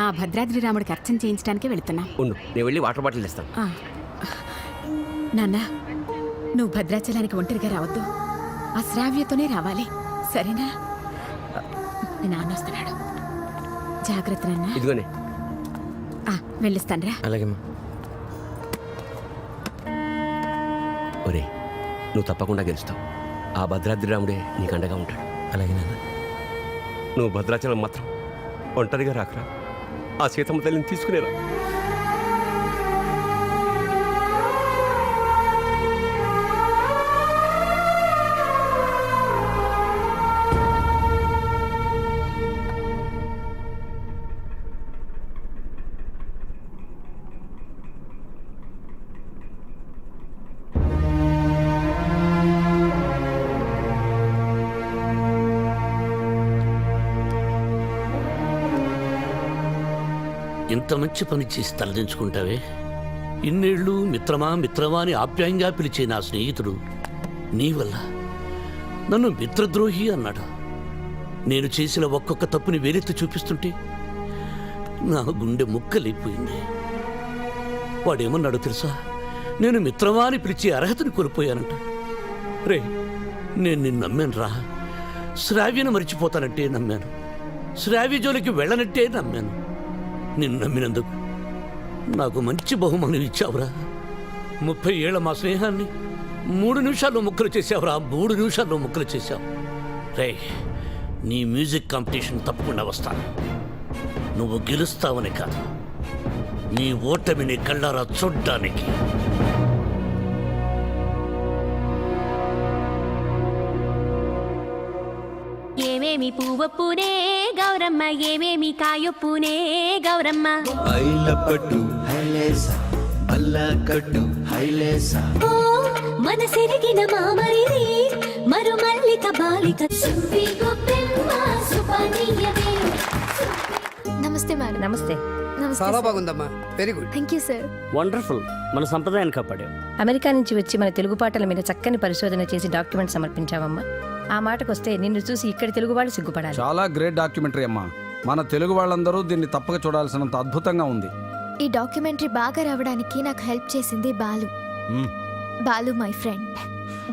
ఆ భద్రాద్రి రాముడికి అర్చన చేయించడానికి వెళుతున్నా. ఉండు, నేను వెళ్ళి వాటర్ బాటిల్ ఇస్తాను. నాన్న, నువ్వు భద్రాచలానికి ఒంటరిగా రావద్దు. ఆ శ్రావ్యతోనే రావాలి, సరేనా? మీ నాన్న వస్తున్నాడు, జాగ్రత్త నాన్న. ఇదిగోనే. వెళ్ళిస్తానరా. అలాగే. ఒరే, నువ్వు తప్పకుండా గెలుస్తావు. ఆ భద్రాద్రి రాముడే నీకు అండగా ఉంటాడు. అలాగే నాన్న. నువ్వు భద్రాచలం మాత్రం ఒంటరిగా రాకరా. ఆ సీతమ్మ తల్లిని తీసుకునేరా. ఇంత మంచి పని చేసి తలదించుకుంటావే. ఇన్నేళ్ళు మిత్రమా మిత్రమా అని ఆప్యాయంగా పిలిచే నా స్నేహితుడు నీ వల్ల నన్ను మిత్రద్రోహి అన్నాడు. నేను చేసిన ఒక్కొక్క తప్పుని వేరెత్తి చూపిస్తుంటే నా గుండె ముక్కలైపోయింది. వాడేమన్నాడో తెలుసా? నేను మిత్రమా అని పిలిచే అర్హతని కోల్పోయానంట. రే, నేను నిన్ను నమ్మాను రా. శ్రావ్యను మరిచిపోతానంటే నమ్మాను. శ్రావ్య జోలికి వెళ్ళనంటే నమ్మాను. నిన్ను నమ్మినందుకు నాకు మంచి బహుమానం ఇచ్చావురా. 30 ఏళ్ల మా స్నేహాన్ని 3 నిమిషాల్లో ముక్కలు చేసావురా. 3 నిమిషాల్లో ముక్కలు చేశావు. రే, నీ మ్యూజిక్ కాంపిటీషన్ తప్పకుండా వస్తాను. నువ్వు గెలుస్తావని కాదు, నీ ఓటమిని కళ్ళారా చూడ్డానికి. ఏమేమి పువ్వొప్పునే గౌరమ్మ, ఏమేమి కాయొప్పునే గౌరమ్మ. మనసెరిగిన మామరిది మరు మల్లిక బాలిక. నమస్తే మేడం. నమస్తే. చాలా బాగుందమ్మా, very good. Thank you sir. Wonderful. మన సంప్రదాయాన్ని కాపాడావు. అమెరికా నుంచి వచ్చి మన తెలుగు పాటల మీద చక్కని పరిశోధన చేసి డాక్యుమెంట్ సమర్పించావమ్మా. ఆ మాటకొస్తే నిన్ను చూసి ఇక్కడ తెలుగు వాళ్ళు సిగ్గుపడాలి. చాలా గ్రేట్ డాక్యుమెంటరీ అమ్మా. మన తెలుగు వాళ్ళందరూ దీన్ని తప్పక చూడాల్సినంత అద్భుతంగా ఉంది. ఈ డాక్యుమెంటరీ బాగా రావడానికి నాకు హెల్ప్ చేసింది బాలు. Balu my friend.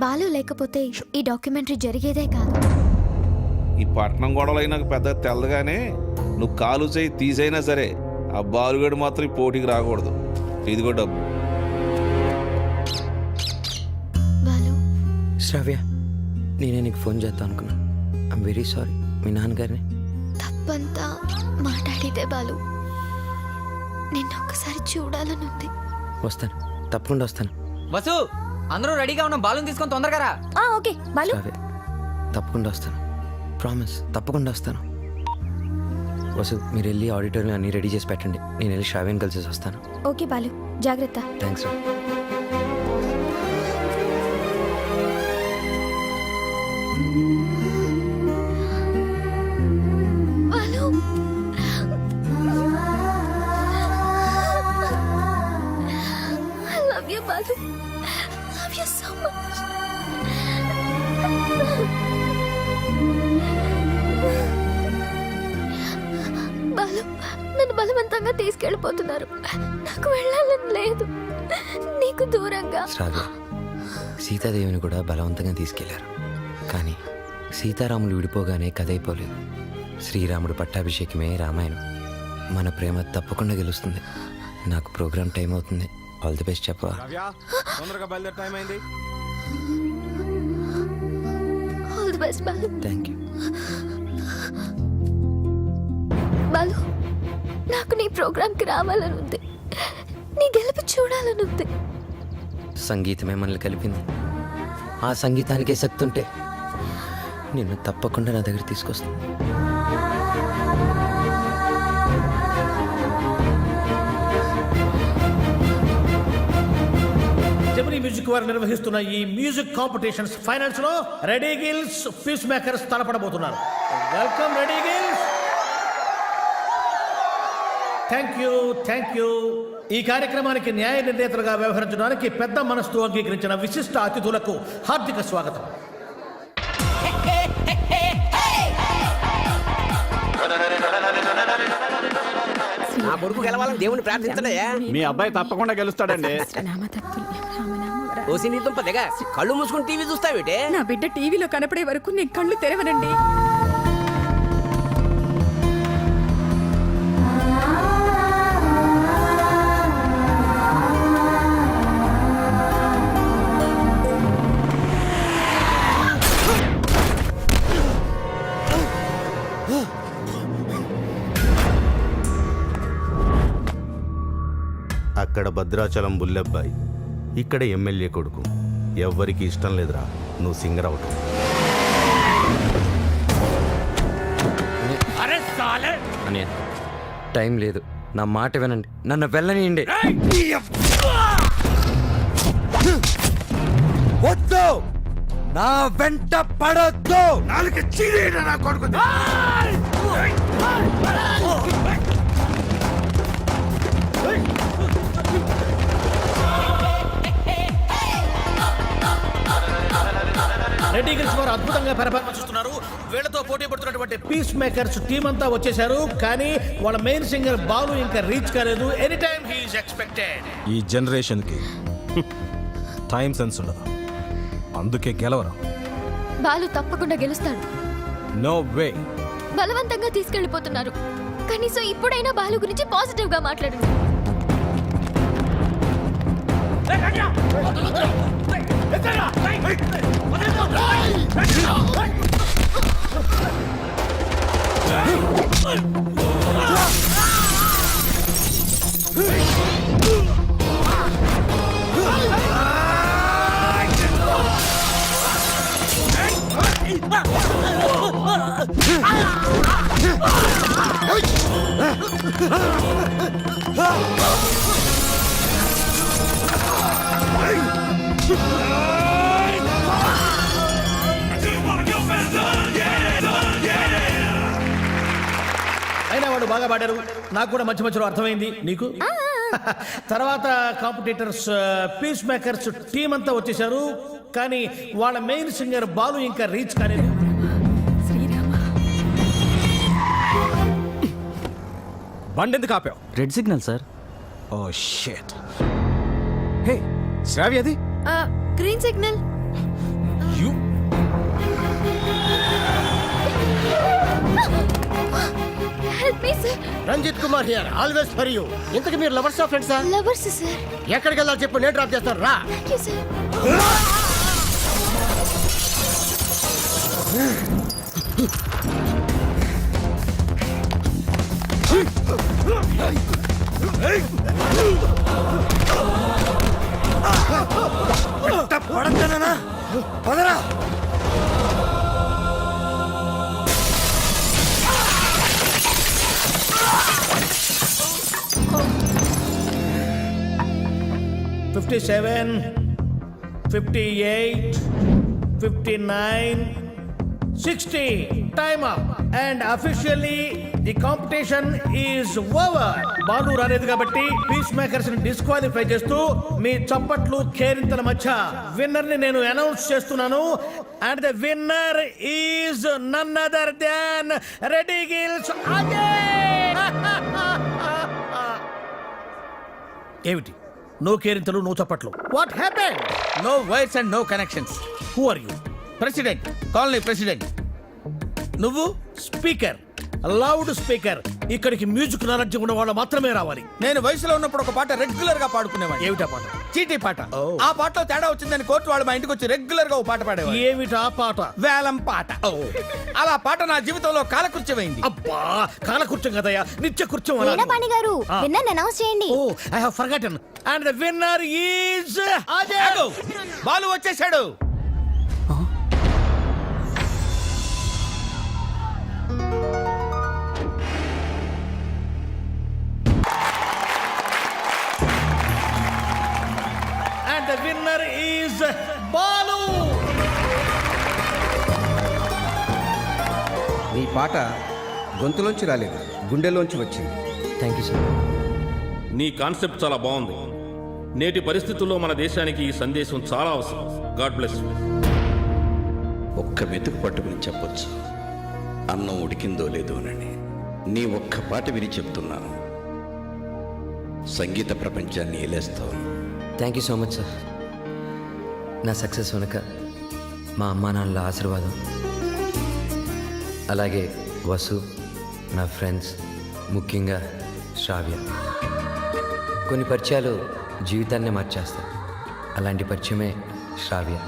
బాలు లేకపోతే ఈ డాక్యుమెంటరీ జరిగేదే కాదు. ఈ పట్నం గొడవలు నాకు పెద్ద తెల్లగానే నువ్వు కాలు చేయి తీసైనా సరే ఆ బాలుగడు మాత్రం ఈ పోటీకి రాకూడదు. ఇదిగో డబ్బు. బాలు, శ్రావ్య, నేనే నీకు ఫోన్ చేద్దాం అనుకున్నా. I'm very sorry. మీ నాన్నగారిని తప్పంతా మాట్లాడితే బాలు. నిన్నొక్కసారి చూడాలనుంది. వస్తాను, తప్పకుండా వస్తాను. వసు, అందరూ రెడీగా ఉన్న బాలుని తీసుకొని తొందరగా రా. ఓకే బాలు. శ్రావ్య, తప్పకుండా వస్తాను. ప్రామిస్, తప్పకుండా వస్తాను. వసు, మీరు వెళ్ళి ఆడిటోరియం అన్ని రెడీ చేసి పెట్టండి. నేను వెళ్ళి శ్రావ్యని కలిసి వస్తాను. ఓకే బాలు, జాగ్రత్త. థ్యాంక్స్ రా. Balu, I love you, Balu. Love you so much. Balu, నన్ను బలవంతంగా తీసుకెళ్ళిపోతున్నారు. నాకు వెళ్ళాలని లేదు. నీకు దూరంగా. శ్రావ్య, సీతాదేవిని కూడా బలవంతంగా తీసుకెళ్లారు. కానీ సీతారాములు విడిపోగానే కథ అయిపోలేదు. శ్రీరాముడు పట్టాభిషేకమే రామాయణం. మన ప్రేమ తప్పకుండా గెలుస్తుంది. నాకు ప్రోగ్రామ్ టైం అవుతుంది. ఆల్ ది బెస్ట్ చెప్పవా? తొందరగా బయలుదేరే టైం అయింది. All the best Balu. Thank you. Balu, నాకు నీ ప్రోగ్రామ్కి రావాలని ఉంది. నీ గెలుపు చూడాలని ఉంది. సంగీతమే మనల్ని కలిపింది. ఆ సంగీతానికే శక్తి ఉంటే నిన్ను తప్పకుండా నా దగ్గర తీసుకొస్తాను. జెమినీ మ్యూజిక్ వారు నిర్వహిస్తున్న ఈ మ్యూజిక్ కాంపిటీషన్స్ ఫైనల్స్ లో రెడీ గిల్స్, పీస్ మేకర్స్ తలపడబోతున్నారు. Welcome ready gills. Thank you. ఈ కార్యక్రమానికి న్యాయ నిర్ణేతలుగా వ్యవహరించడానికి పెద్ద మనస్సు అంగీకరించిన విశిష్ట అతిథులకు హార్దిక స్వాగతం. నా కొడుకు గెలవాలని దేవుని ప్రార్థించడయ్యా. మీ అబ్బాయి తప్పకుండా గెలుస్తాడండి. ఓసి నీ దుంప దిగ కళ్ళు మూసుకుని టీవీ చూస్తావేటే? నా బిడ్డ టీవీలో కనపడే వరకు నీ కళ్ళు తెరవనండి. అక్కడ భద్రాచలం బుల్లెబ్బాయి, ఇక్కడ ఎమ్మెల్యే కొడుకు. ఎవ్వరికి ఇష్టం లేదురా నువ్వు సింగర్ అవటం. అనే టైం లేదు. నా మాట వినండి. నన్ను వెళ్ళనియండి. వద్దు, నా వెంట పడొద్దు. నాలుగు చీరేట నా కొడుకు. రెడ్డి గిల్స్ వారు అద్భుతంగా పెర్ఫార్మెన్స్ ఇస్తున్నారు. వీళ్ళతో పోటీ పడుతున్నటువంటి పీస్ మేకర్స్ టీం అంతా వచ్చేసారు. కానీ వాళ్ళ మెయిన్ సింగర్ బాలు ఇంకా రీచ్ కాలేదు. Any time he is expected. ఈ జనరేషన్కి టైం సెన్స్ ఉండదు, అందుకే గెలవరా. బాలు తప్పకుండా గెలుస్తాడు. No way. బలవంతంగా తీసుకెళ్ళిపోతున్నారు. కనీసం ఇప్పుడైనా బాలు గురించి పాజిటివ్ గా మాట్లాడండి. అయినా వాడు బాగా పాడారు. నాకు కూడా మధ్య మధ్యలో అర్థమైంది. నీకు తర్వాత కాంపిటీటర్స్ పీస్ మేకర్స్ టీం అంతా వచ్చేసారు. కానీ వాళ్ళ మెయిన్ సింగర్ బాలు ఇంకా రీచ్ కాలేదు. బండి ఎందుకు ఆపావు? Red signal sir. Oh shit. Hey Shravya అది green signal. You help me sir. Ranjit Kumar here, always for you. ఇంతకు మీరు లవర్సా ఫ్రెండ్సా? Lovers sir. ఎక్కడికి వెళ్ళాలి చెప్పు, నేను డ్రాప్ చేస్తాను రా. Thank you sir. పడతానా Padara. $57, $58, $59, $60. Time up. And officially the competition is over. Balu రాలేదు కాబట్టి పీస్ మేకర్స్ ని డిస్క్వాలిఫై చేస్తూ మీ చప్పట్లు కేరింతల మధ్య విన్నర్ ని నేను అనౌన్స్ చేస్తున్నాను. And the winner is none other than ready gills Ajay. ఏమిటి నో కేరింతలు, నో చప్పట్లు? What happen? No wires and no connections. Who are you? President, colony president. నువ్వు? Speaker, loud speaker. ఇక్కడికి మ్యూజిక్ నాలెడ్జ్ ఉన్న వాళ్ళు మాత్రమే రావాలి. నేను వయసులో ఉన్నప్పుడు ఒక పాట రెగ్యులర్ గా పాడుకునేవాడిని. ఏమిటా పాట? చీటీ పాట. ఆ పాటలో తేడా వచ్చిందని కోర్టు వాళ్ళు మా ఇంటికి వచ్చి రెగ్యులర్ గా ఓ పాట పాడేవారు. ఏమిటా పాట? వేలం పాట. అలా పాట నా జీవితంలో కాలకృత్యమైంది. అబ్బా, కాలకృత్యం కదయ్యా, నిత్య కృత్యం అనాలి. వీణాపాణి గారు, విన్నర్ అనౌన్స్ చేయండి. Oh, I have forgotten. And the winner is Ajay. ఆగు. బాలు వచ్చేసాడు. And the winner is Balu. నీ పాట గొంతులోంచి రాలేదు, గుండెలోంచి వచ్చింది. Thank you sir. నీ కాన్సెప్ట్ చాలా బాగుంది. నేటి పరిస్థితుల్లో మన దేశానికి ఈ సందేశం చాలా అవసరం. God bless you. ఒక్క వెతుకు పట్టుకుని చెప్పొచ్చు, అన్నం ఉడికిందో లేదోనని. నీ ఒక్క పాట విని చెప్తున్నాను, సంగీత ప్రపంచాన్ని ఏలేస్తావు. Thank you so much sir. నా సక్సెస్ వెనుక మా అమ్మా నాన్నల ఆశీర్వాదం, అలాగే వసు, నా ఫ్రెండ్స్, ముఖ్యంగా శ్రావ్య. కొన్ని పరిచయాలు జీవితాన్నే మార్చేస్తాయి. అలాంటి పరిచయమే శ్రావ్య.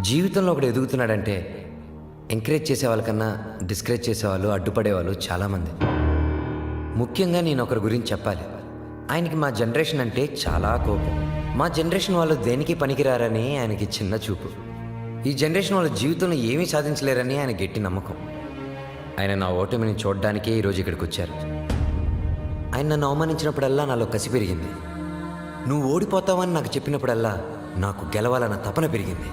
జీవితంలో ఒకడు ఎదుగుతున్నాడంటే ఎంకరేజ్ చేసే వాళ్ళకన్నా డిస్కరేజ్ చేసేవాళ్ళు, అడ్డుపడేవాళ్ళు చాలామంది. ముఖ్యంగా నేను ఒకరి గురించి చెప్పాలి. ఆయనకి మా జనరేషన్ అంటే చాలా కోపం. మా జనరేషన్ వాళ్ళు దేనికి పనికిరారని ఆయనకి చిన్న చూపు. ఈ జనరేషన్ వాళ్ళ జీవితంలో ఏమీ సాధించలేరని ఆయన గట్టి నమ్మకం. ఆయన నా ఓటమిని చూడడానికే ఈరోజు ఇక్కడికి వచ్చారు. ఆయన నన్ను అవమానించినప్పుడల్లా నాలో కసి పెరిగింది. నువ్వు ఓడిపోతావని నాకు చెప్పినప్పుడల్లా నాకు గెలవాలన్న తపన పెరిగింది.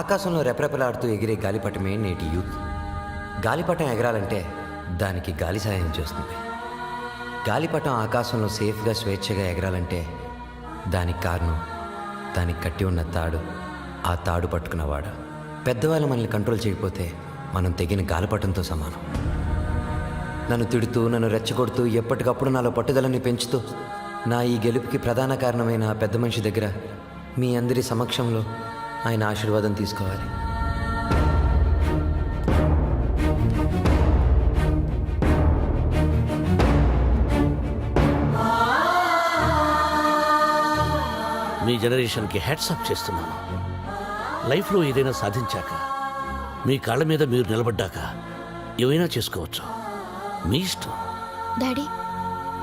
ఆకాశంలో రెపరెపలాడుతూ ఎగిరే గాలిపటమే నేటి యూత్. గాలిపటం ఎగరాలంటే దానికి గాలి సహాయం చేస్తుంది. గాలిపటం ఆకాశంలో సేఫ్గా స్వేచ్ఛగా ఎగరాలంటే దానికి కారణం దానికి కట్టి ఉన్న తాడు, ఆ తాడు పట్టుకున్నవాడు. పెద్దవాళ్ళు మనల్ని కంట్రోల్ చేయకపోతే మనం తెగిన గాలిపటంతో సమానం. నన్ను తిడుతూ, నన్ను రెచ్చగొడుతూ, ఎప్పటికప్పుడు నాలో పట్టుదలని పెంచుతూ నా ఈ గెలుపుకి ప్రధాన కారణమైన ఆ పెద్ద మనిషి దగ్గర మీ అందరి సమక్షంలో ఆయన ఆశీర్వాదం తీసుకోవాలి. మీ జనరేషన్కి హ్యాట్స్ ఆఫ్ చేస్తున్నాను. లైఫ్లో ఏదైనా సాధించాక, మీ కాళ్ళ మీద మీరు నిలబడ్డాక ఏవైనా చేసుకోవచ్చు. మీ ఇష్టం. డాడీ,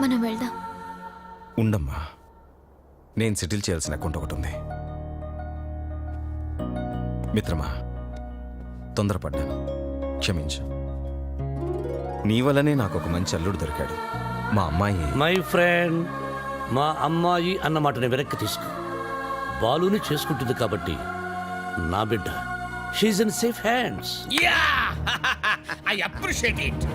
మనం వెళ్దాం. ఉండమ్మా, నేను సెటిల్ చేయాల్సిన అకౌంట్ ఒకటి ఉంది. మిత్రమా, తొందరపడ్డాను, క్షమించు. నీ వల్లనే నాకు ఒక మంచి అల్లుడు దొరికాడు. మా అమ్మాయి. మై ఫ్రెండ్, మా అమ్మాయి అన్న మాటని వెనక్కి తీసుకో. బాలుని చేసుకుంటుంది కాబట్టి నా బిడ్డ. She's in safe hands. Yeah, I appreciate it.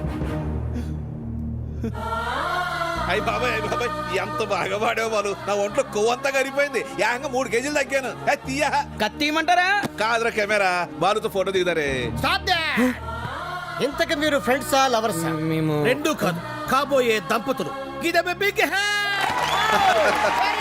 అయ్యి బాబాయ్, అయ్యి బాబాయ్, ఎంత బాగా పాడావు బాలు. నా ఒంట్లో కొవ్వంతా కరిగిపోయింది. ఏకంగా 3 కేజీలు తగ్గాను. తీయా కత్తిమంటారా? కాదురా కెమెరా, బాలుతో ఫోటో దిగుతారే. Stop that. ఇంతకు మీరు ఫ్రెండ్సా లవర్సా? మేము రెండూ కాదు, కాబోయే దంపతులు. Give them a big hand.